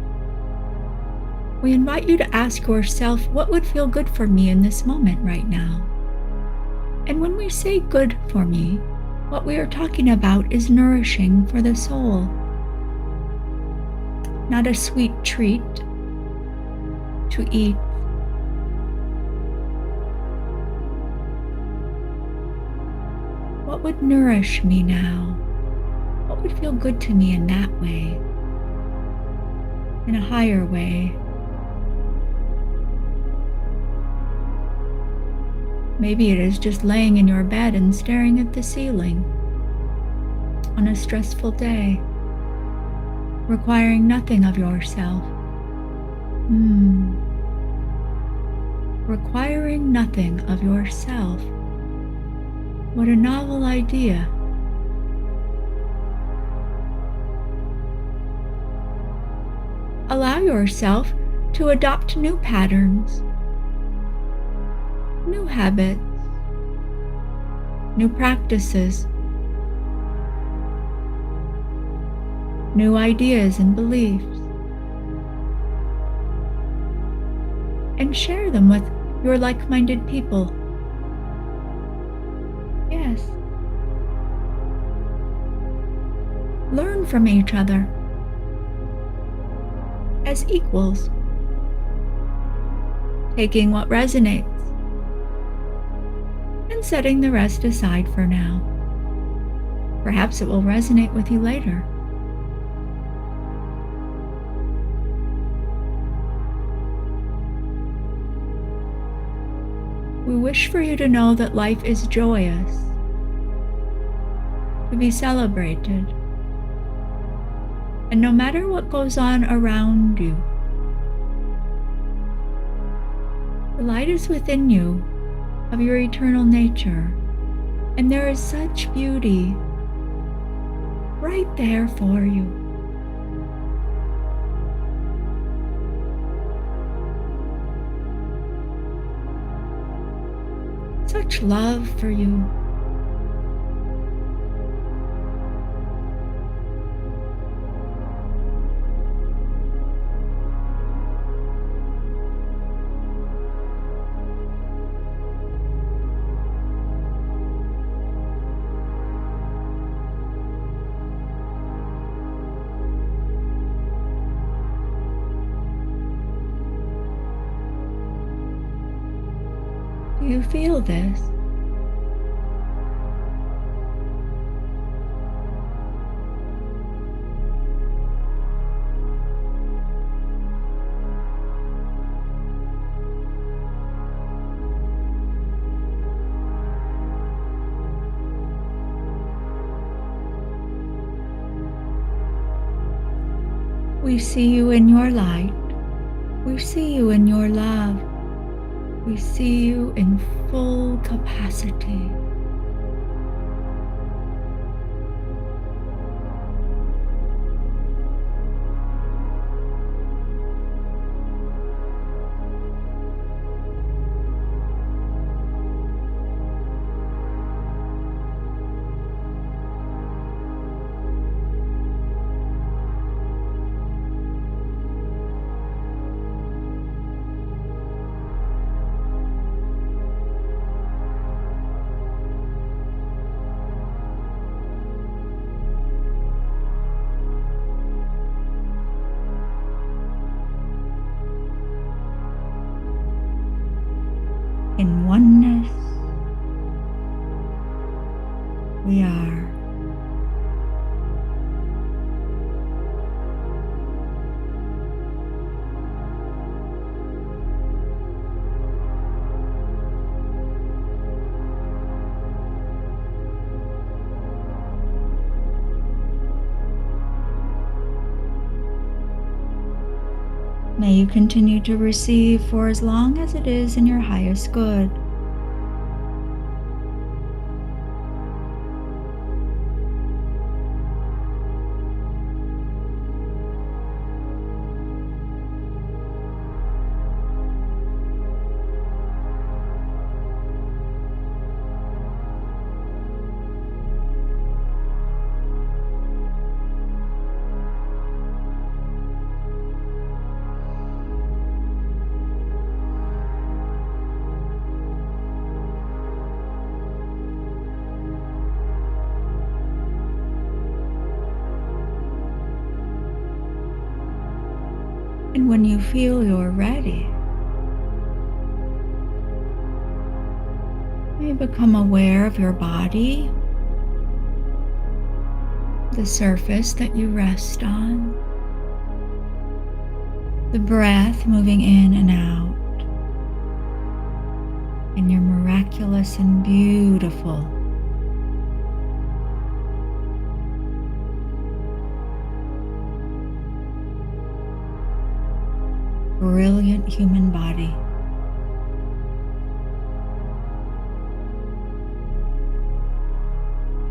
We invite you to ask yourself, what would feel good for me in this moment right now? And when we say good for me, what we are talking about is nourishing for the soul. Not a sweet treat to eat. What would nourish me now? What would feel good to me in that way? In a higher way? Maybe it is just laying in your bed and staring at the ceiling. on a stressful day, requiring nothing of yourself. Requiring nothing of yourself. What a novel idea. Allow yourself to adopt new patterns, new habits, new practices, new ideas and beliefs, and share them with your like-minded people. Yes. Learn from each other as equals, taking what resonates and setting the rest aside for now. Perhaps it will resonate with you later. We wish for you to know that life is joyous, to be celebrated, and no matter what goes on around you, the light is within you of your eternal nature, and there is such beauty right there for you. Such love for you. Do you feel this? We see you in your light. We see you in your love. We see you in full capacity. In oneness, we are. May you continue to receive for as long as it is in your highest good. And when you feel you're ready, you become aware of your body, the surface that you rest on, the breath moving in and out, and your miraculous and beautiful brilliant human body.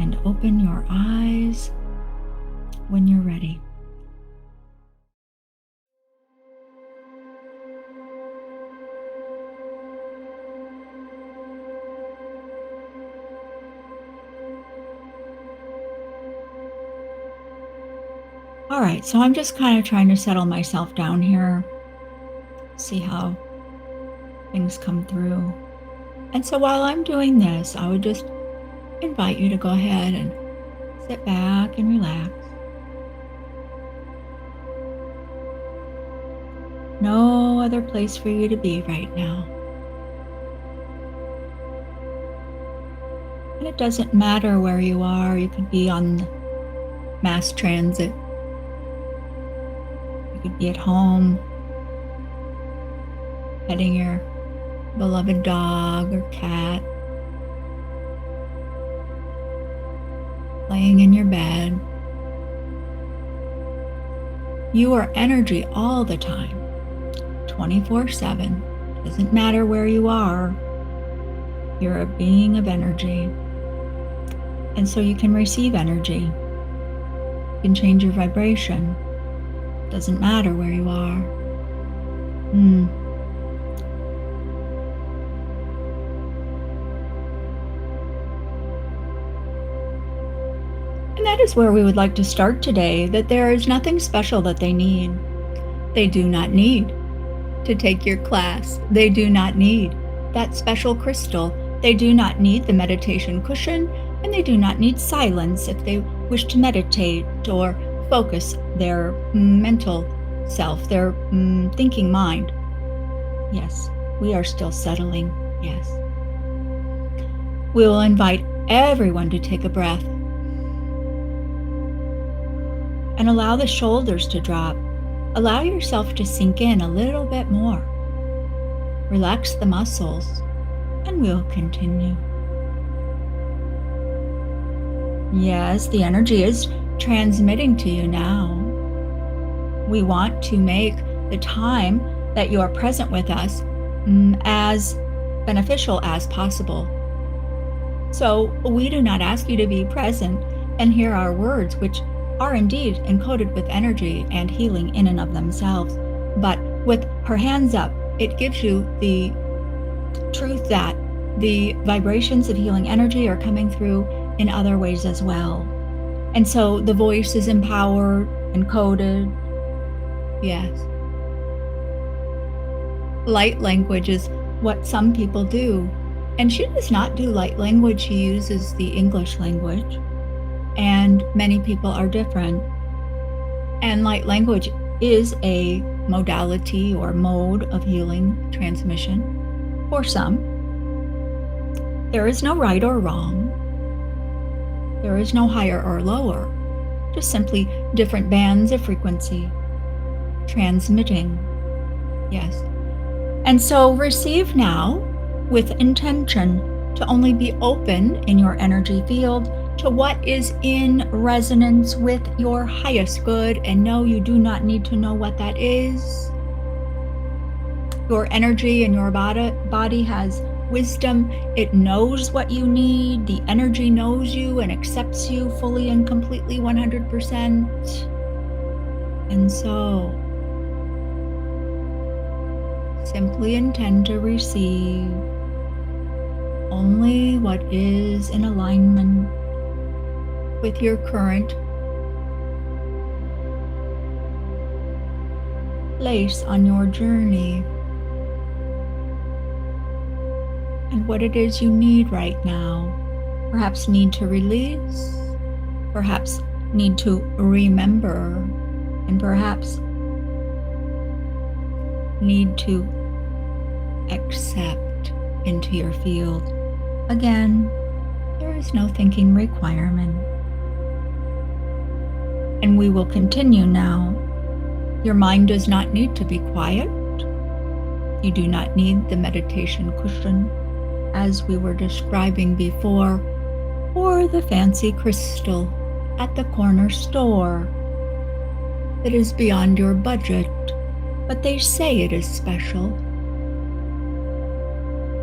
And open your eyes when you're ready. All right, so I'm just kind of trying to settle myself down here, see how things come through. And so while I'm doing this, I would just invite you to go ahead and sit back and relax. No other place for you to be right now. And it doesn't matter where you are. You could be on mass transit. You could be at home, petting your beloved dog or cat, laying in your bed. You are energy all the time, 24/7. Doesn't matter where you are. You're a being of energy. And so you can receive energy. You can change your vibration. Doesn't matter where you are. And that is where we would like to start today, that there is nothing special that they need. They do not need to take your class. They do not need that special crystal. They do not need the meditation cushion, and they do not need silence if they wish to meditate or focus their mental self, their thinking mind. Yes, we are still settling. Yes. We will invite everyone to take a breath and allow the shoulders to drop. Allow yourself to sink in a little bit more. Relax the muscles, and we'll continue. Yes, the energy is transmitting to you now. We want to make the time that you are present with us as beneficial as possible. So we do not ask you to be present and hear our words, which are indeed encoded with energy and healing in and of themselves. But with her hands up, it gives you the truth that the vibrations of healing energy are coming through in other ways as well. And so the voice is empowered, encoded. Yes. Light language is what some people do. And she does not do light language. She uses the English language. And many people are different. And light language is a modality or mode of healing transmission for some. There is no right or wrong. There is no higher or lower, just simply different bands of frequency transmitting. Yes. And so receive now with intention to only be open in your energy field to what is in resonance with your highest good. And no, you do not need to know what that is. Your energy and your body has wisdom. It knows what you need. The energy knows you and accepts you fully and completely 100%. And so simply intend to receive only what is in alignment with your current place on your journey and what it is you need right now. Perhaps need to release, perhaps need to remember, and perhaps need to accept into your field. Again, there is no thinking requirement. And we will continue now. Your mind does not need to be quiet. You do not need the meditation cushion, as we were describing before, or the fancy crystal at the corner store that is beyond your budget. but they say it is special.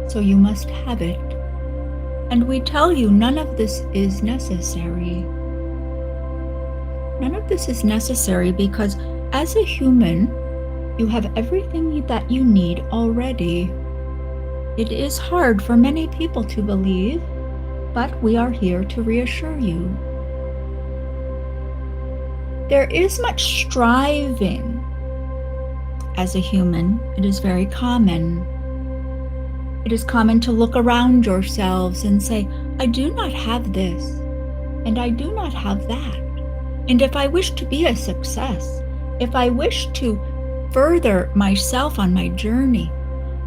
So you must have it. And we tell you none of this is necessary. None of this is necessary because as a human, you have everything that you need already. It is hard for many people to believe, but we are here to reassure you. There is much striving. As a human, it is very common. It is common to look around yourselves and say, I do not have this, and I do not have that. And if I wish to be a success, if I wish to further myself on my journey,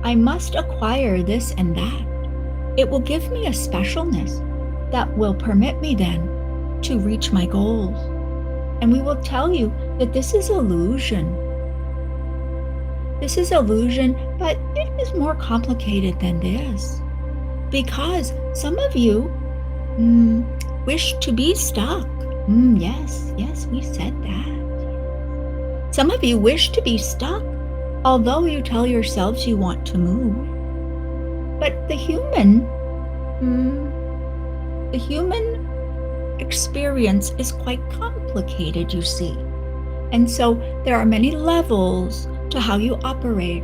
I must acquire this and that. It will give me a specialness that will permit me then to reach my goals. And we will tell you that this is illusion. This is illusion, but it is more complicated than this. Because some of you wish to be stuck. Yes, we said that. Some of you wish to be stuck, although you tell yourselves you want to move. But the human experience is quite complicated, you see. And so there are many levels to how you operate,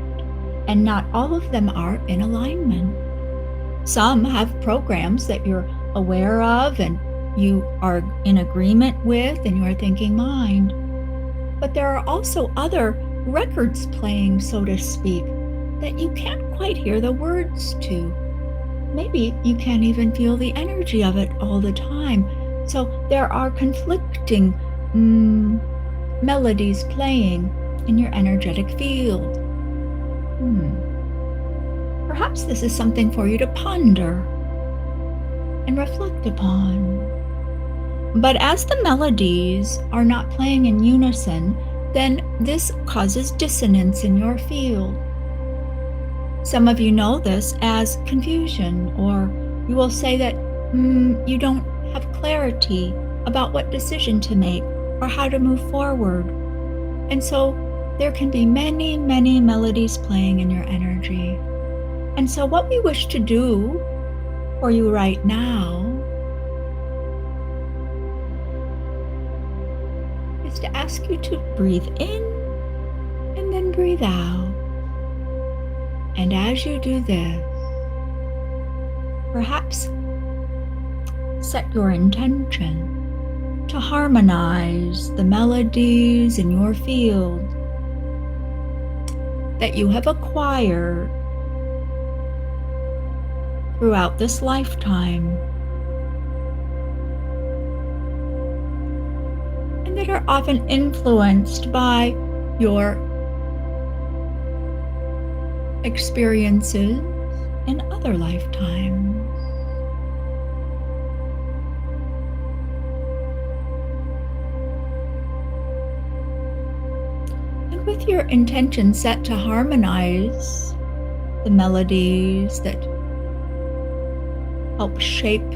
and not all of them are in alignment. Some have programs that you're aware of and you are in agreement with in your thinking mind. But there are also other records playing, so to speak, that you can't quite hear the words to. Maybe you can't even feel the energy of it all the time. So there are conflicting melodies playing in your energetic field. Perhaps this is something for you to ponder and reflect upon. But as the melodies are not playing in unison, then this causes dissonance in your field. Some of you know this as confusion, or you will say that you don't have clarity about what decision to make or how to move forward. And so there can be many, many melodies playing in your energy. And so what we wish to do for you right now is to ask you to breathe in and then breathe out. And as you do this, perhaps set your intention to harmonize the melodies in your field that you have acquired throughout this lifetime, and that are often influenced by your experiences in other lifetimes. And with your intention set to harmonize the melodies that help shape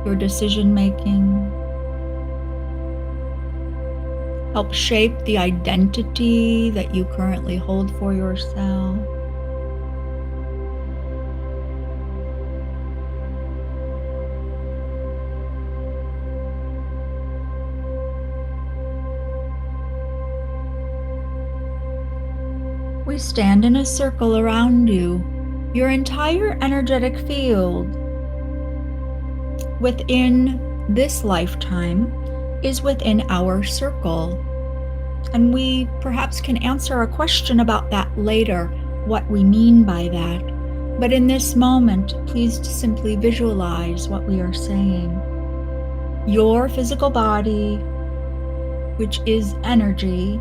your decision making, help shape the identity that you currently hold for yourself. We stand in a circle around you. Your entire energetic field within this lifetime is within our circle. And we perhaps can answer a question about that later, what we mean by that. But in this moment, please simply visualize what we are saying. Your physical body, which is energy,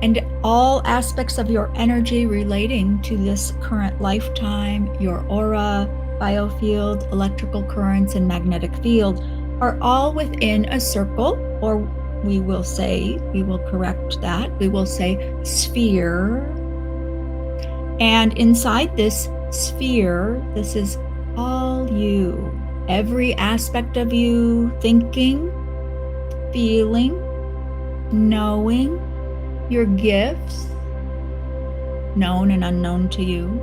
and all aspects of your energy relating to this current lifetime, your aura, biofield, electrical currents, and magnetic field are all within a circle, or we will correct that, we will say sphere. And inside this sphere, this is all you, every aspect of you, thinking, feeling, knowing, your gifts, known and unknown to you.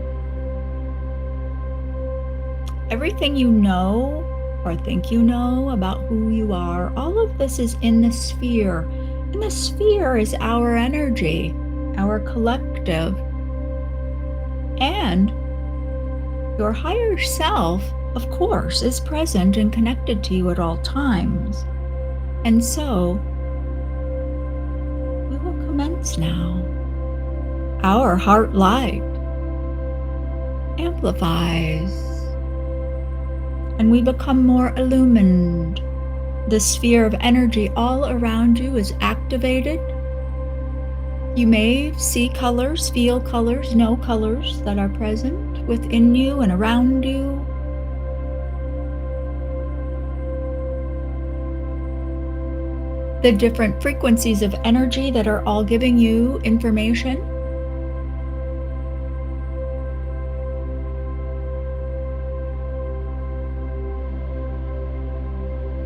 Everything you know or think you know about who you are, all of this is in the sphere. And the sphere is our energy, our collective. And your higher self, of course, is present and connected to you at all times. And so, we will commence now. Our heart light amplifies, and we become more illumined. The sphere of energy all around you is activated. You may see colors, feel colors, know colors that are present within you and around you. The different frequencies of energy that are all giving you information.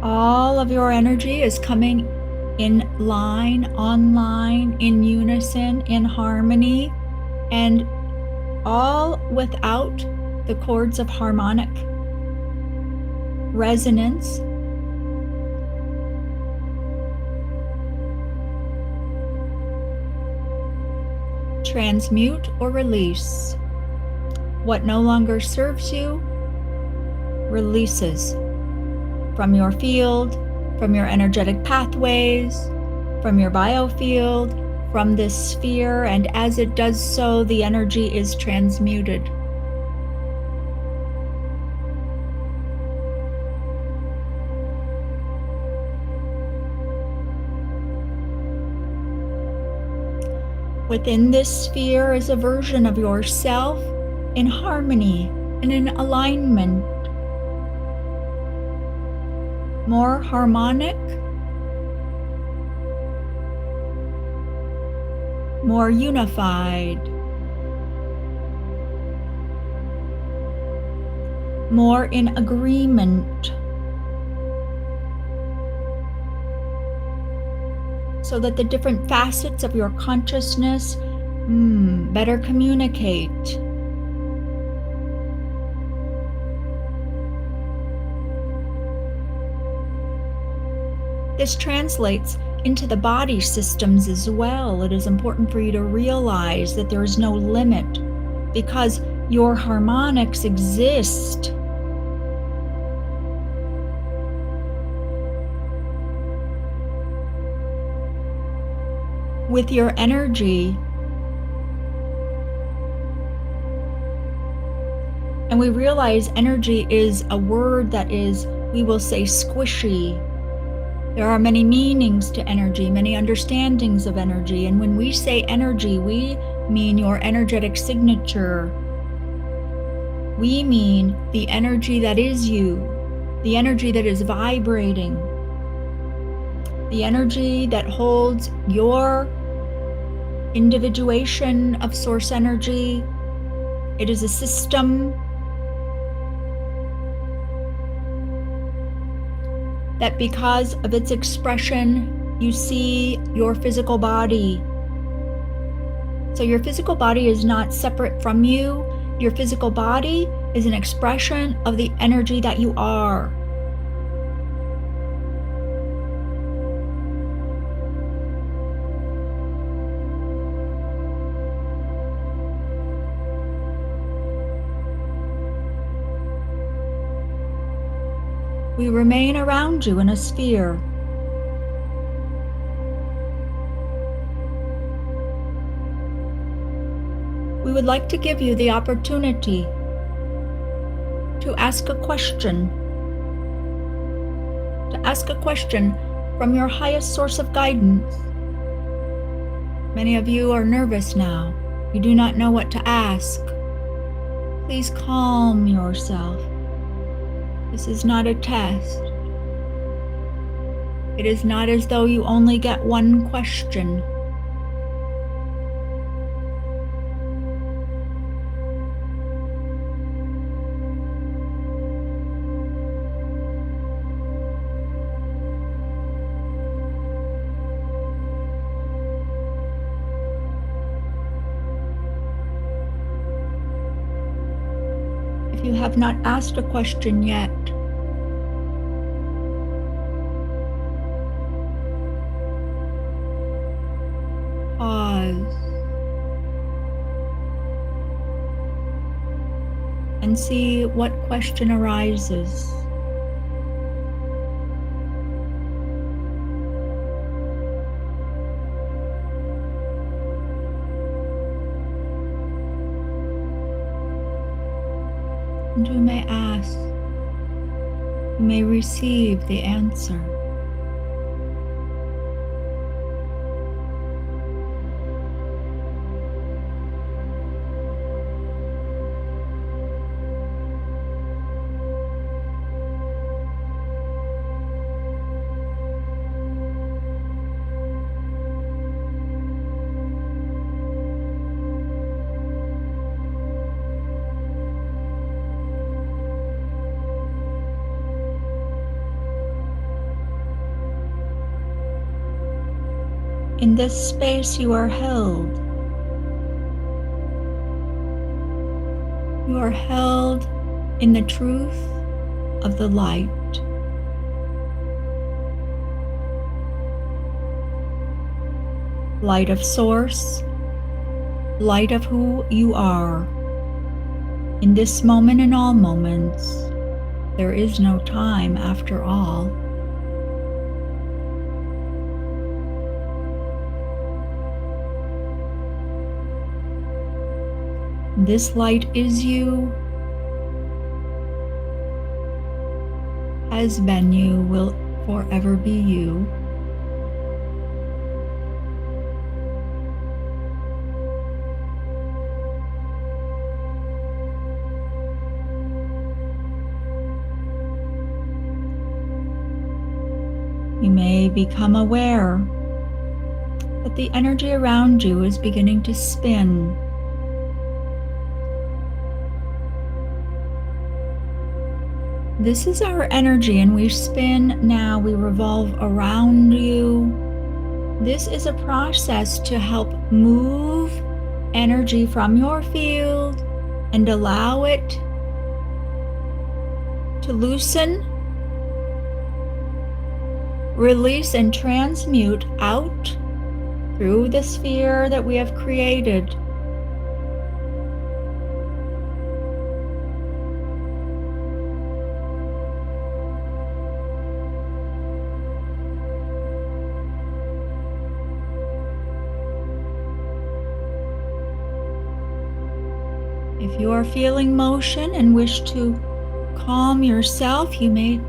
All of your energy is coming in line, online, in unison, in harmony, and all without the chords of harmonic resonance. Transmute or release. What no longer serves you releases from your field, from your energetic pathways, from your biofield, from this sphere, and as it does so, the energy is transmuted. Within this sphere is a version of yourself in harmony and in alignment, more harmonic, more unified, more in agreement, so that the different facets of your consciousness better communicate. This translates into the body systems as well. It is important for you to realize that there is no limit because your harmonics exist. With your energy. And we realize energy is a word that is, we will say, squishy. There are many meanings to energy, many understandings of energy. And when we say energy, we mean your energetic signature. We mean the energy that is you, the energy that is vibrating, the energy that holds your individuation of source energy. It is a system that because of its expression, you see your physical body. So your physical body is not separate from you. Your physical body is an expression of the energy that you are. We remain around you in a sphere. We would like to give you the opportunity to ask a question. To ask a question from your highest source of guidance. Many of you are nervous now. You do not know what to ask. Please calm yourself. This is not a test. It is not as though you only get one question. you have not asked a question yet, pause and see what question arises. And you may ask, you may receive the answer. In this space you are held. You are held in the truth of the light. Light of source, light of who you are. In this moment and all moments, there is no time after all. This light is you, has been you, will forever be you. You may become aware that the energy around you is beginning to spin. This is our energy, and we spin now, we revolve around you. This is a process to help move energy from your field and allow it to loosen, release, and transmute out through the sphere that we have created. If you are feeling motion and wish to calm yourself, you may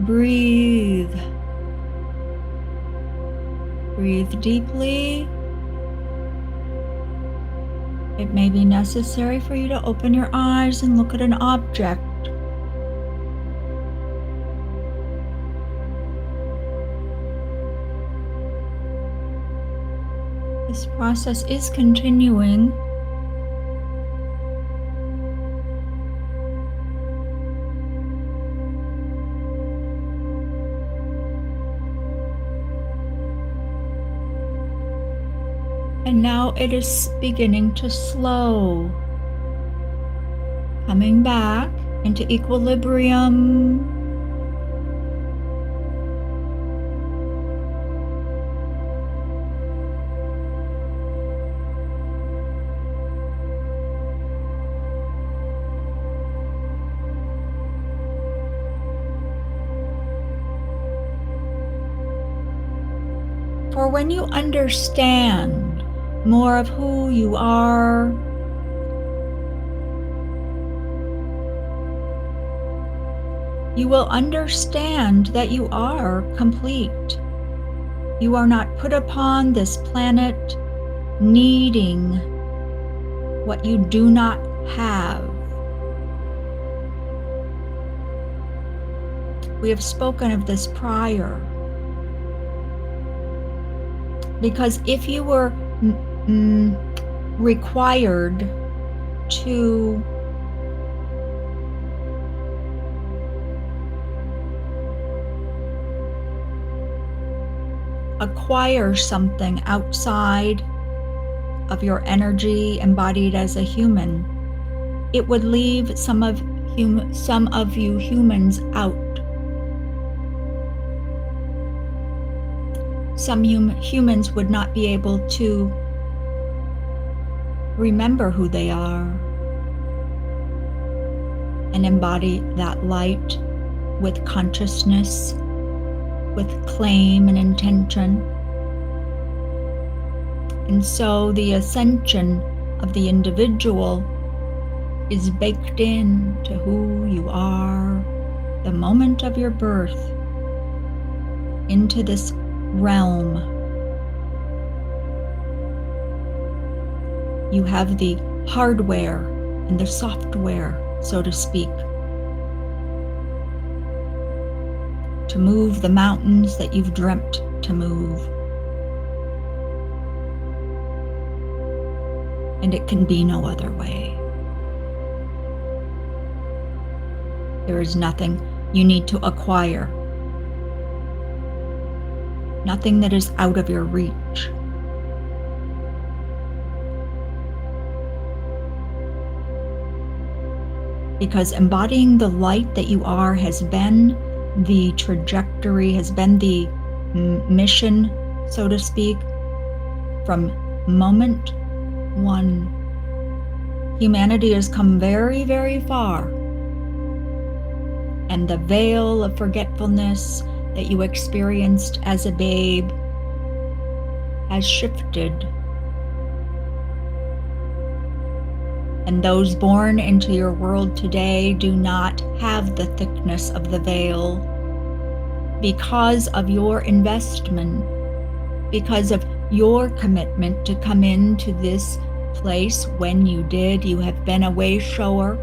breathe. Breathe deeply. It may be necessary for you to open your eyes and look at an object. This process is continuing. And now it is beginning to slow, coming back into equilibrium. For when you understand more of who you are, you will understand that you are complete. You are not put upon this planet needing what you do not have. We have spoken of this prior. Because if you were required to acquire something outside of your energy embodied as a human, it would leave some of some of you humans out. Some humans would not be able to remember who they are and embody that light with consciousness, with claim and intention. And so the ascension of the individual is baked into who you are the moment of your birth, into this realm. You have the hardware and the software, so to speak, to move the mountains that you've dreamt to move. And it can be no other way. There is nothing you need to acquire, nothing that is out of your reach. Because embodying the light that you are has been the trajectory, has been the mission, so to speak, from moment one. Humanity has come very, very far. And the veil of forgetfulness that you experienced as a babe has shifted. And those born into your world today do not have the thickness of the veil because of your investment, because of your commitment to come into this place when you did. You have been a way shower,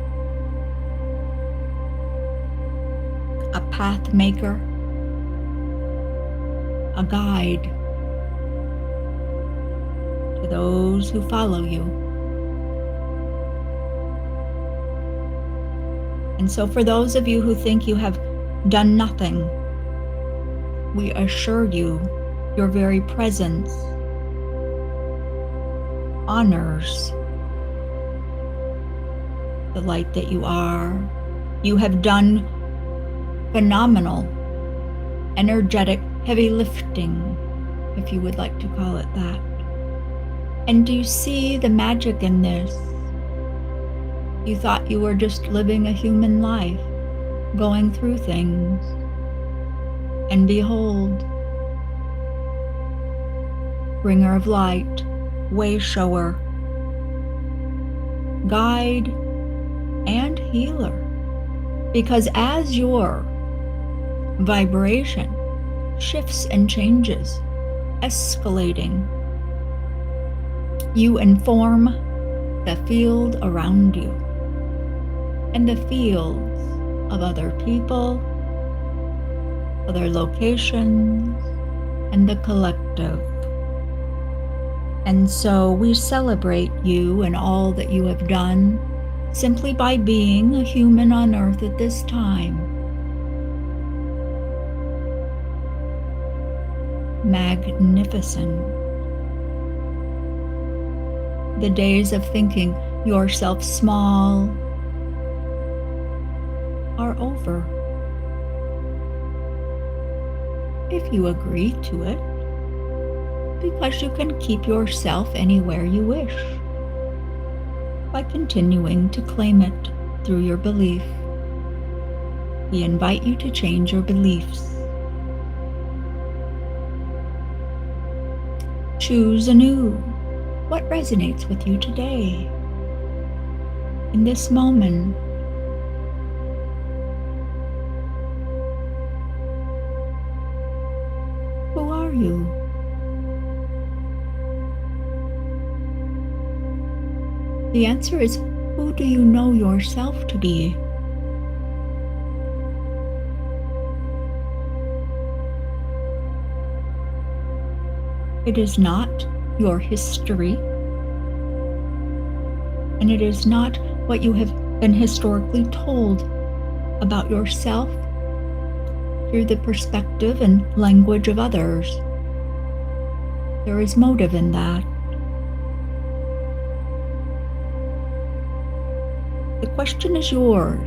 a path maker, a guide to those who follow you. And so for those of you who think you have done nothing, we assure you, your very presence honors the light that you are. You have done phenomenal, energetic, heavy lifting, if you would like to call it that. And do you see the magic in this? You thought you were just living a human life, going through things. And behold, bringer of light, way shower, guide, and healer. Because as your vibration shifts and changes, escalating, you inform the field around you and the fields of other people, other locations, and the collective. And so we celebrate you and all that you have done simply by being a human on earth at this time. Magnificent. The days of thinking yourself small are over. If you agree to it, because you can keep yourself anywhere you wish by continuing to claim it through your belief. We invite you to change your beliefs. Choose anew what resonates with you today, in this moment. Who are you? The answer is, who do you know yourself to be? It is not your history, and it is not what you have been historically told about yourself through the perspective and language of others. There is motive in that. The question is yours.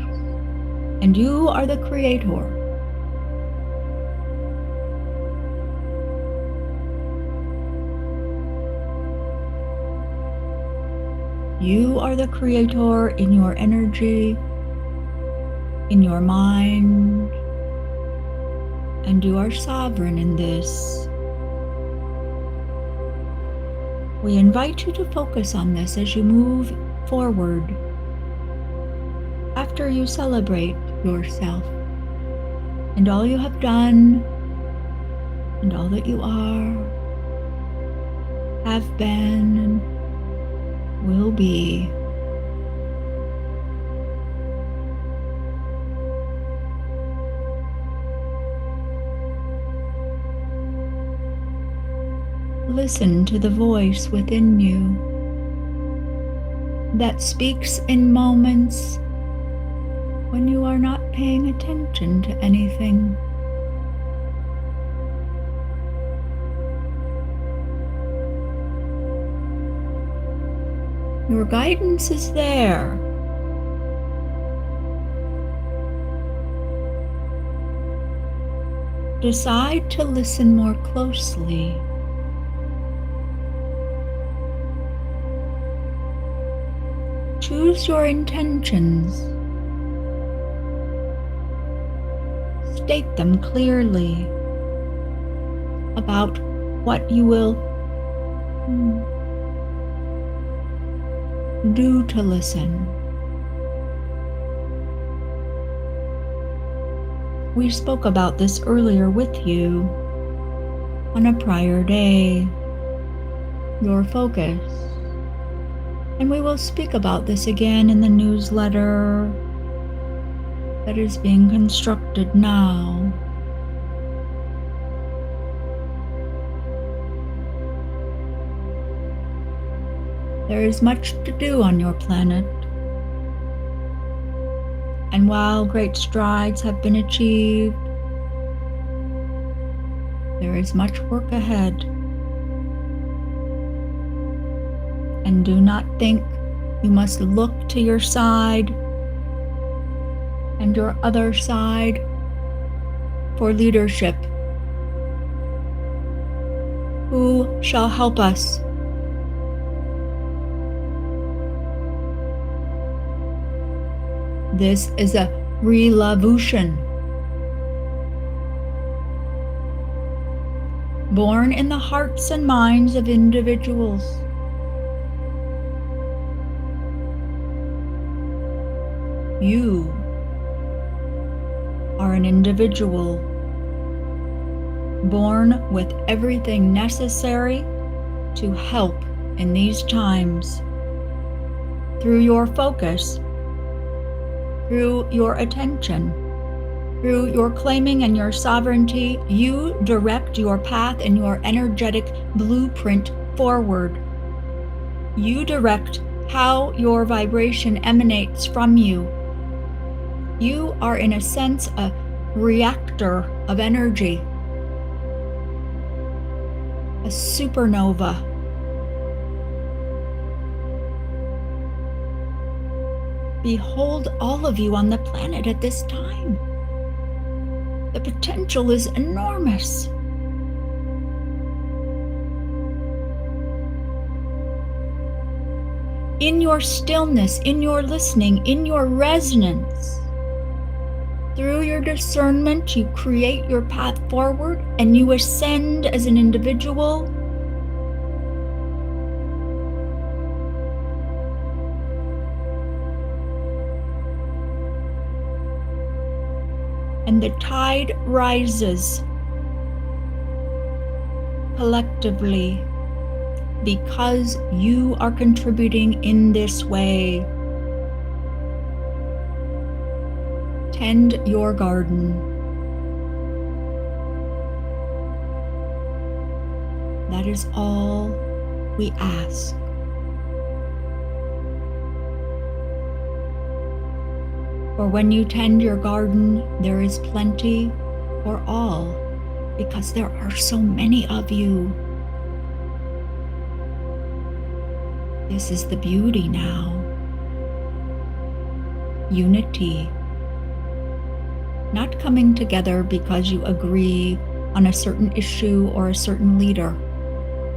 and you are the creator. You are the creator in your energy, in your mind, and you are sovereign in this. We invite you to focus on this as you move forward, after you celebrate yourself and all you have done and all that you are, have been, and will be. Listen to the voice within you that speaks in moments when you are not paying attention to anything. Your guidance is there. Decide to listen more closely. Choose your intentions. State them clearly about what you will do to listen. We spoke about this earlier with you on a prior day, your focus. And we will speak about this again in the newsletter that is being constructed now. There is much to do on your planet. And while great strides have been achieved, there is much work ahead. And do not think you must look to your side and your other side for leadership. Who shall help us? This is a revolution. Born in the hearts and minds of individuals. You are an individual, born with everything necessary to help in these times. Through your focus, through your attention, through your claiming and your sovereignty, you direct your path and your energetic blueprint forward. You direct how your vibration emanates from you. You are, in a sense, a reactor of energy, a supernova. Behold all of you on the planet at this time. The potential is enormous. In your stillness, in your listening, in your resonance, through your discernment, you create your path forward and you ascend as an individual. And the tide rises collectively because you are contributing in this way. Tend your garden. That is all we ask. For when you tend your garden, there is plenty for all, because there are so many of you. This is the beauty now. Unity. not coming together because you agree on a certain issue or a certain leader.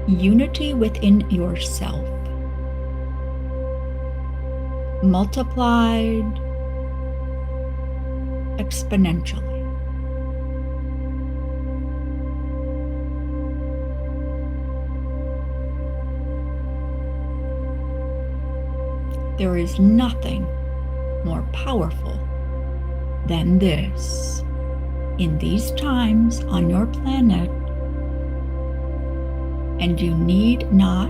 Unity within yourself, multiplied exponentially. There is nothing more powerful than this in these times on your planet, and you need not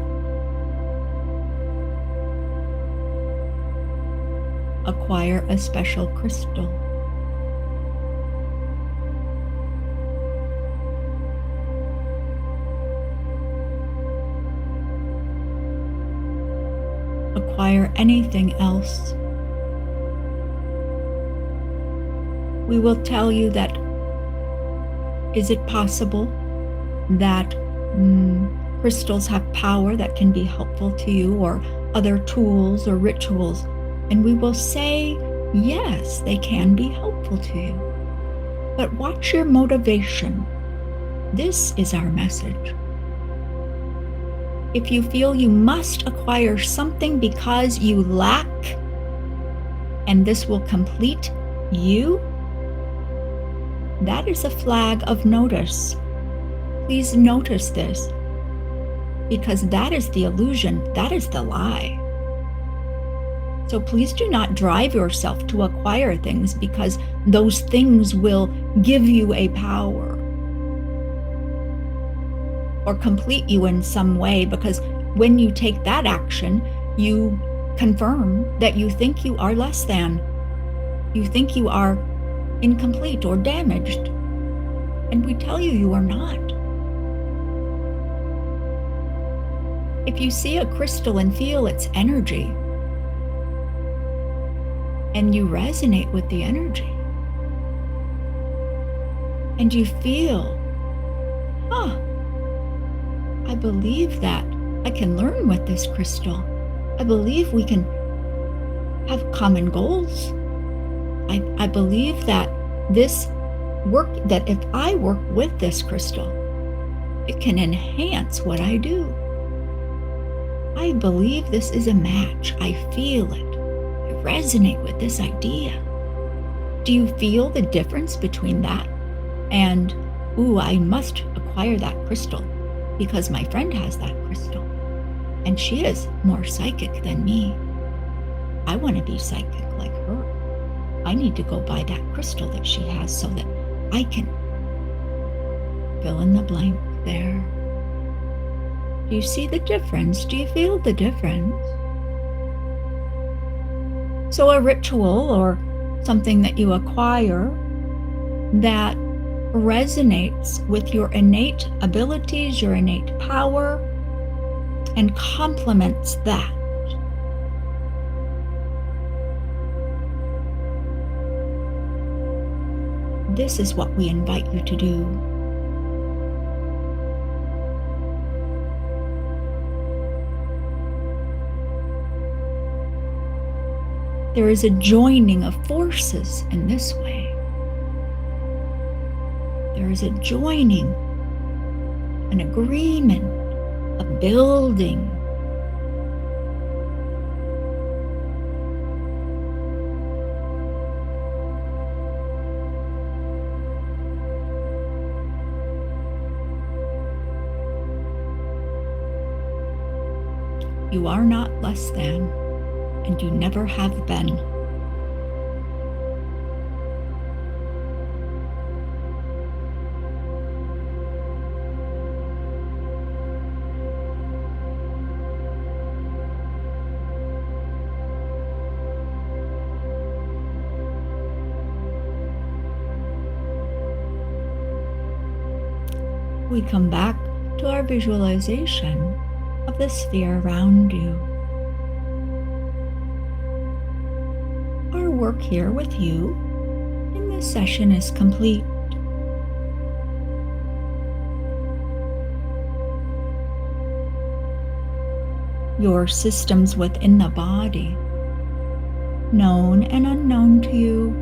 acquire a special crystal. Acquire anything else. We will tell you that, is it possible that crystals have power that can be helpful to you, or other tools or rituals? And we will say, yes, they can be helpful to you. But watch your motivation. This is our message. If you feel you must acquire something because you lack, and this will complete you, that is a flag of notice. Please notice this, because that is the illusion, that is the lie. So please do not drive yourself to acquire things because those things will give you a power or complete you in some way, because when you take that action, you confirm that you think you are less than. You think you are incomplete or damaged. And we tell you you are not. If you see a crystal and feel its energy, and you resonate with the energy, and you feel, I believe that I can learn with this crystal. I believe we can have common goals. I believe that that if I work with this crystal, it can enhance what I do. I believe this is a match. I feel it. I resonate with this idea. Do you feel the difference between that and, I must acquire that crystal because my friend has that crystal and she is more psychic than me. I want to be psychic like her. I need to go buy that crystal that she has so that I can fill in the blank there. Do you see the difference? Do you feel the difference? So a ritual or something that you acquire that resonates with your innate abilities, your innate power, and complements that. This is what we invite you to do. There is a joining of forces in this way. There is a joining, an agreement, a building. You are not less than, and you never have been. We come back to our visualization of the sphere around you. Our work here with you in this session is complete. Your systems within the body, known and unknown to you,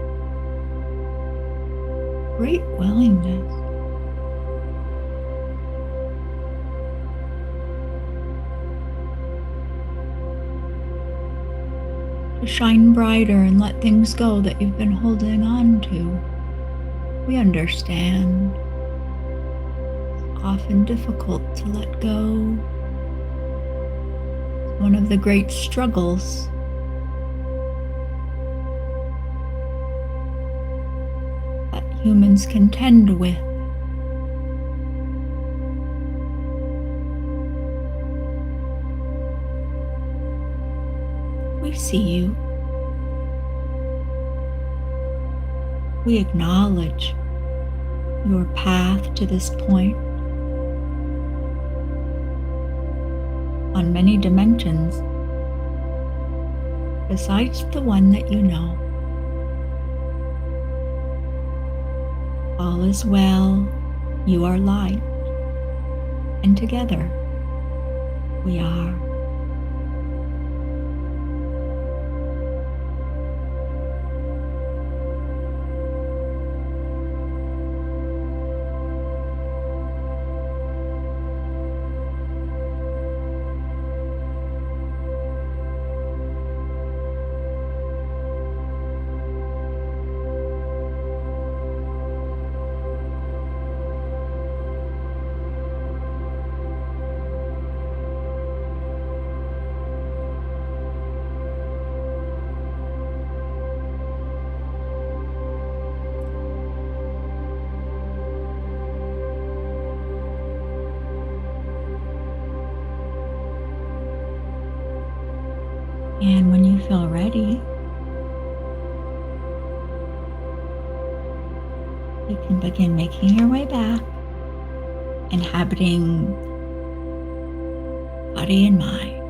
great willingness to shine brighter and let things go that you've been holding on to. We understand. It's often difficult to let go. It's one of the great struggles that humans contend with. We see you. We acknowledge your path to this point on many dimensions, besides the one that you know. All is well, you are light, and together we are. And when you feel ready, you can begin making your way back, inhabiting body and mind.